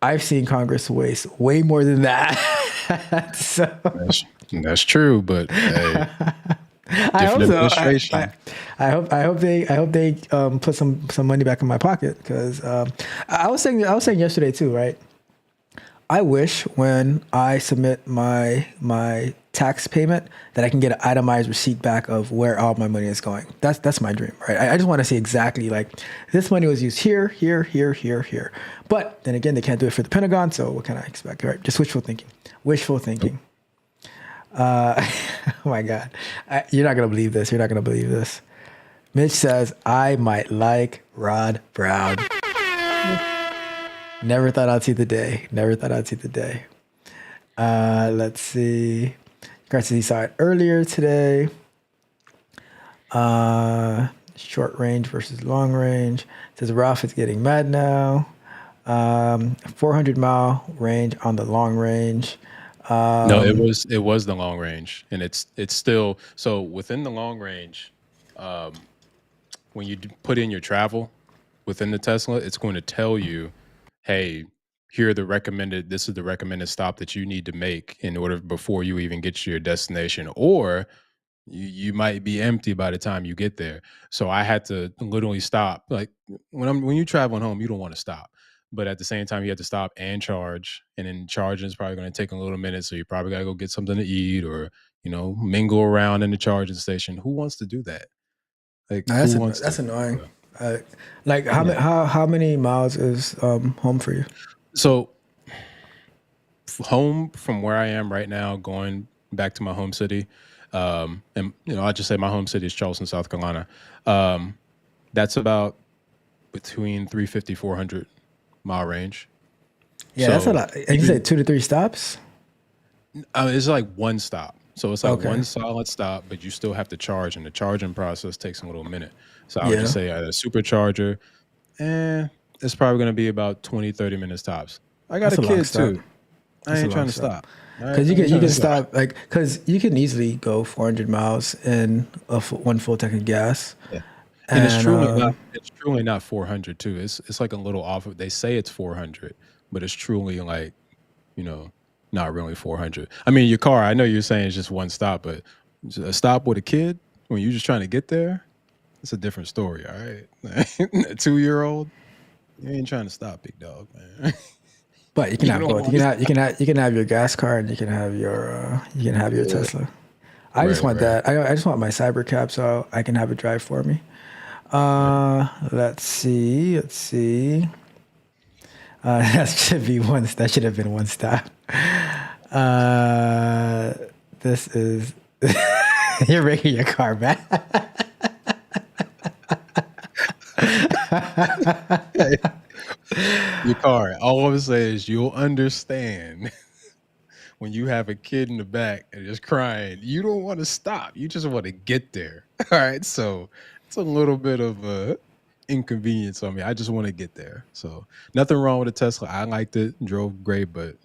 I've seen Congress waste way more than that. So That's true, but hey, I hope different so. administration. I hope they put some money back in my pocket because I was saying yesterday too, right? I wish when I submit my tax payment that I can get an itemized receipt back of where all my money is going. That's my dream, right? I just want to see exactly like this money was used here, here, here, here, here. But then again, they can't do it for the Pentagon, so what can I expect, right? Just wishful thinking. Wishful thinking. Oh my God. You're not going to believe this. You're not going to believe this. Mitch says, I might like Rod Brown. Never thought I'd see the day. Never thought I'd see the day. Let's see. Congrats, he saw it earlier today. Short range versus long range. It says Ralph is getting mad now. 400-mile range on the long range. No, it was the long range, and it's still so within the long range. When you put in your travel within the Tesla, it's going to tell you, hey, this is the recommended stop that you need to make in order before you even get to your destination. Or you might be empty by the time you get there. So I had to literally stop. Like when you traveling home, you don't want to stop. But at the same time, you have to stop and charge. And then charging is probably going to take a little minute. So you probably got to go get something to eat or, mingle around in the charging station. Who wants to do that? Like, Nah, who wants that's to? annoying. Like Yeah. how many miles is home for you? So home from where I am right now, going back to my home city, and I just say my home city is Charleston, South Carolina. Um, that's about between 350 400 mile range. Yeah, that's a So lot. And you even said 2 to 3 stops. it's like one stop. So it's like Okay. one solid stop, but you still have to charge, and the charging process takes a little minute. So I would just Yeah, say at a supercharger, it's probably going to be about 20 30 minutes tops. I got that's a a long kid stop. too. I That's a ain't trying long to stop. stop. All right, Because I you ain't can you trying to can stop. stop like because you can easily go 400 miles in one full tank of gas. Yeah. And And it's truly not 400 too. It's like a little off of, they say it's 400, but it's truly like, you know, not really 400. I mean, your car, I know you're saying it's just one stop, but a stop with a kid when you're just trying to get there, it's a different story, all right? A 2-year-old, you ain't trying to stop, big dog, man. but you can You have don't both. You want can to have you can have your gas car and you can have your stop. Tesla. I just Right, want right. that. I just want my cyber cab so I can have it drive for me. Right. Let's see. Let's see. That should have been one stop. Uh, this is you're breaking your car back. Your car, all I would say is you'll understand when you have a kid in the back and just crying, you don't want to stop. You just want to get there. All right. So it's a little bit of a inconvenience on me. I just want to get there. So nothing wrong with a Tesla. I liked it, drove great, but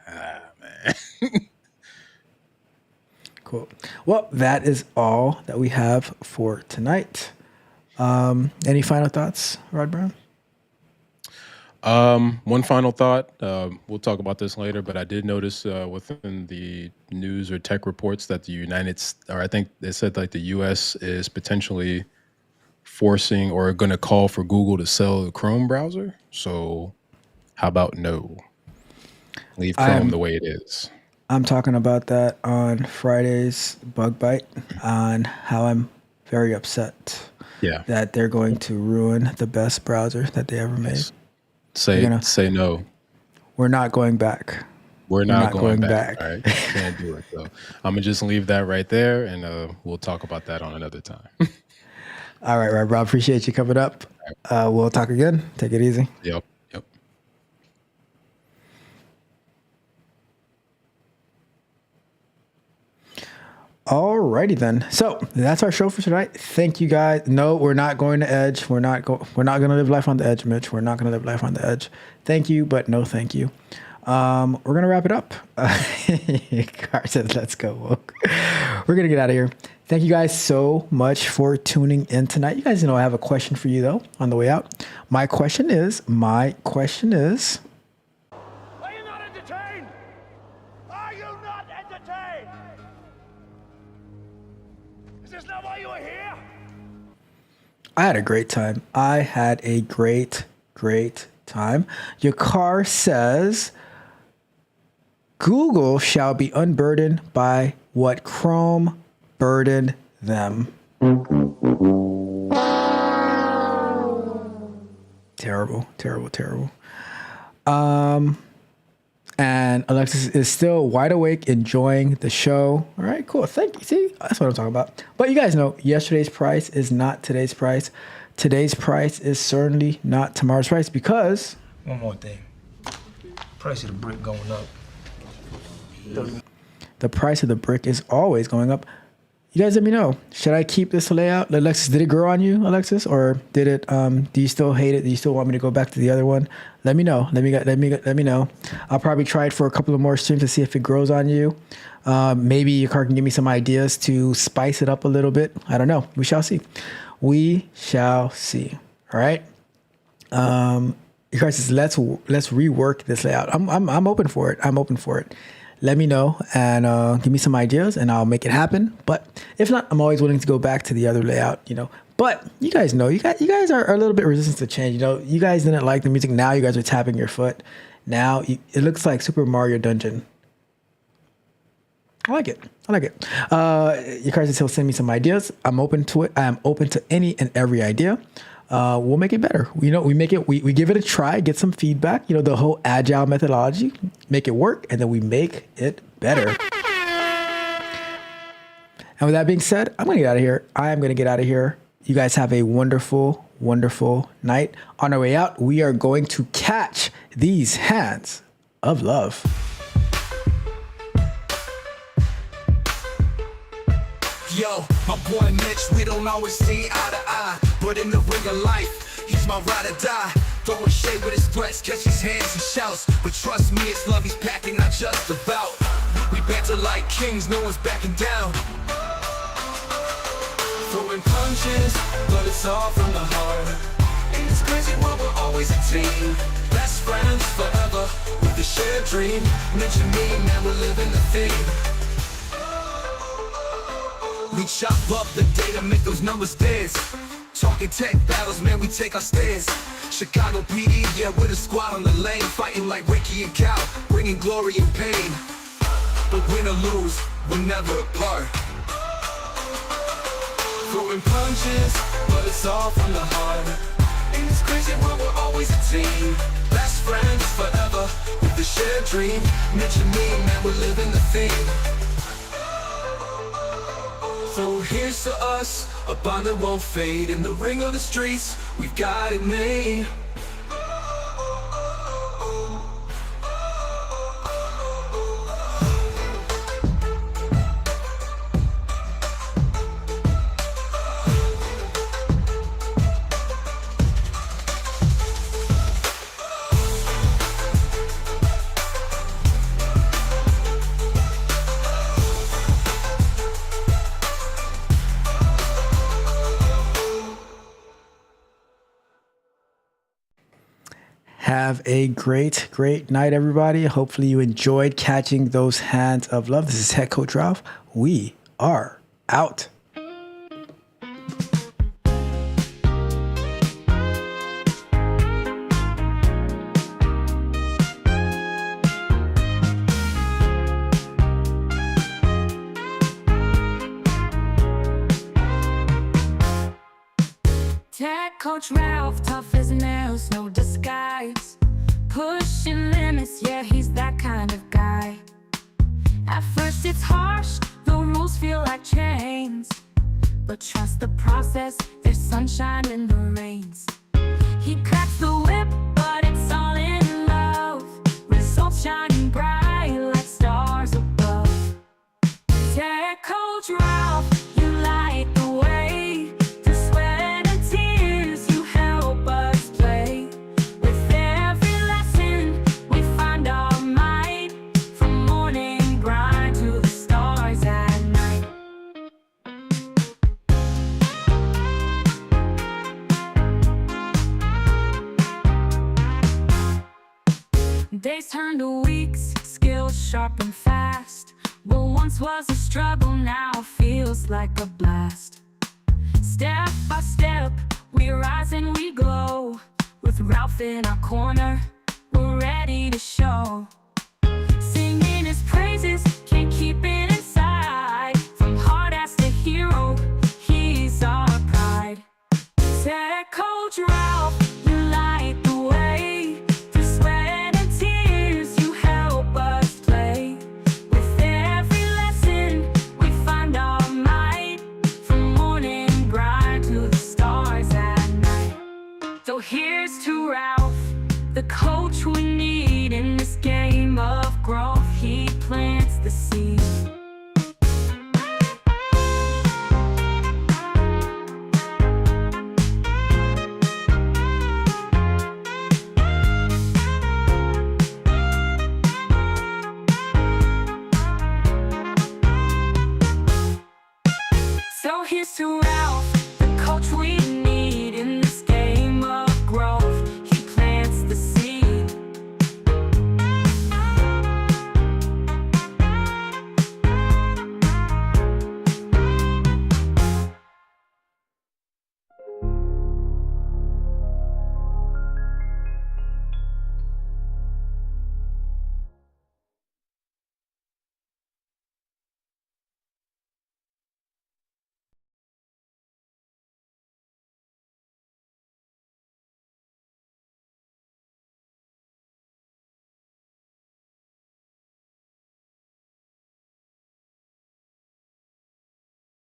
man. Cool. Well, that is all that we have for tonight. Any final thoughts, Rod Brown? One final thought. We'll talk about this later, but I did notice within the news or tech reports that or I think they said like the U.S. is potentially forcing or going to call for Google to sell the Chrome browser. So how about no? Leave Chrome I'm the way it is. I'm talking about that on Friday's Bug Bite on how I'm very upset Yeah. that they're going to ruin the best browser that they ever made. Yes. We're gonna Say no. we're not going back. We're We're not not going going back. back. All right. Can't do it. So I'm gonna just leave that right there, and we'll talk about that on another time. All right, Rob. Appreciate you coming up. We'll talk again. Take it easy. Yep. Yep. Alrighty then. So that's our show for tonight. Thank you guys. No, we're not going to Edge. We're not going to live life on the edge, Mitch. We're not going to live life on the edge. Thank you, but no thank you. We're going to wrap it up. Car says, let's go, woke. We're going to get out of here. Thank you guys so much for tuning in tonight. You guys know I have a question for you, though, on the way out. My question is, Are you not entertained? Are you not entertained? Is this not why you are here? I had a great time. I had a great time. Your car says Google shall be unburdened by what Chrome burdened them. Terrible. And Alexis is still wide awake, enjoying the show. All right, cool. Thank you. See, that's what I'm talking about. But you guys know yesterday's price is not today's price. Today's price is certainly not tomorrow's price because One more thing. Price of the brick going up. the price of the brick is always going up. You guys let me know. Should I keep this layout? Alexis, did it grow on you, Alexis? Or did it, do you still hate it? Do you still want me to go back to the other one? Let me know. Let me know. I'll probably try it for a couple of more streams to see if it grows on you. Maybe your car can give me some ideas to spice it up a little bit. I don't know. We shall see. We shall see. All right. Your car says, let's rework this layout. I'm open for it. let me know and give me some ideas and I'll make it happen. But if not, I'm always willing to go back to the other layout, you know. But you guys know, you guys are a little bit resistant to change. You know, you guys didn't like the music. Now you guys are tapping your foot. Now it looks like Super Mario Dungeon. I like it. Your cards will send me some ideas. I'm open to it. I am open to any and every idea. We'll make it better. You know, we give it a try, get some feedback, you know, the whole agile methodology, make it work, and then we make it better. And with that being said, I'm going to get out of here. I am going to get out of here. You guys have a wonderful, wonderful night. On our way out, we are going to catch these hands of love. Yo, my boy Mitch, we don't always see eye to eye, but in the ring of life, he's my ride or die. Throwing shade with his threats, catch his hands and shouts, but trust me, it's love he's packing, not just about. We banter like kings, no one's backing down. Throwing punches, but it's all from the heart. In this crazy world, we're always a team. Best friends forever, with a shared dream. Mitch and me, man, we're living the theme. We chop up the data, make those numbers dance. Talking tech battles, man, we take our stance. Chicago PD, yeah, with a squad on the lane, fighting like Ricky and Cal, bringing glory and pain. But win or lose, we're never apart. Throwing punches, but it's all from the heart. In this crazy world, we're always a team. Best friends forever, with a shared dream. Mitch and me, man, we're living the theme. So here's to us, a bond that won't fade. In the ring of the streets, we've got it made. Have a great, great night, everybody. Hopefully you enjoyed catching those hands of love. This is Head Coach Ralph. We are out. Tech Coach Ralph, tough as nails, no disguise. Pushing limits, yeah, he's that kind of guy. At first it's harsh, the rules feel like chains, but trust the process, there's sunshine in the rains. He cracks the whip, but it's all in love. Results shining bright like stars above. Tech Coach Ralph, you light the way. The sweat and tears, you help us play. With every lesson, we find our might. From morning grind to the stars at night. Days turn to weeks, skills sharp and fast. What once was a struggle now feels like a blast. Step by step, we rise and we glow. With Ralph in our corner, we're ready to